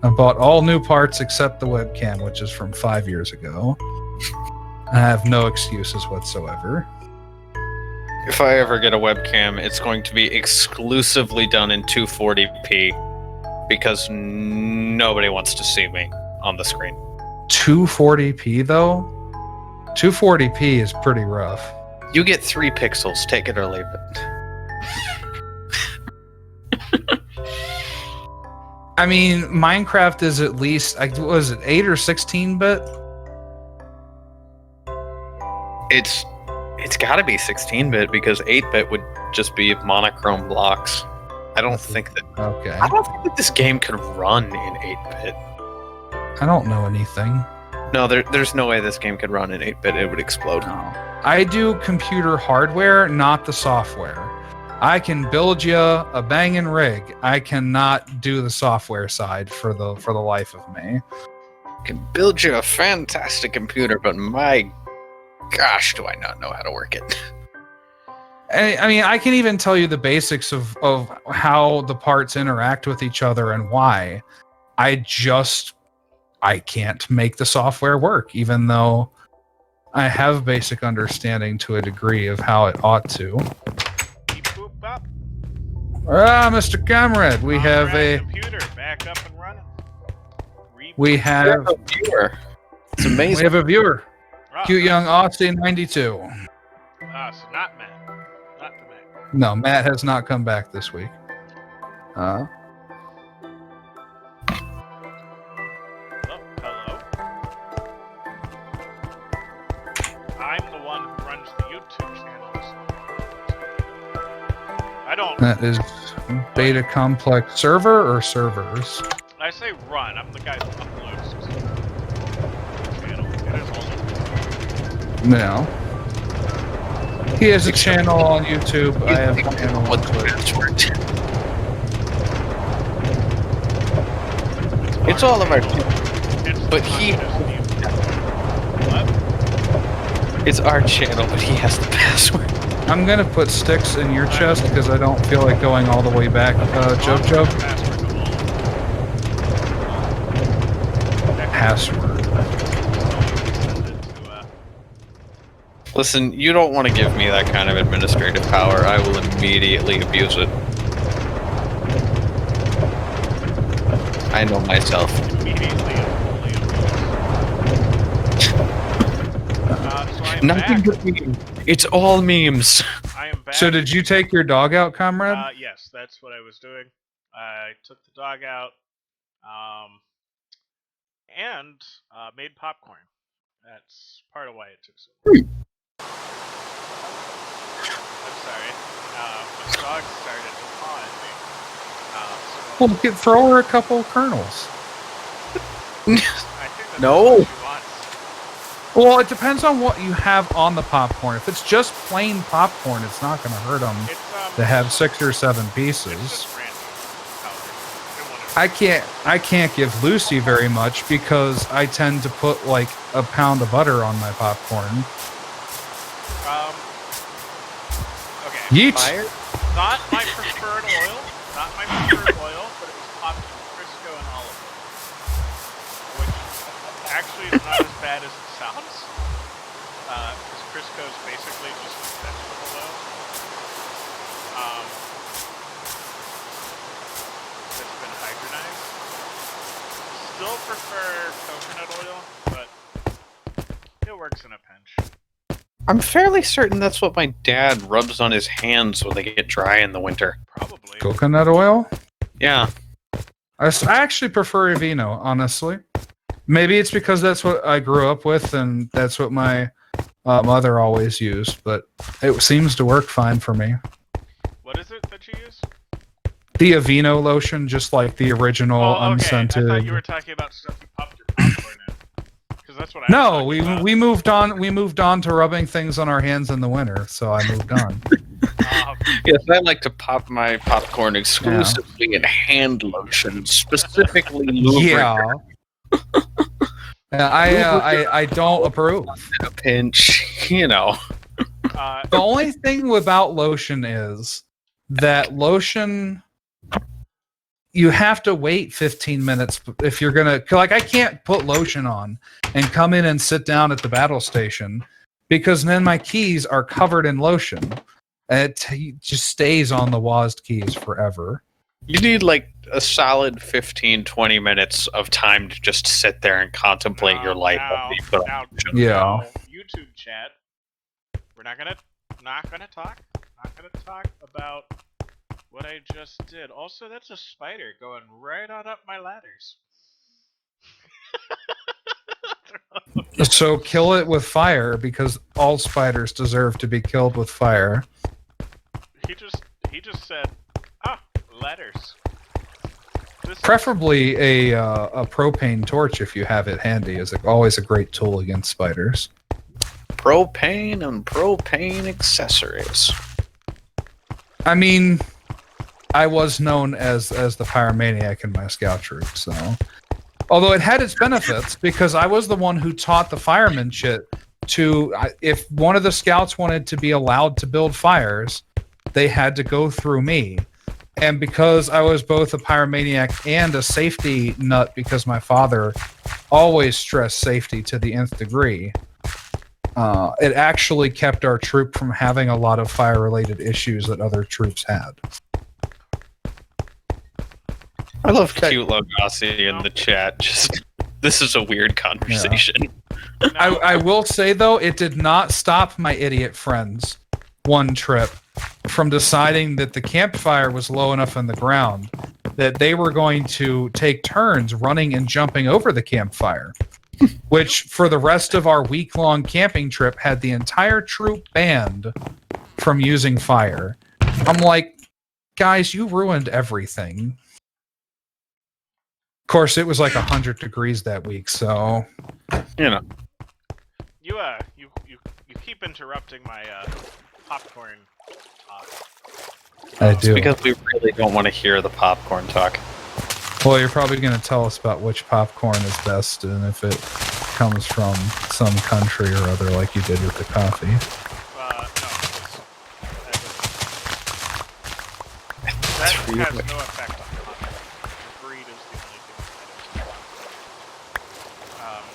I bought all new parts except the webcam, which is from 5 years ago. I have no excuses whatsoever. If I ever get a webcam, it's going to be exclusively done in 240p because nobody wants to see me on the screen. 240p though? 240p is pretty rough. You get 3 pixels, take it or leave it. I mean, Minecraft is at least, was it 8 or 16-bit? It's got to be 16-bit because 8-bit would just be monochrome blocks. I don't think that this game could run in 8-bit. I don't know anything. No, there's no way this game could run in 8-bit. It would explode. No. I do computer hardware, not the software. I can build you a banging rig. I cannot do the software side for the life of me. I can build you a fantastic computer, but my gosh, do I not know how to work it. I mean, I can even tell you the basics of how the parts interact with each other and why. I can't make the software work, even though I have basic understanding to a degree of how it ought to. Mr. Comrade, we have a computer back up and running. We have a viewer. It's amazing. We have a viewer. Cute young Aussie 92. So not Matt. Not the Matt. No, Matt has not come back this week. Oh, hello. I'm the one who runs the YouTube channels. I don't. That is Beta Complex server or servers? I say run. I'm the guy who uploads to the channel. It is all. No. He has a channel on YouTube. I have a channel on Twitch. It's all of our. But he. What? It's our channel, but he has the password. I'm gonna put sticks in your chest because I don't feel like going all the way back. Jojo. Password. Listen, you don't want to give me that kind of administrative power. I will immediately abuse it. I know myself. Immediately and fully abused. Nothing but memes. It's all memes. I am back. So did you take your dog out, comrade? Yes, that's what I was doing. I took the dog out, and made popcorn. That's part of why it took so long. I'm sorry. My dog started to paw at me. Well, throw her a couple of kernels. I think that's No. what she wants. Well, it depends on what you have on the popcorn. If it's just plain popcorn, it's not going to hurt them to have 6 or 7 pieces. It's just random powder. I can't give Lucy very much because I tend to put like a pound of butter on my popcorn. Okay. Yeet. Fire? Not my preferred oil. Not my preferred oil, but it was actually not as bad as it sounds. Because Crisco is basically just vegetable oil. That's been hydrogenized. Still prefer coconut oil, but it works in a pinch. I'm fairly certain that's what my dad rubs on his hands when they get dry in the winter. Probably. Coconut oil? Yeah. I actually prefer Aveeno, honestly. Maybe it's because that's what I grew up with, and that's what my mother always used, but it seems to work fine for me. What is it that you use? The Aveeno lotion, just like the original Oh, okay. unscented. I thought you were talking about stuff you popped your popcorn in. Because that's what I No, was talking about. we moved on. We moved on to rubbing things on our hands in the winter, so I moved on. Yes, I like to pop my popcorn exclusively in hand lotion, specifically lubricant. I don't approve. A pinch, you know. The only thing about lotion is that lotion, you have to wait 15 minutes if you're gonna. Like, I can't put lotion on and come in and sit down at the battle station because then my keys are covered in lotion. And it just stays on the WASD keys forever. You need like a solid 15-20 minutes of time to just sit there and contemplate your life. Yeah. YouTube chat. We're not gonna talk about what I just did. Also, that's a spider going right on up my ladders. So kill it with fire because all spiders deserve to be killed with fire. He just said, ladders. Preferably a propane torch if you have it handy is always a great tool against spiders. Propane and propane accessories. I mean, I was known as the pyromaniac in my scout troop, so. Although it had its benefits because I was the one who taught the firemen shit to, if one of the scouts wanted to be allowed to build fires, they had to go through me. And because I was both a pyromaniac and a safety nut because my father always stressed safety to the nth degree, it actually kept our troop from having a lot of fire-related issues that other troops had. I love cute Aussie in the chat. Just this is a weird conversation. Yeah. I will say, though, it did not stop my idiot friends one trip from deciding that the campfire was low enough in the ground that they were going to take turns running and jumping over the campfire, which for the rest of our week-long camping trip had the entire troop banned from using fire. I'm like, guys, you ruined everything. Of course, it was like 100 degrees that week, so you know. You keep interrupting my popcorn talk. I do. It's because we really don't want to hear the popcorn talk. Well, you're probably going to tell us about which popcorn is best and if it comes from some country or other, like you did with the coffee. No. That has no effect on coffee. The breed is the only thing that matters.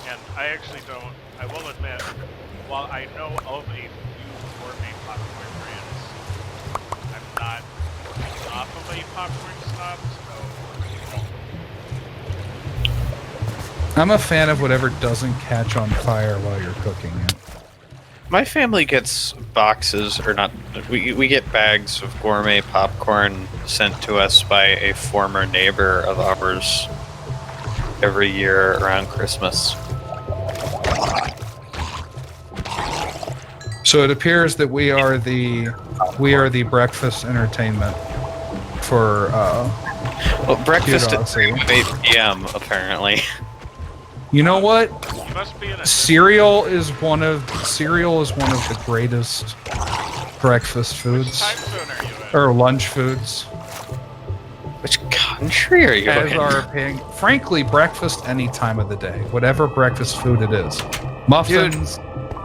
And I actually don't. I will admit, while I know of a few gourmet popcorn brands, I'm not off of a popcorn snob, so. I'm a fan of whatever doesn't catch on fire while you're cooking it. My family gets boxes, or not, we get bags of gourmet popcorn sent to us by a former neighbor of ours every year around Christmas. So it appears that we are the breakfast entertainment for Well, breakfast at Aussie. 8 p.m. apparently. You know what? You must be in a Cereal is one of the greatest breakfast Which foods time zone are you in? or lunch foods. Which country are you As in? are paying, frankly, breakfast any time of the day, whatever breakfast food it is. Muffins,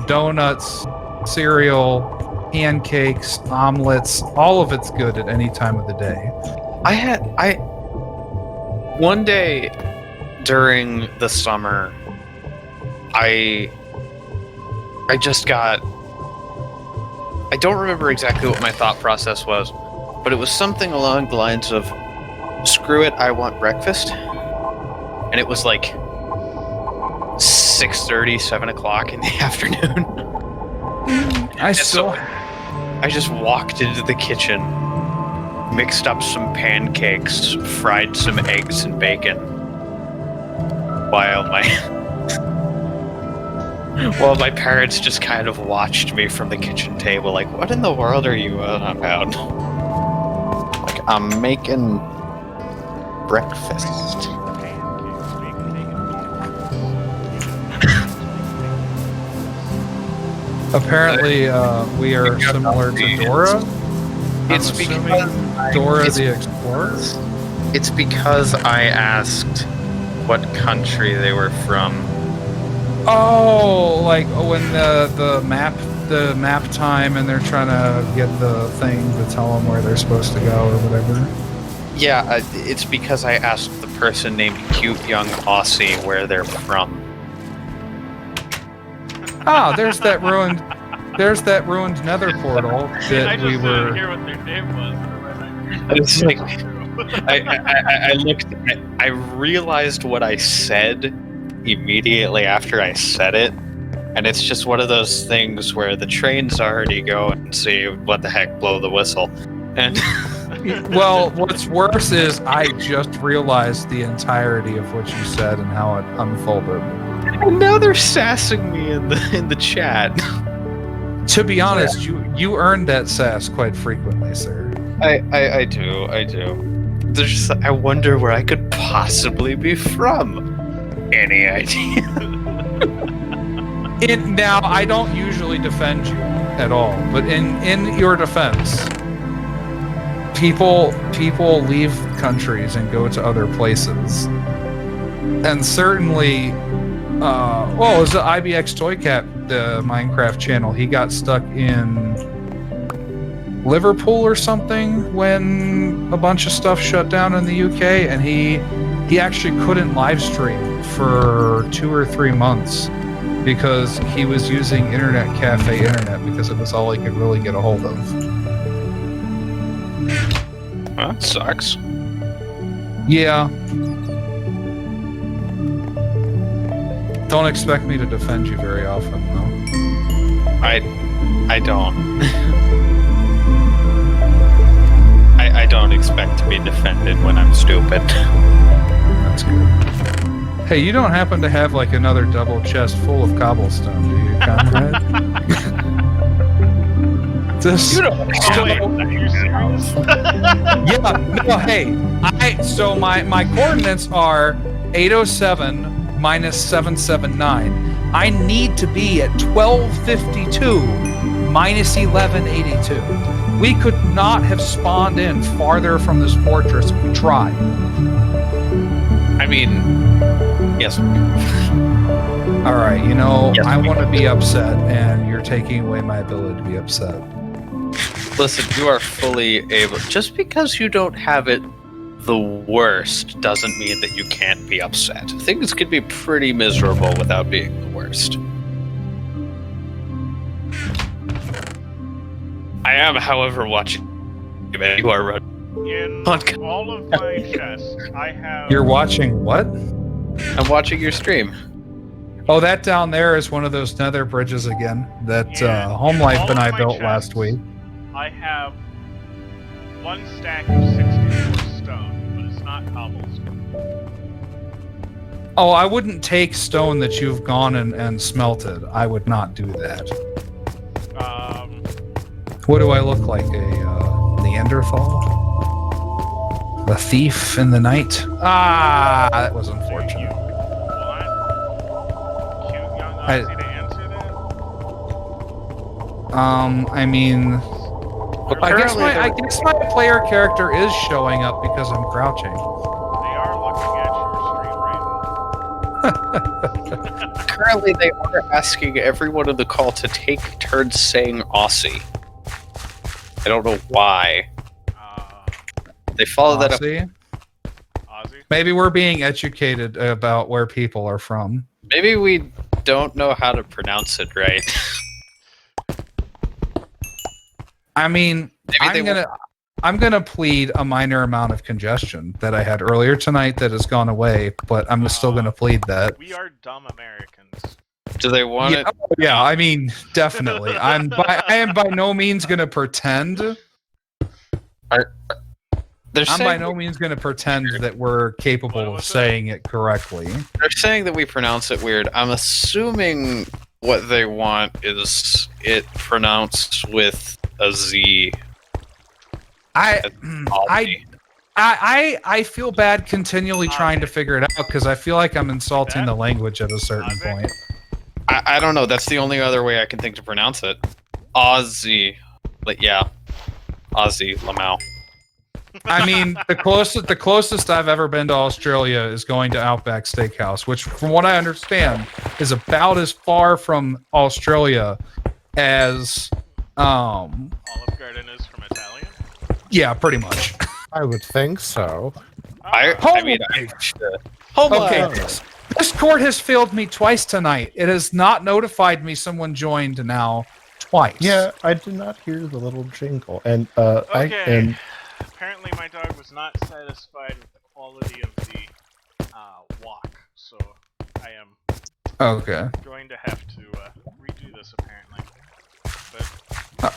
donuts, cereal, pancakes, omelets, all of it's good at any time of the day. One day during the summer, I just got... I don't remember exactly what my thought process was, but it was something along the lines of, screw it, I want breakfast. And it was like 6:30, 7 o'clock in the afternoon. I just walked into the kitchen, mixed up some pancakes, fried some eggs and bacon, while my parents just kind of watched me from the kitchen table, like, what in the world are you about? Like, I'm making breakfast. Apparently, we are similar to Dora. It's I'm because assuming Dora the Explorer. It's because I asked what country they were from. Oh, like when the map time, and they're trying to get the thing to tell them where they're supposed to go or whatever. Yeah, it's because I asked the person named Cute Young Aussie where they're from. Ah, there's that ruined Nether portal that I just we didn't were. hear what their name was. It's like I looked. I realized what I said immediately after I said it, and it's just one of those things where the train's already going. So you, what the heck, blow the whistle. And Well, what's worse is I just realized the entirety of what you said and how it unfolded. and now they're sassing me in the chat. To be honest, you earned that sass quite frequently, sir. I do. There's just, I wonder where I could possibly be from. Any idea? Now, I don't usually defend you at all, but in your defense, people leave countries and go to other places, and certainly, it was the IBX Toycat, the Minecraft channel. He got stuck in Liverpool or something when a bunch of stuff shut down in the UK, and he actually couldn't live stream for 2 or 3 months because he was using internet cafe internet because it was all he could really get a hold of. Well, that sucks. Yeah. Don't expect me to defend you very often, though. I don't. I don't expect to be defended when I'm stupid. That's good. Hey, you don't happen to have like another double chest full of cobblestone, do you, comrade? This, Oh, wait, are you serious? yeah, no, hey, so my coordinates are 807 minus 779. I need to be at 1252 minus 1182. We could not have spawned in farther from this fortress if we tried. I mean, yes. All right, Yes, I we want to could. be upset, and you're taking away my ability to be upset. Listen, you are fully able. Just because you don't have it the worst doesn't mean that you can't be upset. Things can be pretty miserable without being the worst. I am, however, watching. You are running. In Okay. all of my chests, I have. You're watching what? I'm watching your stream. Oh, that down there is one of those nether bridges again that Yeah, Home in Life all and of I my built chests, last week. I have one stack of 64 stone, but it's not cobblestone. Oh, I wouldn't take stone that you've gone and smelted. I would not do that. What do I look like? A Neanderthal? A thief in the night? Ah, that was unfortunate. What? Cute young Aussie to answer that? I mean, I guess Apparently my player character is showing up because I'm crouching. They are looking at your stream right now. Currently, they are asking everyone in the call to take turns saying Aussie. I don't know why. They follow that up. Aussie? Aussie? Maybe we're being educated about where people are from. Maybe we don't know how to pronounce it right. I mean, I'm gonna plead a minor amount of congestion that I had earlier tonight that has gone away, but I'm still gonna plead that. We are dumb Americans. Do they want it? Yeah, I mean, definitely. I am by no means gonna pretend. I'm by no means gonna pretend that we're capable of saying it correctly. They're saying that we pronounce it weird. I'm assuming what they want is it pronounced with a Z. I feel bad continually trying to figure it out because I feel like I'm insulting the language at a certain point. I don't know. That's the only other way I can think to pronounce it. Aussie. But yeah. Aussie Lamau. I mean, the closest I've ever been to Australia is going to Outback Steakhouse, which, from what I understand, is about as far from Australia as Olive Garden is from Italian? Yeah, pretty much. I would think so. Okay, this court has failed me twice tonight. It has not notified me someone joined now twice. Yeah, I did not hear the little jingle, and Okay. Apparently my dog was not satisfied with the quality of the walk, so I am going to have to redo this apparently. But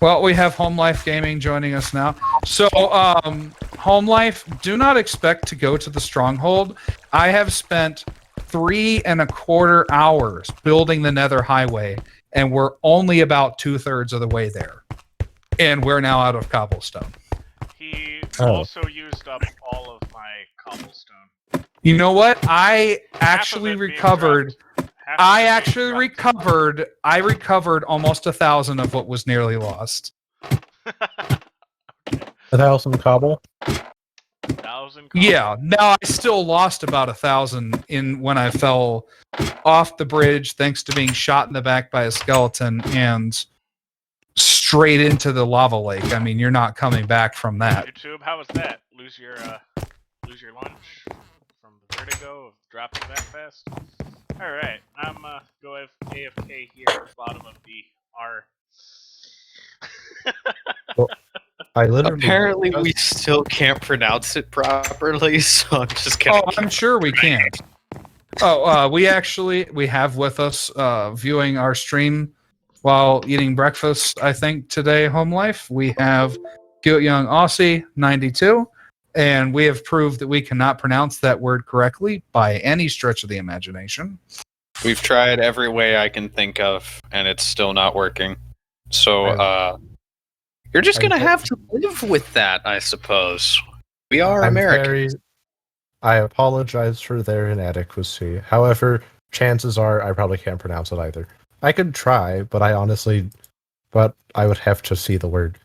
well, we have Home Life Gaming joining us now. So, Home Life, do not expect to go to the Stronghold. I have spent 3.25 hours building the Nether Highway, and we're only about 2/3 of the way there. And we're now out of cobblestone. He also used up all of my cobblestone. You know what? I actually recovered. I recovered almost 1,000 of what was nearly lost. 1,000 cobble? 1,000 cobble? Yeah, now I still lost about 1,000 when I fell off the bridge thanks to being shot in the back by a skeleton and straight into the lava lake. I mean, you're not coming back from that. YouTube, how was that? Lose your lunch from the vertigo of dropping that fast? Alright, I'm go AFK here at the bottom of the R. Well, I literally apparently we still can't pronounce it properly, so I'm just gonna I'm sure we can't. We have with us viewing our stream while eating breakfast, I think, today, Home Life. We have Cute Young Aussie 92, and we have proved that we cannot pronounce that word correctly by any stretch of the imagination. We've tried every way I can think of, and it's still not working. So, you're just gonna have to live with that, I suppose. We are Americans. I apologize for their inadequacy. However, chances are I probably can't pronounce it either. I could try, but I would have to see the word.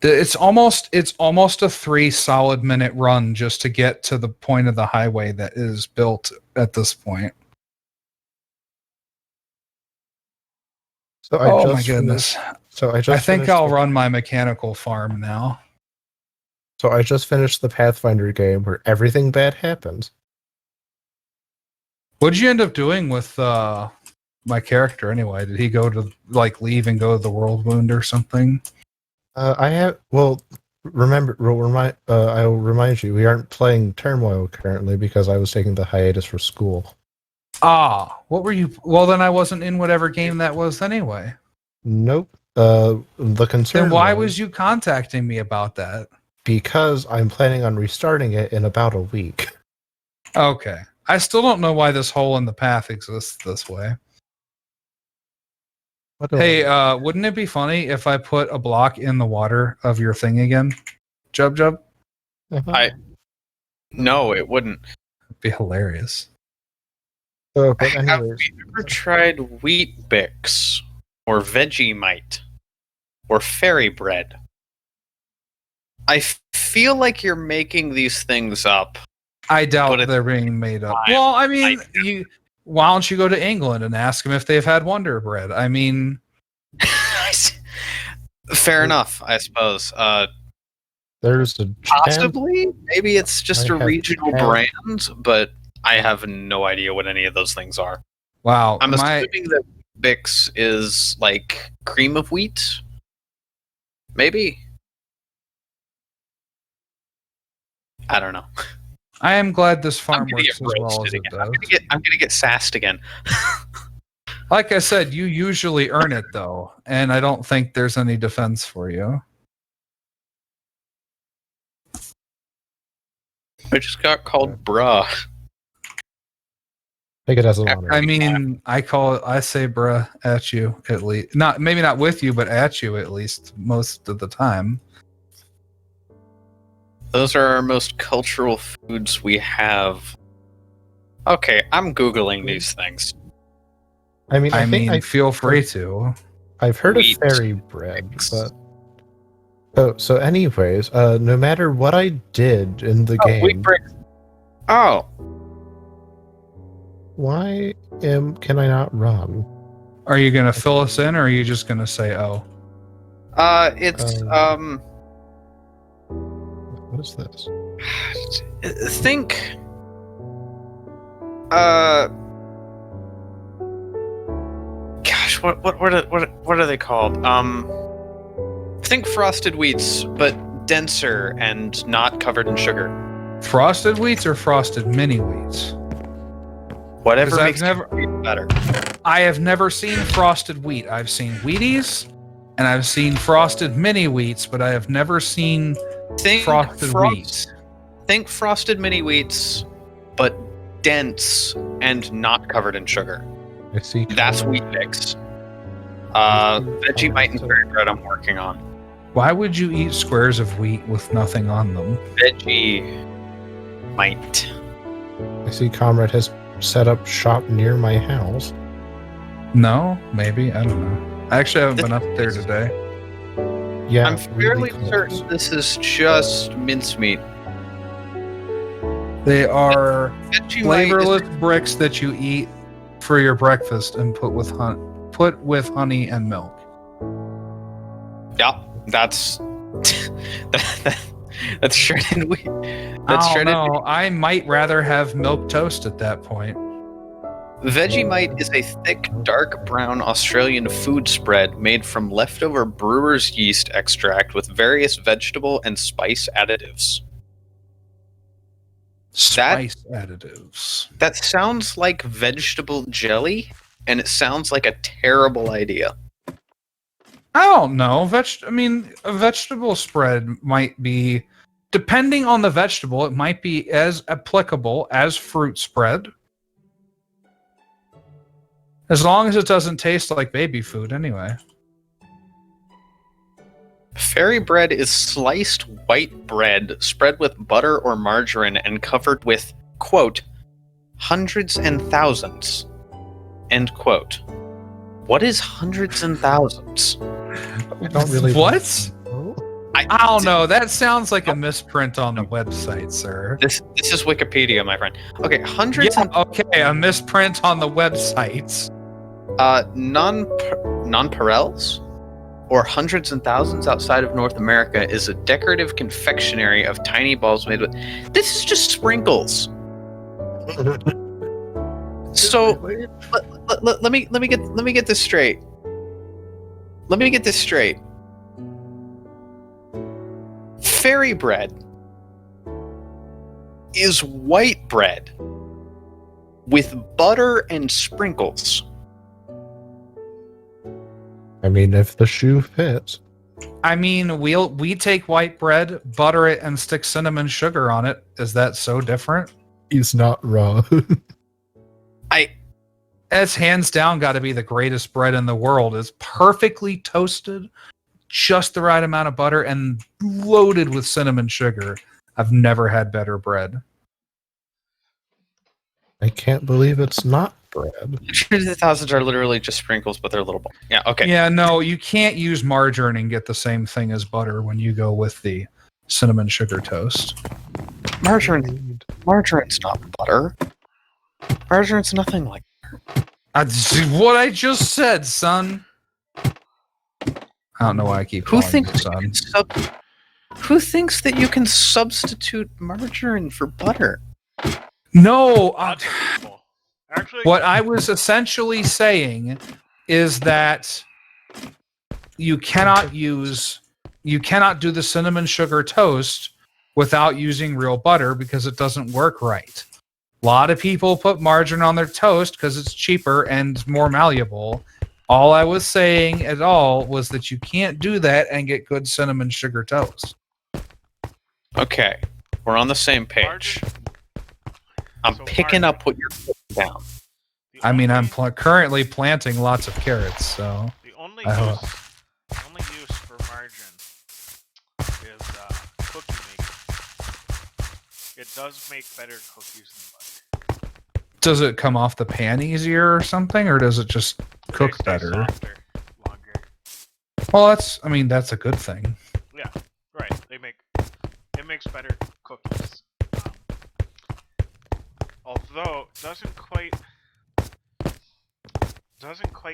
It's almost a 3 solid minute run just to get to the point of the highway that is built at this point. So my goodness. I think I'll run my mechanical farm now. So I just finished the Pathfinder game where everything bad happens. What'd you end up doing with my character anyway? Did he go to leave and go to the World Wound or something? I'll remind you, we aren't playing Turmoil currently because I was taking the hiatus for school. What were you? Well, then I wasn't in whatever game that was anyway. Nope. The concern. Then why was you contacting me about that? Because I'm planning on restarting it in about a week. Okay. I still don't know why this hole in the path exists this way. Hey, wouldn't it be funny if I put a block in the water of your thing again? Jub? No, it wouldn't. It'd be hilarious. But Have you ever tried Wheat Bix or Vegemite or Fairy Bread? I feel like you're making these things up. I doubt they're being made up. Well, I mean, why don't you go to England and ask them if they've had Wonder Bread? I mean... Fair enough, I suppose. There's a chance. Possibly, maybe it's just I a have regional had- brand, but I have no idea what any of those things are. Wow. I'm assuming that Bix is like cream of wheat. Maybe. I don't know. I am glad this I'm farm gonna works get as well as roasted it again. does. I'm gonna get sassed again. Like I said, you usually earn it though, and I don't think there's any defense for you. I just got called bruh. Take it as an honor. I mean, I say bruh at you at least. Maybe not with you, but at you at least most of the time. Those are our most cultural foods we have. Okay, I'm Googling these things. I mean, Feel free to. I've heard Wheat. of fairy bread, but so anyways, no matter what I did in the Wheat game, bricks. Oh, why can I not run? Are you gonna fill us in, or are you just gonna say, "Oh"? it's What is this? think gosh, what are they called? Think frosted wheats, but denser and not covered in sugar. Frosted wheats or frosted mini wheats? Whatever 'Cause I've makes never- it better. I have never seen frosted wheat. I've seen Wheaties, and I've seen frosted mini wheats, but I have never seen Think frosted wheats. Think frosted mini wheats, but dense and not covered in sugar. I see. That's Wheat Bix. Vegemite and fairy bread I'm working on. Why would you eat squares of wheat with nothing on them? Vegemite. I see. Comrade has set up shop near my house. No, maybe, I don't know. I actually haven't been up there today. Yeah, I'm fairly really close. certain this is just mincemeat. They are Vegemite flavorless bricks that you eat for your breakfast and put with honey and milk. Yeah, that's that's shredded wheat. That's I don't shredded. know. I might rather have milk toast at that point. Vegemite is a thick, dark brown Australian food spread made from leftover brewer's yeast extract with various vegetable and spice additives. Spice additives. That sounds like vegetable jelly, and it sounds like a terrible idea. I don't know. A vegetable spread might be, depending on the vegetable, it might be as applicable as fruit spread. As long as it doesn't taste like baby food, anyway. Fairy bread is sliced white bread spread with butter or margarine and covered with, quote, hundreds and thousands, end quote. What is hundreds and thousands? I don't really. What? know. I don't know. That sounds like a misprint on the website, sir. This is Wikipedia, my friend. Okay, hundreds Yeah, and okay, a misprint on the website. nonpareils, or hundreds and thousands outside of North America, is a decorative confectionery of tiny balls made with. This is just sprinkles. So let me get this straight. Let me get this straight. Fairy bread is white bread with butter and sprinkles. I mean, if the shoe fits. I mean, we take white bread, butter it, and stick cinnamon sugar on it. Is that so different? He's not raw. It's hands down got to be the greatest bread in the world. It's perfectly toasted, just the right amount of butter, and loaded with cinnamon sugar. I've never had better bread. I can't believe it's not bread. Hundreds of thousands are literally just sprinkles, but they're little balls. Yeah, okay. Yeah, no, you can't use margarine and get the same thing as butter when you go with the cinnamon sugar toast. Margarine's not butter. Margarine's nothing like. That's what I just said, son. I don't know why I keep Who calling thinks you son. Who thinks that you can substitute margarine for butter? No, Lots of people. Actually, what I was essentially saying is that you cannot do the cinnamon sugar toast without using real butter because it doesn't work right. A lot of people put margarine on their toast because it's cheaper and more malleable. All I was saying at all was that you can't do that and get good cinnamon sugar toast. Okay, we're on the same page. margarine- I'm So picking margarine. up what you're putting down. the I mean, I'm only- currently planting lots of carrots, so The only I hope. use for margarine is cookie making. It does make better cookies than butter. does it come off the pan easier or something, or does it just cook They stay better? softer, longer. Well, that's a good thing. Right. It makes better cookies. Although doesn't quite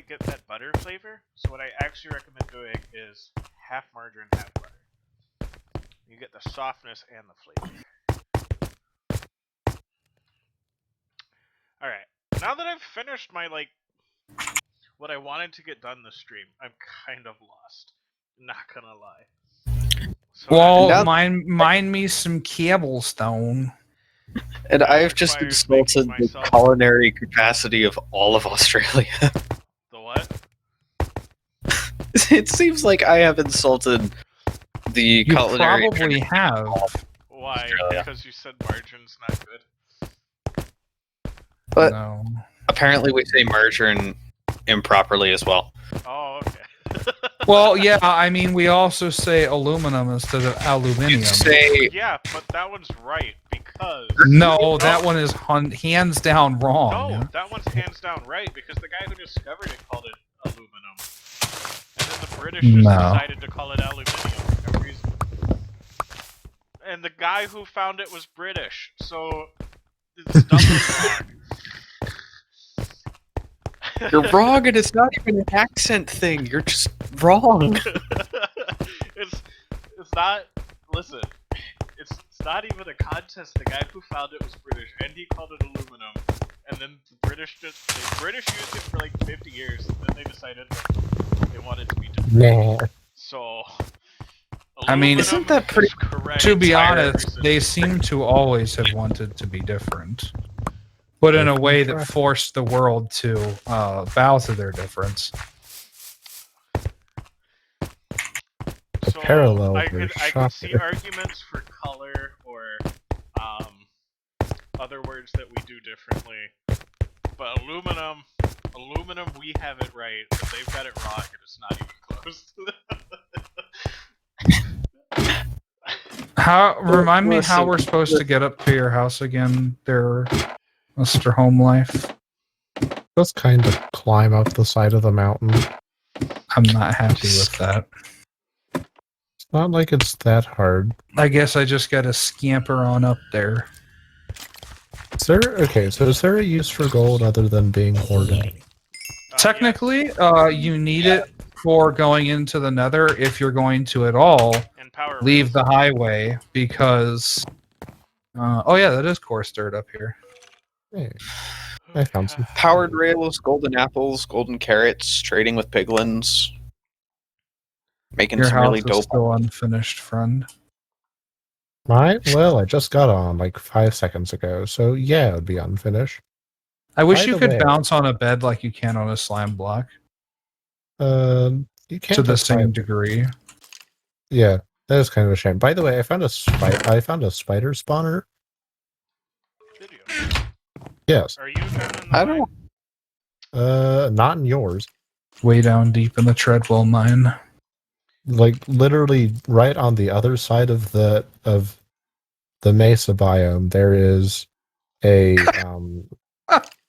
get that butter flavor. So what I actually recommend doing is half margarine, half butter. You get the softness and the flavor. All right. Now that I've finished my what I wanted to get done this stream, I'm kind of lost. Not gonna lie. So Well, Now- mine me some cobblestone. And That I've just requires insulted making the myself- culinary capacity of all of Australia. the what? It seems like I have insulted the You culinary. probably have. Why? Australia. Because you said margarine's not good. But- No. Apparently, we say margarine improperly as well. Oh, okay. Well, yeah. I mean, we also say aluminum instead of aluminium. You say Yeah, but that one's right because No, that one is hands down wrong. no, that one's hands down right because the guy who discovered it called it aluminum, and then the British just No. decided to call it aluminium for no reason. And the guy who found it was British, so it's doubly wrong. you're wrong, and it's not even an accent thing. You're just wrong. it's not. Listen, it's not even a contest. The guy who found it was British, and he called it aluminum. And then the British used it for like 50 years. And then they decided that they wanted to be different. Nah. So, I mean, isn't that pretty- is correct To be for honest, every they situation. seem to always have wanted to be different, but in a way that forced the world to bow to their difference. So parallel I were could see shocker. arguments for color or other words that we do differently, but aluminum, we have it right, but they've got it wrong, and it's not even close. Remind me how Listen, we're supposed to get up to your house again, there, Mr. Home Life. Just kind of climb up the side of the mountain. I'm not happy with that. It's not like it's that hard. I guess I just gotta scamper on up there. Is there is there a use for gold other than being hoarded? Technically, you need it for going into the Nether if you're going to at all and power leave rails. the highway because. Oh yeah, that is coarse dirt up here. Hey, I found some. Powered rails, golden apples, golden carrots, trading with piglins, making Your some house really is dope. still unfinished, friend. Well, I just got on like 5 seconds ago, so yeah, it'd be unfinished. I wish By you the could way- bounce on a bed like you can on a slime block You can't to the describe- same degree. Yeah, that is kind of a shame. By the way, I found a spider spawner. Did you? Yes. Are you down in the I mine? don't. Not in yours. Way down deep in the Treadwell mine. Like literally right on the other side of the mesa biome, there is a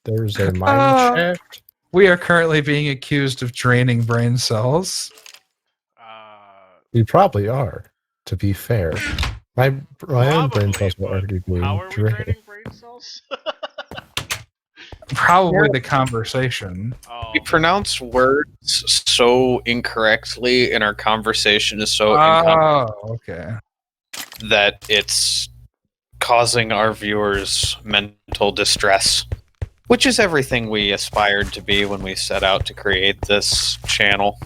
there's a mine shaft. We are currently being accused of draining brain cells. We probably are, to be fair. My own brain Probably, cells are already but being how are we drained. draining brain cells? Probably the conversation. Oh, We pronounce words so incorrectly, and our conversation is so Oh, okay. that it's causing our viewers mental distress, which is everything we aspired to be when we set out to create this channel.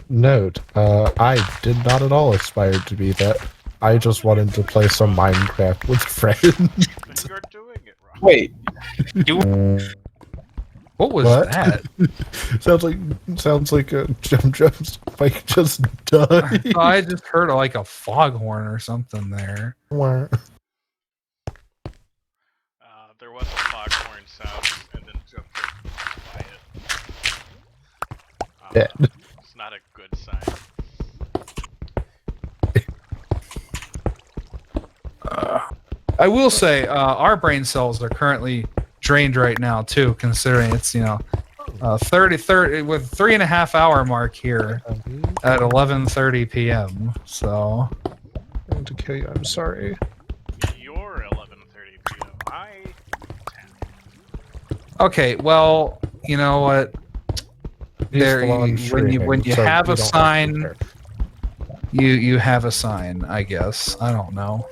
Note, I did not at all aspire to be that. I just wanted to play some Minecraft with friends. You're doing it wrong. Wait, you What was What? that? sounds like a Jum's mic just died. I just heard like a foghorn or something there. There was a foghorn sound, and then jumped quiet. Dead. It's not a good sign. I will say, our brain cells are currently drained right now too, considering it's 30 with 3.5 hour mark here at 11:30 p.m. So going to kill you. I'm sorry. You're 11:30 p.m. I 10. okay, well, you know what? There, when you have a sign, you have a sign. I guess I don't know.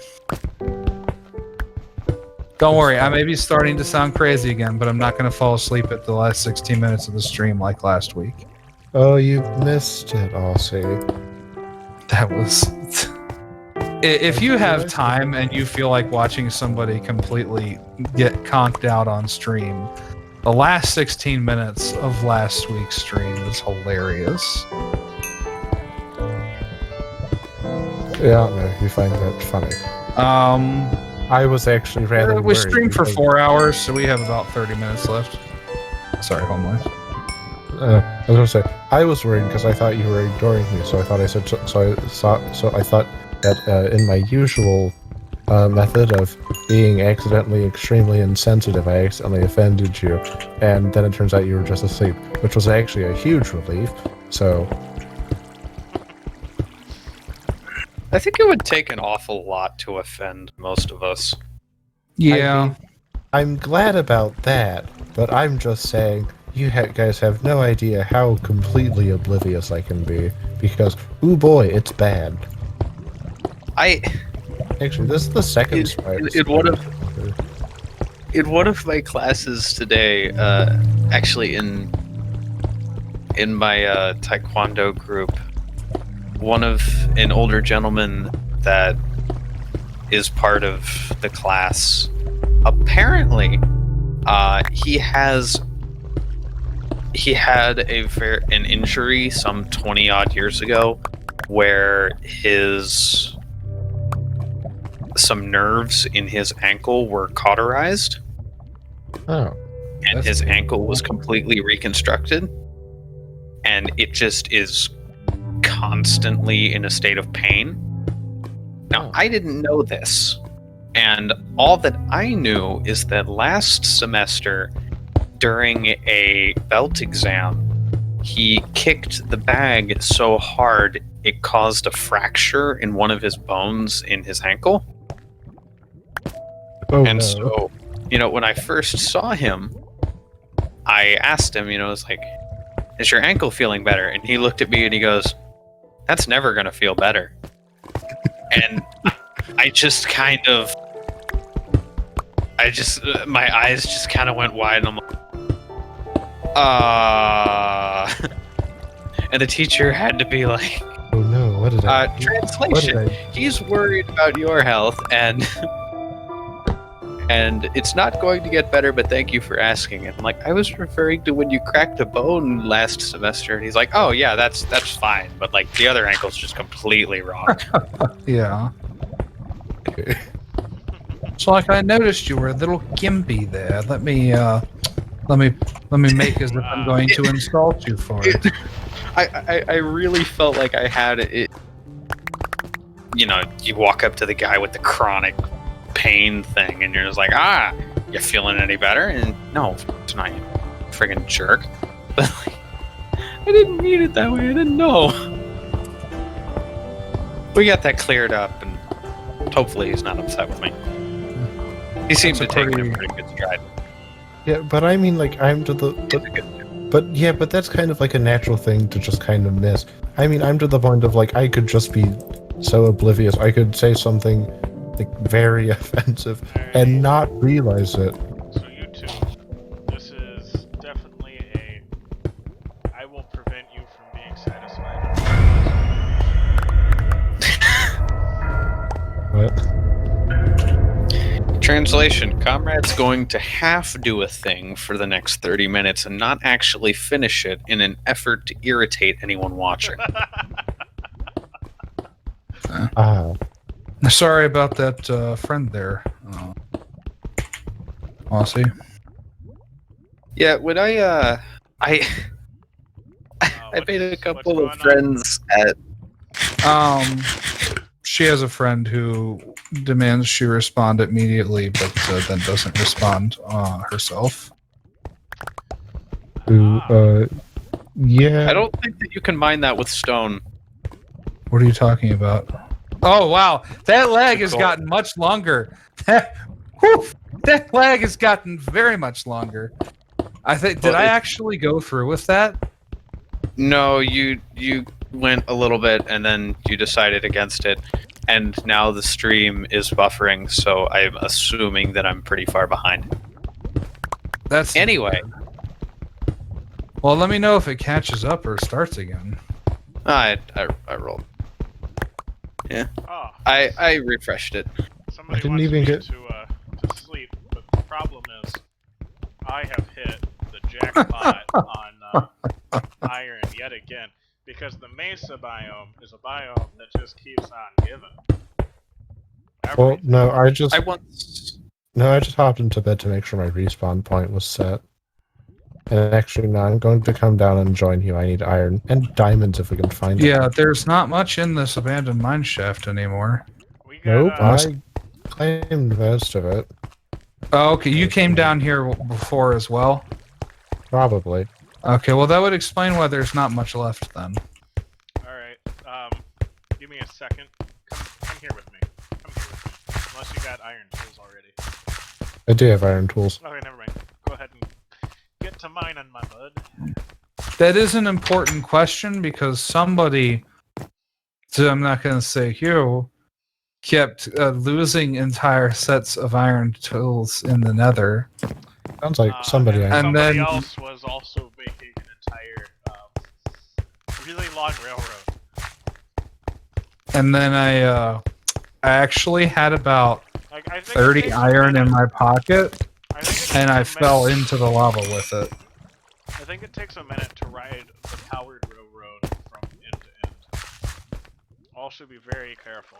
Don't worry, I may be starting to sound crazy again, but I'm not going to fall asleep at the last 16 minutes of the stream like last week. Oh, you missed it, Aussie. That was... If you have time and you feel like watching somebody completely get conked out on stream, the last 16 minutes of last week's stream is hilarious. Yeah, no, you find that funny. I was actually rather We worried streamed for because- 4 hours, so we have about 30 minutes left. Sorry, Homeland. I was gonna say I was worried because I thought you were ignoring me, so I thought I said so I thought that in my usual method of being accidentally extremely insensitive, I accidentally offended you, and then it turns out you were just asleep, which was actually a huge relief. So I think it would take an awful lot to offend most of us. Yeah. I'm glad about that, but I'm just saying you guys have no idea how completely oblivious I can be, because ooh boy, it's bad. Actually, this is the second spider. In one of my classes today, actually in my taekwondo group, an older gentleman that is part of the class, apparently he had an injury some 20 odd years ago where some nerves in his ankle were cauterized, Oh, and his ankle was completely reconstructed, and it just is constantly in a state of pain. Now, I didn't know this, and all that I knew is that last semester, during a belt exam, he kicked the bag so hard it caused a fracture in one of his bones in his ankle. And so, when I first saw him, I asked him, it's like, is your ankle feeling better? And he looked at me and he goes, that's never going to feel better. And I just my eyes just kind of went wide, and I'm like, and the teacher had to be like, oh no, what did I do? Translation, he's worried about your health, and it's not going to get better, but thank you for asking. And I'm like, I was referring to when you cracked a bone last semester. And he's like, oh yeah, that's fine, but like the other ankle's just completely wrong. Yeah. So like I noticed you were a little gimpy there. Let me make as if I'm going to insult you for it. I really felt like I had it. You walk up to the guy with the chronic pain thing, and you're just like, you feeling any better? And no, it's not, you friggin' jerk. But like, I didn't mean it that way. I didn't know. We got that cleared up, and hopefully he's not upset with me. He seems to take it in pretty good stride. Yeah, but I mean, like, I'm to the... But that's kind of like a natural thing to just kind of miss. I mean, I'm to the point of, like, I could just be so oblivious. I could say something like very offensive and not realize it. So you two, this is definitely a. I will prevent you from being satisfied. What? Translation: Comrade's going to half do a thing for the next 30 minutes and not actually finish it in an effort to irritate anyone watching. Sorry about that friend there, Aussie. Yeah, when I made a couple of friends at. She has a friend who demands she respond immediately, but then doesn't respond herself. Yeah. I don't think that you can mine that with stone. What are you talking about? Oh wow, that lag has gotten much longer. That lag has gotten very much longer. I think did I actually go through with that? No, you went a little bit and then you decided against it, and now the stream is buffering, so I'm assuming that I'm pretty far behind. That's anyway. Well, let me know if it catches up or starts again. I rolled. Yeah. Oh, I refreshed it. somebody I didn't wants even me get- to sleep, but the problem is I have hit the jackpot on iron yet again, because the Mesa biome is a biome that just keeps on giving. Well, Everything. no, I just hopped into bed to make sure my respawn point was set. And actually, no, I'm going to come down and join you. I need iron and diamonds if we can find them. Yeah, there's not much in this abandoned mine shaft anymore. We got, Nope, I claimed most of it. Oh, okay, you came down here before as well? Probably. Okay, well that would explain why there's not much left then. Alright, give me a second. Come here with me. Come here with me. Unless you got iron tools already. I do have iron tools. Okay, never mind. Go ahead and get to mining, my bud. That is an important question because somebody, so I'm not going to say who, kept losing entire sets of iron tools in the nether. Sounds like somebody I know. And somebody then- else was also making an entire, really long railroad. And then I actually had about Like, I think it 30 takes a iron in minute- my pocket, I think it and I takes a fell minute- into the lava with it. I think it takes a minute to ride the powered railroad from end to end. All should be very careful.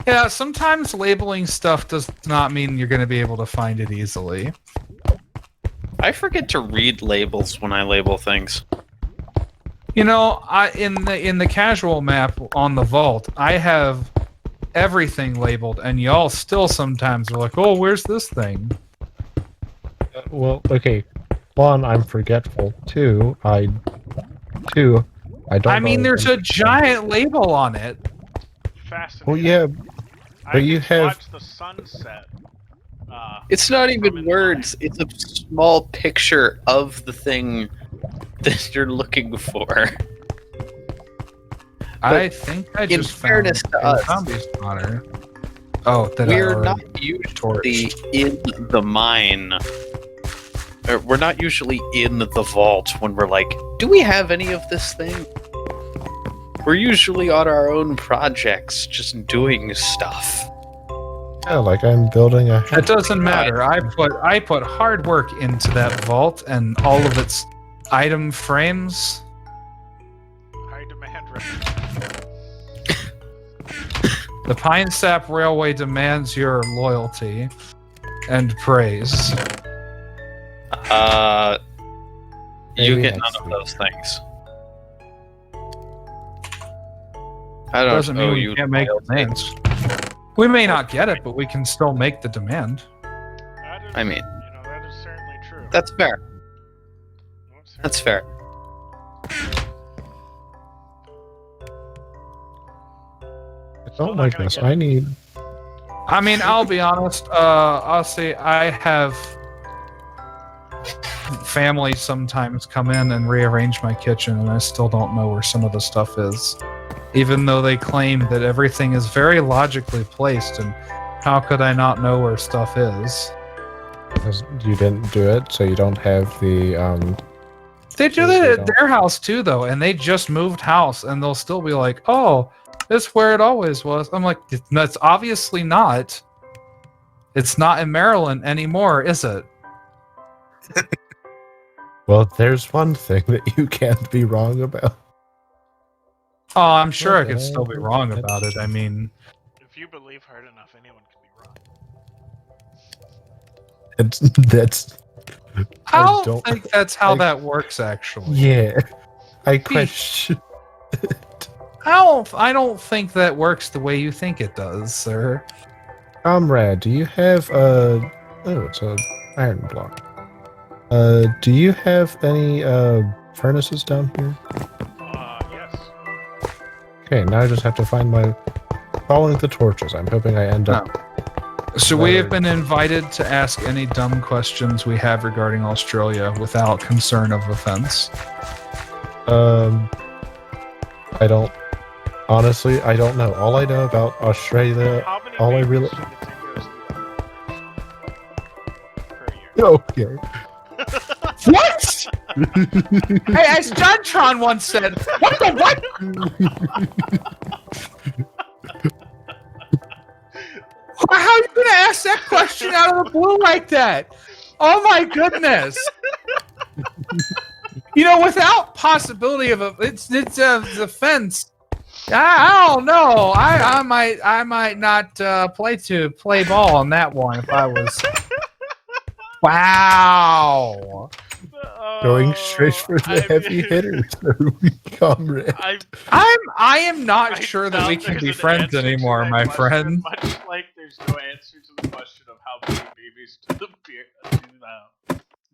Yeah, sometimes labeling stuff does not mean you're going to be able to find it easily. I forget to read labels when I label things. You know, in the casual map on the vault, I have everything labeled, and y'all still sometimes are like, "Oh, where's this thing?" Well, okay. One, I'm forgetful. Two, I don't. I mean, know there's a giant label on it. Fascinating. Well, yeah, but you just have- watched the sunset. It's not from even in words. It's a small picture of the thing that you're looking for. I think I in just fairness found to a us- zombie spawner. Oh, that We're I not already usually torched. in the mine. We're not usually in the vault when we're like, do we have any of this thing? We're usually on our own projects, just doing stuff. Yeah, like I'm building a It doesn't matter. I put hard work into that vault and all of its item frames. High demand right. The Pine Sap Railway demands your loyalty and praise. You Maybe get none next of week. those things. I don't Doesn't mean owe we you can't make loyalty. demands. We may not get it, but we can still make the demand. That is, I mean- that is certainly true. That's fair. That's fair. Oh my goodness, I need. I mean, I'll be honest. I'll say I have family sometimes come in and rearrange my kitchen, and I still don't know where some of the stuff is. Even though they claim that everything is very logically placed, and how could I not know where stuff is? Because you didn't do it, so you don't have the They do that at their house too, though, and they just moved house, and they'll still be like, "Oh, it's where it always was." I'm like, "That's obviously not. It's not in Maryland anymore, is it?" Well, there's one thing that you can't be wrong about. Oh, I'm sure I could still be wrong about it. I mean, If you believe hard enough, anyone can be wrong. That's. I don't think that's how that works. Actually, Yeah, I question. I don't think that works the way you think it does, sir. Comrade, do you have oh, it's a iron block. Do you have any furnaces down here? Yes. Okay, now I just have to find my following the torches. I'm hoping I end up. So we have been invited to ask any dumb questions we have regarding Australia without concern of offense. I don't. Honestly, I don't know. All I know about Australia, How many all I babies really. do the dingoes eat per year? Okay. What? Hey, as Jontron once said, what the what? How are you gonna ask that question out of the blue like that? Oh my goodness! Without possibility of it's a fence. I don't know. I might not play ball on that one if I was. Wow. Going straight for the heavy hitters, comrade. I am not sure that we can be friends anymore, my friend. Much like there's no answer to the question of how many babies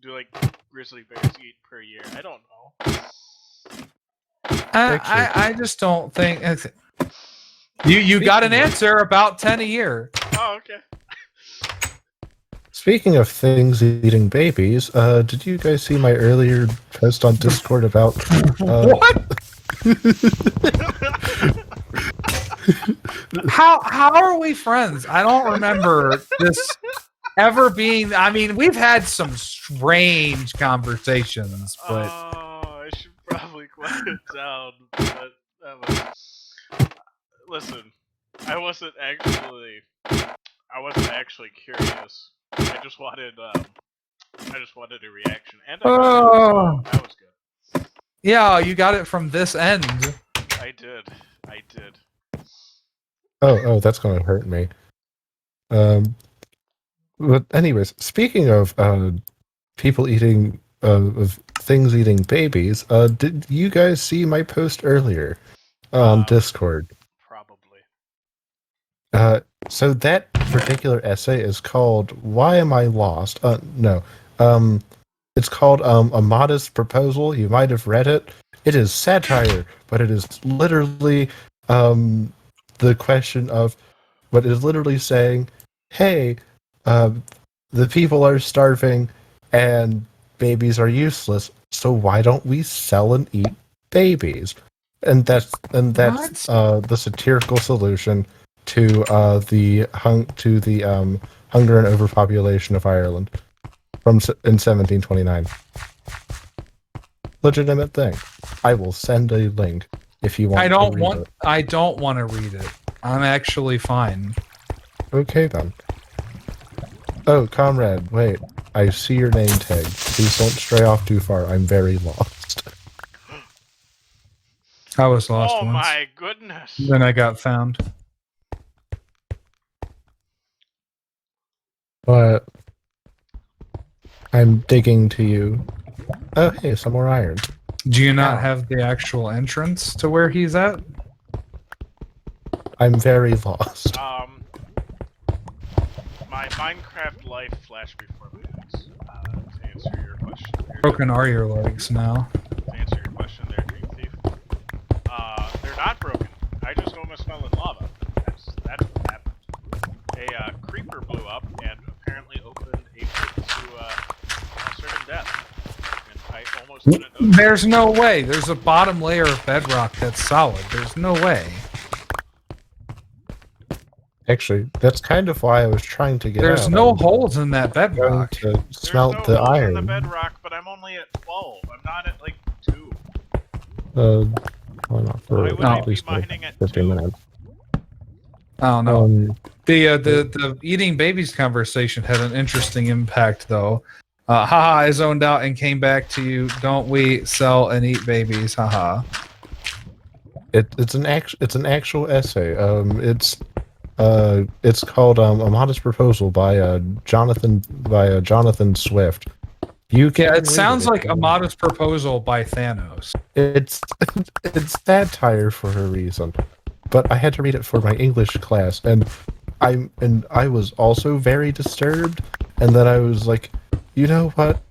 do like grizzly bears eat per year. I don't know. I just don't think you got an answer about 10 a year. Oh, okay. Speaking of things eating babies, did you guys see my earlier post on Discord about What? How are we friends? I don't remember this ever being. I mean, we've had some strange conversations, but I should probably quiet it down. But listen, I wasn't actually curious. I just wanted a reaction, and I got it, so that was good. Yeah, you got it from this end. I did. Oh, that's gonna hurt me. But anyways, speaking of people eating of things eating babies, did you guys see my post earlier on Discord? Probably. So that particular essay is called "Why Am I Lost?" No. It's called "A Modest Proposal." You might have read it. It is satire, but it is literally the question of what is literally saying, "Hey, the people are starving and babies are useless. So why don't we sell and eat babies?" And that's the satirical solution to the hunger and overpopulation of Ireland in 1729. Legitimate thing. I will send a link if you want. I don't want to read it. I'm actually fine. Okay then. Oh, comrade, wait. I see your name tag. Please don't stray off too far. I'm very lost. I was lost Oh once. my goodness. Then I got found. But I'm digging to you. Oh, hey, some more iron. Do you not have the actual entrance to where he's at? I'm very lost. My Minecraft life flashed before my eyes. To answer your question there. Broken are your legs now? To answer your question there, Dream Thief. They're not broken. I just go smelling lava. That's what happened. A creeper blew up and apparently opened a pit to certain death. almost wouldn't know. There's no way. There's a bottom layer of bedrock that's solid. There's no way. Actually, that's kind of why I was trying to get There's out. no I'm holes in that going bedrock. to There's smelt no the holes iron. in the bedrock, but I'm only at 12. I'm not at like 2. Why not for Why would I at be least like mining at 15 2? minutes? I don't know. The The eating babies conversation had an interesting impact, though. Haha, I zoned out and came back to you. Don't we sell and eat babies? Haha. it's an actual essay. It's called A Modest Proposal by Jonathan Swift. You can Yeah, read it sounds like a um, modest proposal by Thanos. It's satire for a reason, but I had to read it for my English class, and I was also very disturbed. And then I was like, you know what?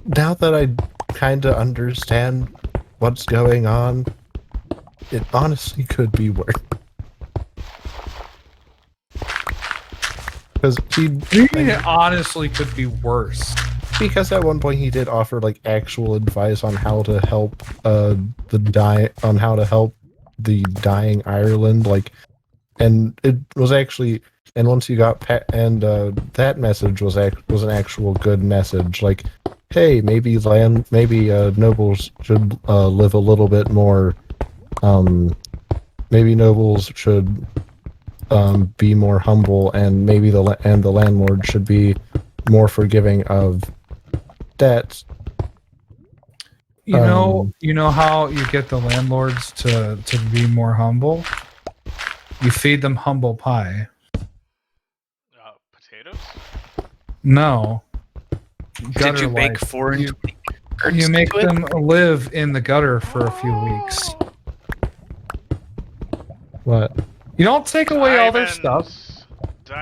Now that I kind of understand what's going on, it honestly could be worse. Because It honestly could be worse. because at one point he did offer like actual advice on how to help the dying Ireland, like, and it was actually, and once you got that message was an actual good message, like, hey, maybe nobles should live a little bit more, maybe nobles should be more humble, and maybe the landlord should be more forgiving of debts. You know how you get the landlords to be more humble? You feed them humble pie. Potatoes? No. Did you bake Gutter-like. 4 and 20 cards You make to it? them live in the gutter for a few weeks. What? You don't take away all their stuff.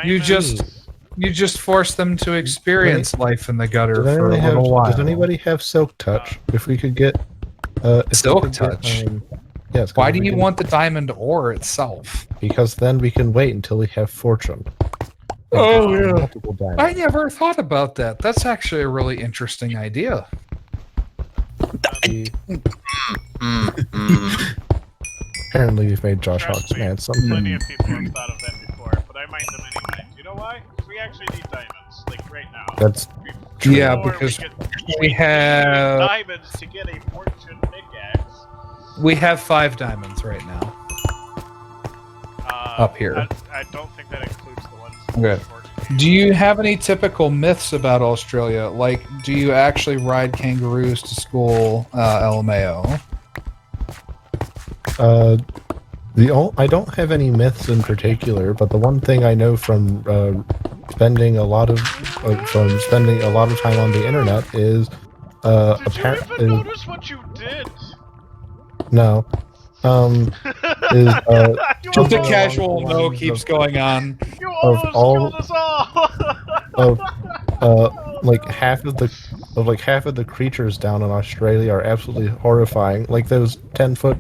You Diamonds. You just force them to experience life in the gutter Does for a anybody little while. Does anybody have Silk Touch? If we could get Silk Touch? Yes. Why do you want the diamond ore itself? Because then we can wait until we have fortune. Oh, yeah. Multiple diamonds. I never thought about that. That's actually a really interesting idea. Apparently, we've made Josh Trust Hawks me, mad. Plenty of people have thought of that before, but I mined them anyway. You know why? 'Cause we actually need diamonds, like right now. That's Yeah, Before because we we have diamonds to get a fortune pickaxe. we have 5 diamonds right now. Up here. I don't think that includes the ones. Okay. Do you have any typical myths about Australia? Like, do you actually ride kangaroos to school, LMAO? I don't have any myths in particular, but the one thing I know from spending a lot of time on the internet is Did you even notice what you did? no is You Just a almost- casual no keeps going on. You of almost all- killed us all. of like half of the creatures down in Australia are absolutely horrifying. Like those 10-foot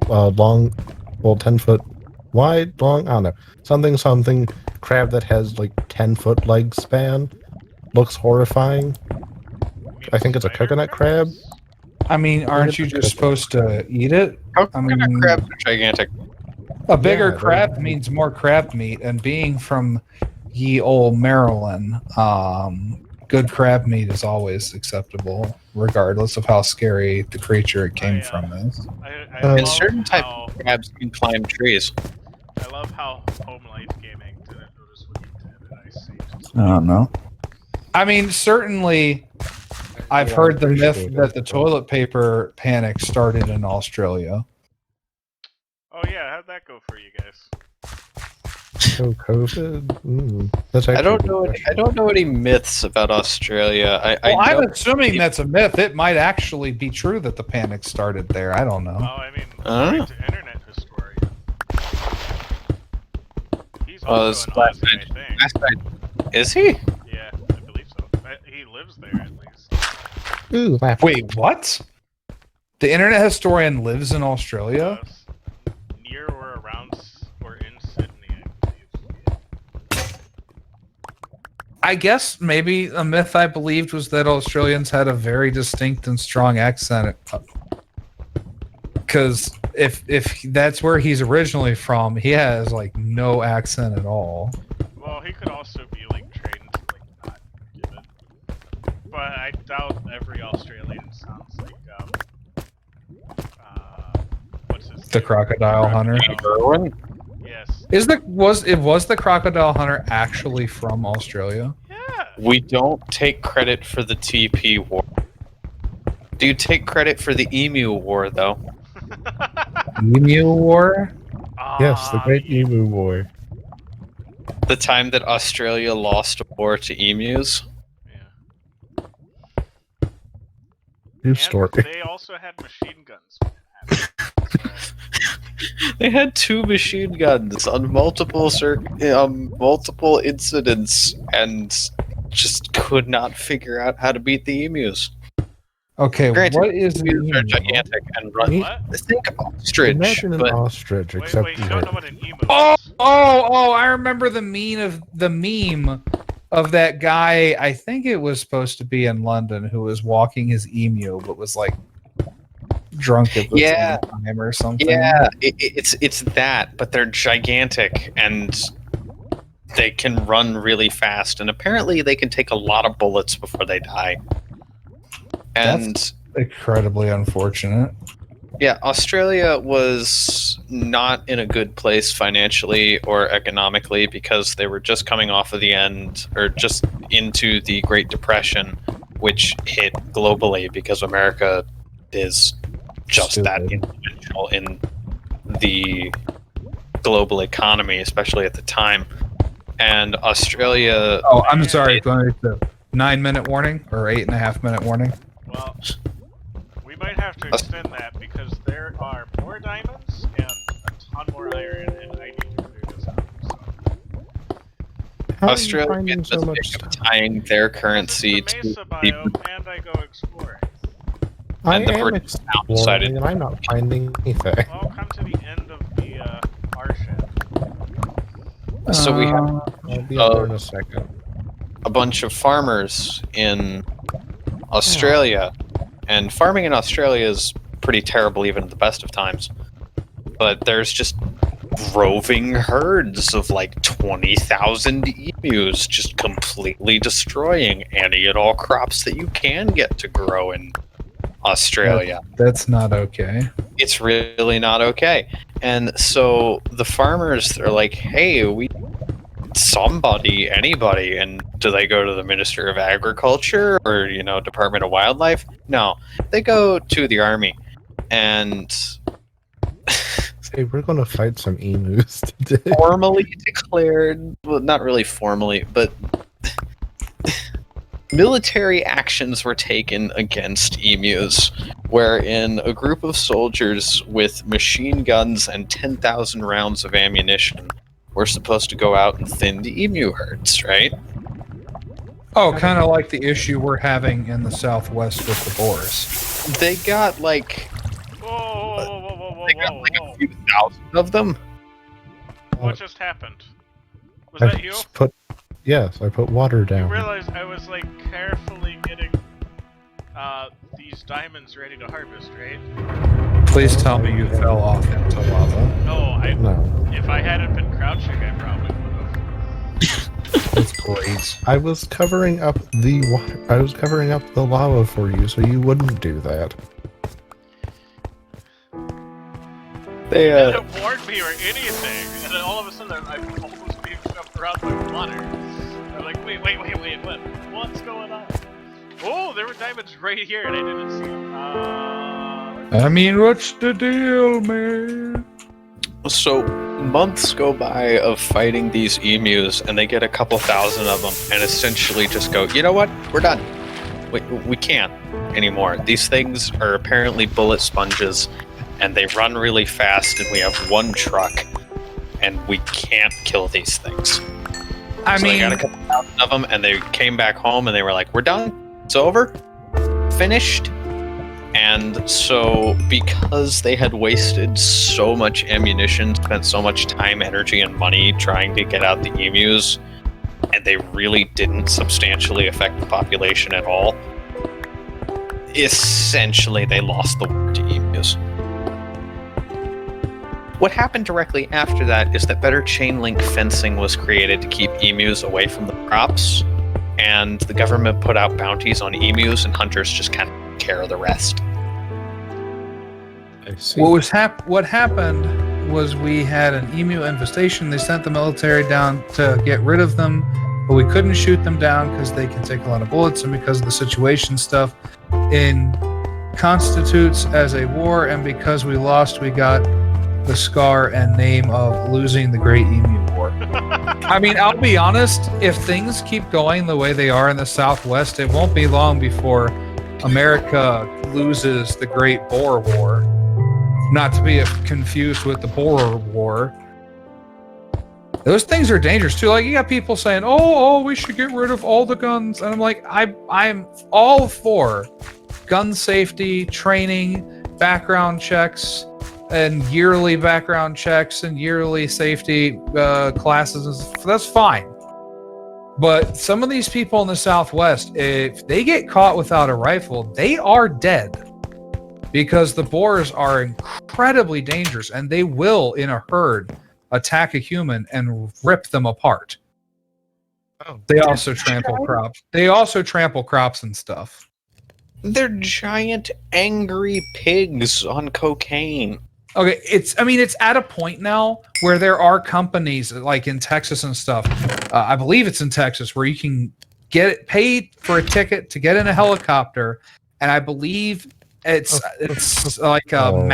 long, well, 10-foot wide, long, I don't know, something crab that has like 10-foot leg span. Looks horrifying. I think it's a coconut crab. I mean, aren't you just supposed to eat it? I mean, Crabs are gigantic. a bigger Yeah, crab means more crab meat, and being from ye old Maryland, good crab meat is always acceptable, regardless of how scary the creature it came from is. I And love certain type how- of crabs can climb trees. I love how Home Life Gaming didn't notice what you did, and I saved. I don't know. I mean, certainly, I've Yeah, heard the I'm myth sure that the toilet paper panic started in Australia. Oh yeah, how'd that go for you guys? Oh, COVID. That's actually I a don't good know. question. I don't know any myths about Australia. I Well, know I'm assuming that's a myth. It might actually be true that the panic started there. I don't know. Oh, I mean, Huh? according to Internet Historian. He's Oh, also this an last Aussie, night. I think. last night. Is he? Yeah, I believe so. He lives there at least. Ooh, laugh. Wait, what? The internet historian lives in Australia? Near or around or in Sydney, I believe. I guess maybe a myth I believed was that Australians had a very distinct and strong accent. Because if that's where he's originally from, he has like no accent at all. Well, he could also be like trained to like not give it. But I doubt every Australian sounds like what's his The name? crocodile hunter. Irwin? Yes. Was the crocodile hunter actually from Australia? Yeah. We don't take credit for the TP war. Do you take credit for the Emu War, though? Emu War? Yes, the Great Emu War. The time that Australia lost a war to emus? Yeah. True And story. they also had machine guns. When it happened. So, They had 2 machine guns on multiple multiple incidents and just could not figure out how to beat the emus. Okay, Granted, what is an Emus are emu? gigantic and run. what? Think ostrich, Imagine an but ostrich, Wait, except wait, you you don't know have what an emu Oh, is. I remember the meme of that guy. I think it was supposed to be in London who was walking his emu, but was like drunk at the Yeah. same time or something. yeah, it's that, but they're gigantic and they can run really fast, and apparently they can take a lot of bullets before they die. And Incredibly unfortunate. yeah, Australia was not in a good place financially or economically because they were just coming off of the end, or just into the Great Depression, which hit globally because America is just that Stupid. influential in the global economy, especially at the time. And Australia, Oh, I'm sorry. It's a 9-minute warning or 8.5-minute warning. Well, we might have to extend that because there are more diamonds and a ton more iron, and I need to clear this out. So. How are you Australia finding made so the much mistake of stuff? tying their This currency is the to Mesa the biome, and I go exploring. I and the am British now decided- exploring, and I'm not finding anything. Well, come to the end of the watershed. So we have I'll be up there in a second. a bunch of farmers in Australia, and farming in Australia is pretty terrible even at the best of times. But there's just roving herds of like 20,000 emus just completely destroying any and all crops that you can get to grow in Australia. That's not okay. It's really not okay. And so the farmers are like, hey, we anybody, and do they go to the Minister of Agriculture or Department of Wildlife? No, they go to the army. And Hey, we're gonna fight some emus today. formally declared, well, not really formally, but military actions were taken against emus, wherein a group of soldiers with machine guns and 10,000 rounds of ammunition were supposed to go out and thin the emu herds, right? Oh, kind of like the issue we're having in the Southwest with the boars. They got like Whoa, they got like a few thousand of them. What just happened? Was I that you? just Yes, I put water You down. realized I was like carefully getting these diamonds ready to harvest, right? Please tell me you fell off into lava. No, No, if I hadn't been crouching, I probably would have. That's great. I was covering up the water. I was covering up the lava for you, so you wouldn't do that. They You didn't warn me or anything, and then all of a sudden I'm almost being shoved around by water. I'm like, wait, what's going on? Oh, there were diamonds right here, and I didn't see them. I mean, what's the deal, man? So months go by of fighting these emus, and they get a couple thousand of them, and essentially just go, you know what? We're done. We can't anymore. These things are apparently bullet sponges, and they run really fast, and we have one truck, and we can't kill these things. I So they got a mean, couple thousand of them, and they came back home, and they were like, we're done. It's over. Finished. And so, because they had wasted so much ammunition, spent so much time, energy, and money trying to get out the emus, and they really didn't substantially affect the population at all, essentially they lost the war to emus. What happened directly after that is that better chain link fencing was created to keep emus away from the crops, and the government put out bounties on emus, and hunters just kind of took care of the rest. I see. What happened was we had an emu infestation. They sent the military down to get rid of them, but we couldn't shoot them down because they can take a lot of bullets, and because of the situation stuff in constitutes as a war, and because we lost, we got the scar and name of losing the Great Emu War. I mean, I'll be honest, if things keep going the way they are in the Southwest, it won't be long before America loses the Great Boer War. Not to be confused with the Boer War. Those things are dangerous too. Like, you got people saying, oh, we should get rid of all the guns. And I'm like, I'm all for gun safety, training, background checks, and yearly background checks and yearly safety classes. That's fine. But some of these people in the Southwest, if they get caught without a rifle, they are dead. Because the Boers are incredibly dangerous, and they will, in a herd, attack a human and rip them apart. Oh, They also trample crops. They also trample crops and stuff. They're giant angry pigs on cocaine. Okay, it's at a point now where there are companies like in Texas and stuff. I believe it's in Texas where you can get paid for a ticket to get in a helicopter, and I believe it's like a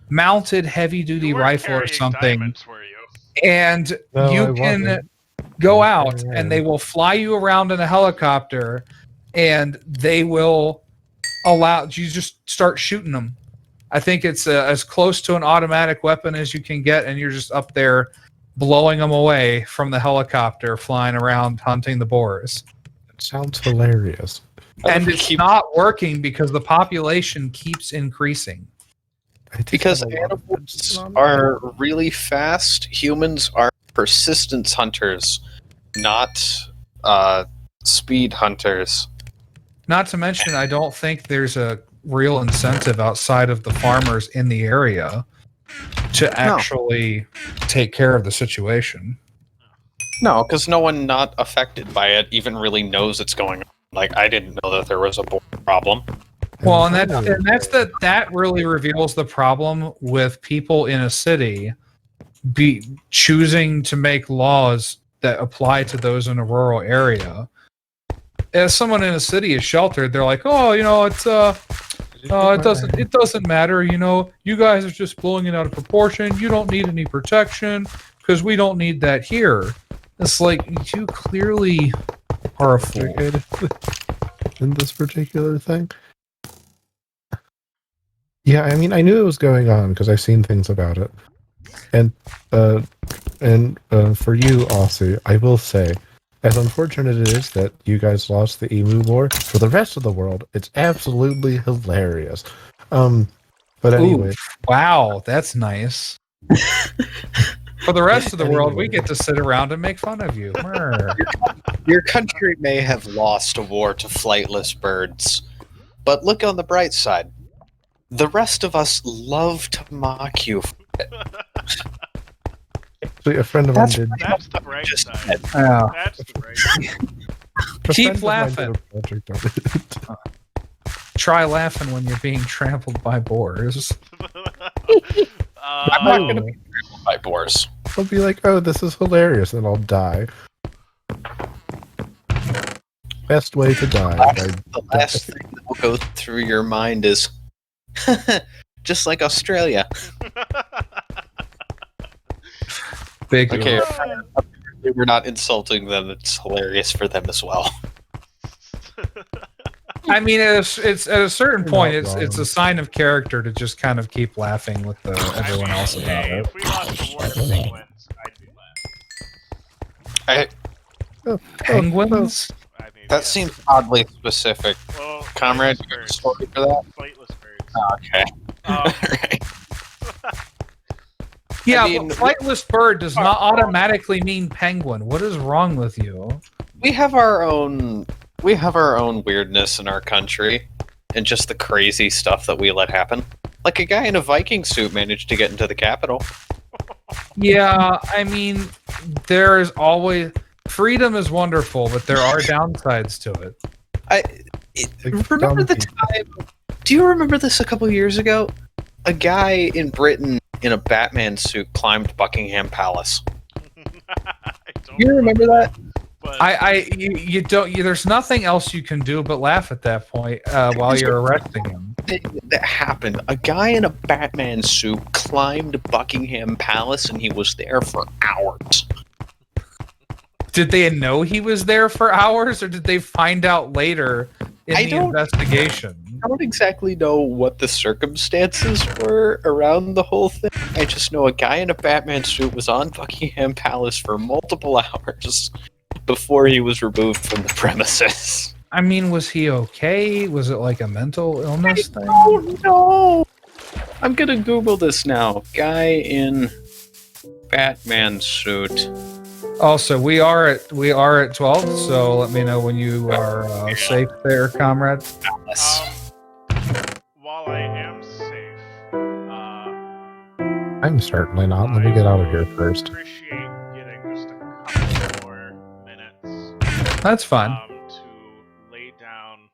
mounted heavy duty You weren't rifle or carrying something, diamonds, were you? and No, I you can wasn't. go out and they will fly you around in a helicopter, and they will allow you just start shooting them. I think it's as close to an automatic weapon as you can get, and you're just up there blowing them away from the helicopter, flying around hunting the boars. It sounds hilarious. And it's not working because the population keeps increasing. I just Because have a lot of animals emphasis on are really fast, humans are persistence hunters, not speed hunters. Not to mention, I don't think there's a real incentive outside of the farmers in the area to actually take care of the situation. No, because no one not affected by it even really knows it's going on. Like, I didn't know that there was a problem. Well, that really reveals the problem with people in a city choosing to make laws that apply to those in a rural area. As someone in a city is sheltered, they're like, oh, it doesn't matter. You guys are just blowing it out of proportion. You don't need any protection because we don't need that here. It's like, you clearly are a fool. in this particular thing. Yeah, I mean, I knew it was going on because I've seen things about it. And for you, Aussie, I will say, as unfortunate it is that you guys lost the Emu War, for the rest of the world, it's absolutely hilarious. But anyway. Ooh, wow, that's nice. For the rest of the world, we get to sit around and make fun of you. Your country may have lost a war to flightless birds, but look on the bright side. The rest of us love to mock you for it. Actually, a friend of mine did. That's the bright Just side. Yeah. That's the bright side. a Keep friend of mine laughing. did a project on it. Try laughing when you're being trampled by boars. I'm not going to be trampled by boars. I'll be like, oh, this is hilarious, and I'll die. Best way to die. The last thing that will go through your mind is, just like Australia. Big. Okay, we're not insulting them. It's hilarious for them as well. I mean, it's at a certain You're point, not it's wrong. a sign of character to just kind of keep laughing with everyone else about Hey, it. if we lost the war to penguins, I'd be glad. Penguins? I mean, That yeah. seems oddly specific. Well, Comrade, flightless you got a birds. story for that? Flightless birds. Okay. Um, Alright. Yeah, mean, but flightless bird does not automatically mean penguin. What is wrong with you? we have our own weirdness in our country, and just the crazy stuff that we let happen. Like a guy in a Viking suit managed to get into the Capitol. Yeah, I mean, there is always freedom is wonderful, but there are downsides to it. Remember the time? Do you remember this a couple years ago? A guy in Britain in a Batman suit climbed Buckingham Palace. I don't You remember that? But You don't. There's nothing else you can do but laugh at that point while you're arresting him. That happened. A guy in a Batman suit climbed Buckingham Palace, and he was there for hours. Did they know he was there for hours, or did they find out later in the investigation? I don't exactly know what the circumstances were around the whole thing. I just know a guy in a Batman suit was on Buckingham Palace for multiple hours before he was removed from the premises. I mean, was he okay? Was it like a mental illness thing? Oh no! I'm gonna Google this now. Guy in Batman suit. Also, we are at 12, so let me know when you are safe there, comrade. Palace. while I am safe, I'm certainly not. Let me get out of here first. appreciate getting just a couple more minutes That's fine. to lay down.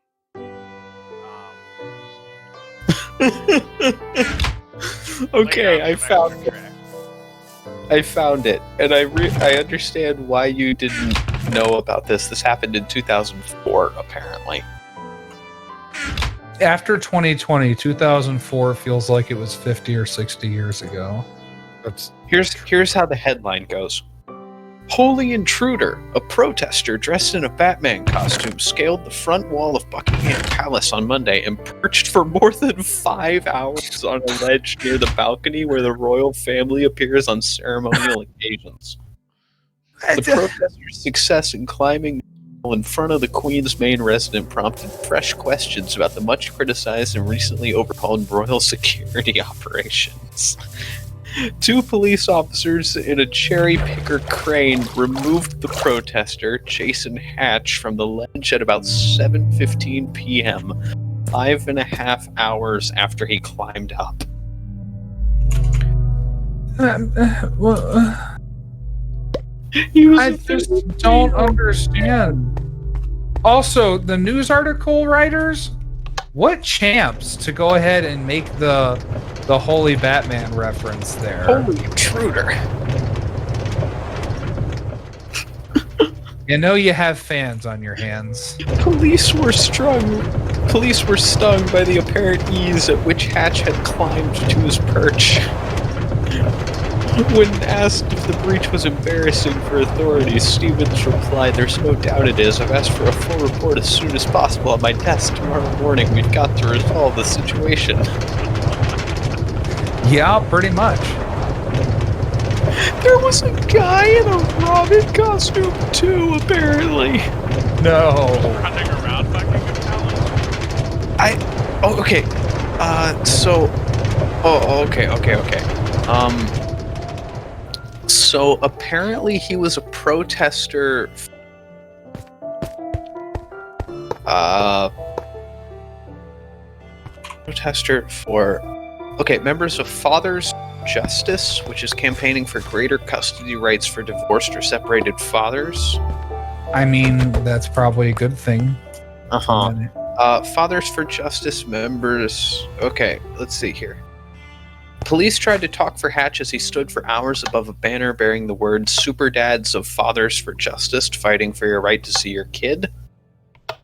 Okay, lay I down some found extra it. tracks. I found it, and I understand why you didn't know about this. This happened in 2004, apparently. After 2020, 2004 feels like it was 50 or 60 years ago. That's Here's how the headline goes. Holy intruder, a protester dressed in a Batman costume scaled the front wall of Buckingham Palace on Monday and perched for more than 5 hours on a ledge near the balcony where the royal family appears on ceremonial occasions. The protester's success in climbing in front of the Queen's main residence prompted fresh questions about the much criticized and recently overhauled royal security operations. 2 police officers in a cherry picker crane removed the protester, Jason Hatch, from the ledge at about 7:15 p.m., 5.5 hours after he climbed up. I just don't understand. Also, the news article writers, what champs to go ahead and make the Holy Batman reference there? Holy intruder. You know you have fans on your hands. Police were stung by the apparent ease at which Hatch had climbed to his perch. When asked if the breach was embarrassing for authorities, Stevens replied, "There's no doubt it is. I've asked for a full report as soon as possible on my desk tomorrow morning. We've got to resolve the situation." Yeah, pretty much. There was a guy in a Robin costume too, apparently. No. Running around Buckingham Palace. Okay. So apparently he was a protester. Members of Fathers Justice, which is campaigning for greater custody rights for divorced or separated fathers. I mean, that's probably a good thing. Fathers for Justice members. Okay, let's see here. Police tried to talk for Hatch as he stood for hours above a banner bearing the words "Super Dads of Fathers for Justice, fighting for your right to see your kid."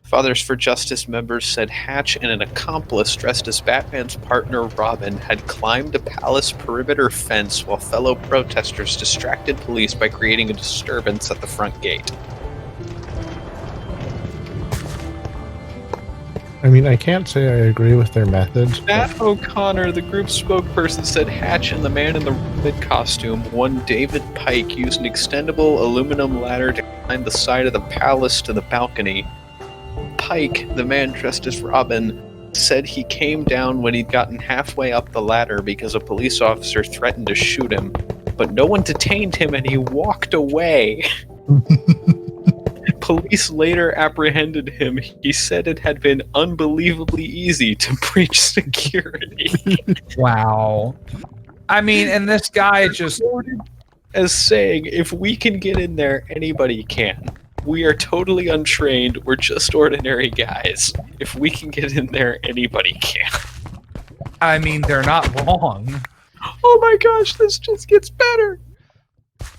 Fathers for Justice members said Hatch and an accomplice dressed as Batman's partner Robin had climbed a palace perimeter fence while fellow protesters distracted police by creating a disturbance at the front gate. I mean, I can't say I agree with their methods. Matt O'Connor, the group's spokesperson, said Hatch and the man in the red costume, one David Pike, used an extendable aluminum ladder to climb the side of the palace to the balcony. Pike, the man dressed as Robin, said he came down when he'd gotten halfway up the ladder because a police officer threatened to shoot him. but no one detained him and he walked away. Police later apprehended him. He said it had been unbelievably easy to breach security. Wow. I mean, and this guy just As saying, if we can get in there, anybody can. We are totally untrained. We're just ordinary guys. If we can get in there, anybody can. I mean, they're not wrong. Oh my gosh, this just gets better.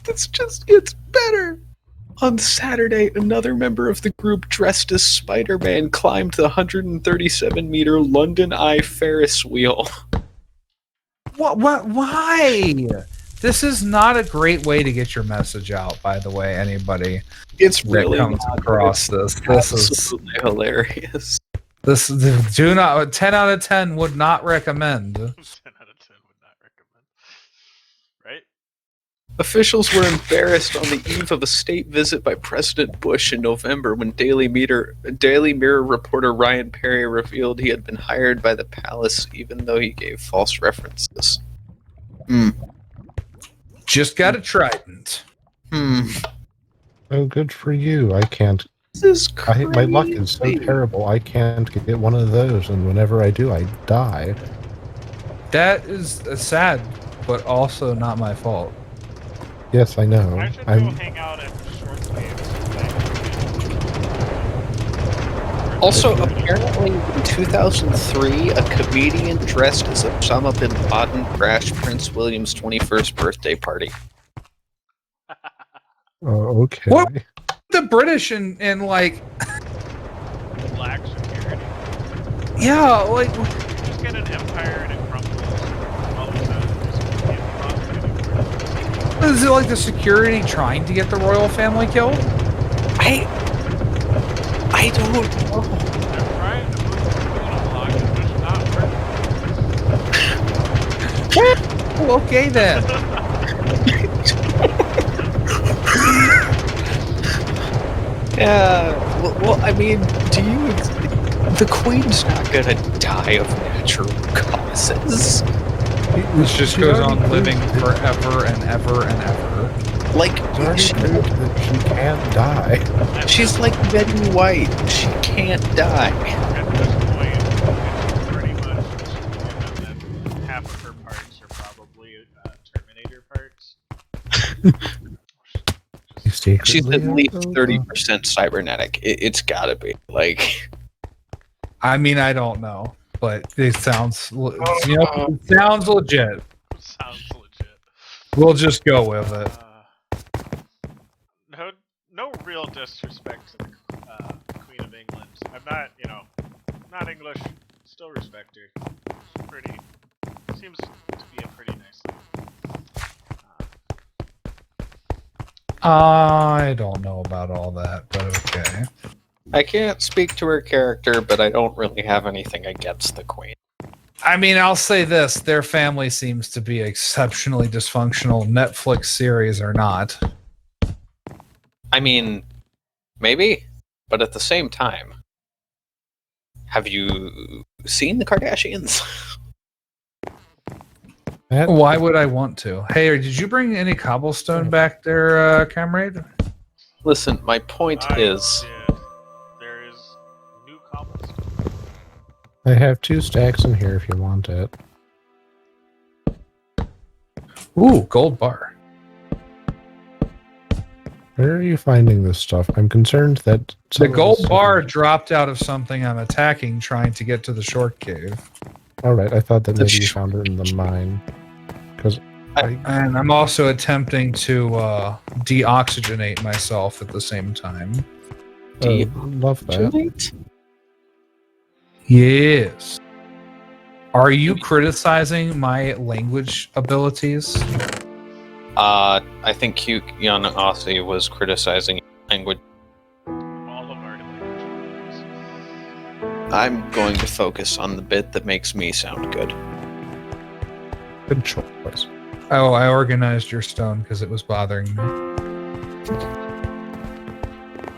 This just gets better. On Saturday, another member of the group dressed as Spider-Man climbed the 137-meter London Eye Ferris wheel. What? Why? This is not a great way to get your message out, by the way, anybody It's that really comes not. across It's this. This is absolutely hilarious. this do not 10 out of 10 would not recommend. 10 out of 10 would not recommend. Right? Officials were embarrassed on the eve of a state visit by President Bush in November when Daily Mirror reporter Ryan Perry revealed he had been hired by the palace even though he gave false references. Just got a trident. Oh, good for you. I can't. This is crazy. My luck is so terrible. I can't get one of those, and whenever I do, I die. That is sad, but also not my fault. Yes, I know. I should go hang out at Shortwave. Also, apparently in 2003, a comedian dressed as Osama bin Laden crashed Prince William's 21st birthday party. Oh, okay. What? The British and like, Black security. yeah, like, Just get an empire and it crumbles. All of a sudden, just can't be bothered anymore. is it like the security trying to get the royal family killed? I don't know. They're trying to move the queen along, it's just not working. Well, okay then. Yeah, well, I mean, the queen's not gonna die of natural causes. This just goes on living forever and ever and ever. Like, It's already proved that she can't die. she's like Betty White. She can't die. At this point, it's pretty much given that half of her parts are probably Terminator parts. She's at least 30% cybernetic. It's gotta be. Like, I mean, I don't know, but it sounds, it sounds legit. Sounds legit. We'll just go with it. No real disrespect to the Queen of England. I'm not, not English. Still respect her. She's pretty. Seems to be a pretty nice thing. I don't know about all that, but okay. I can't speak to her character, but I don't really have anything against the queen. I mean, I'll say this: their family seems to be exceptionally dysfunctional, Netflix series or not. I mean, maybe, but at the same time, have you seen the Kardashians? Why would I want to? Hey, did you bring any cobblestone back there, comrade? Listen, my point is... did. There is new cobblestone. I have 2 stacks in here if you want it. Ooh, gold bar. Where are you finding this stuff? I'm concerned that The gold bar dropped out of something I'm attacking, trying to get to the short cave. All right, I thought that The maybe you found it in the mine. Because And I'm also attempting to deoxygenate myself at the same time. love that. Yes. Are you criticizing my language abilities? I think young Aussie was criticizing language. All of our languages. I'm going to focus on the bit that makes me sound good. Good choice. Oh, I organized your stone because it was bothering me.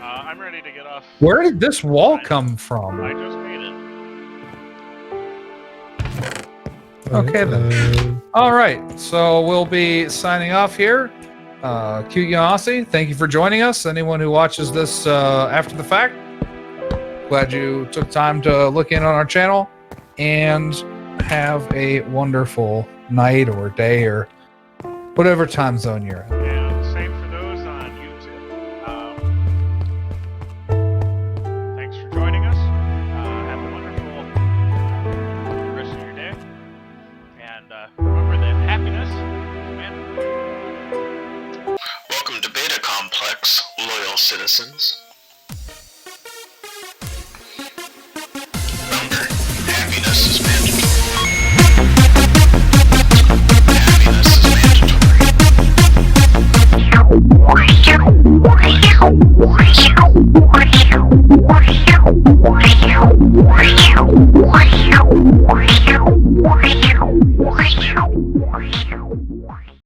I'm ready to get off. Where did this wall come from? I just made it. Okay, then. All right, so we'll be signing off here. Cute Young Aussie, thank you for joining us. Anyone who watches this after the fact, glad you took time to look in on our channel, and have a wonderful night or day or whatever time zone you're in. And same for those on YouTube. Thanks for joining us. Have a wonderful rest of your day. And remember that happiness is mandatory. Welcome to Beta Complex, loyal citizens. Remember, happiness is mandatory. Happiness is mandatory.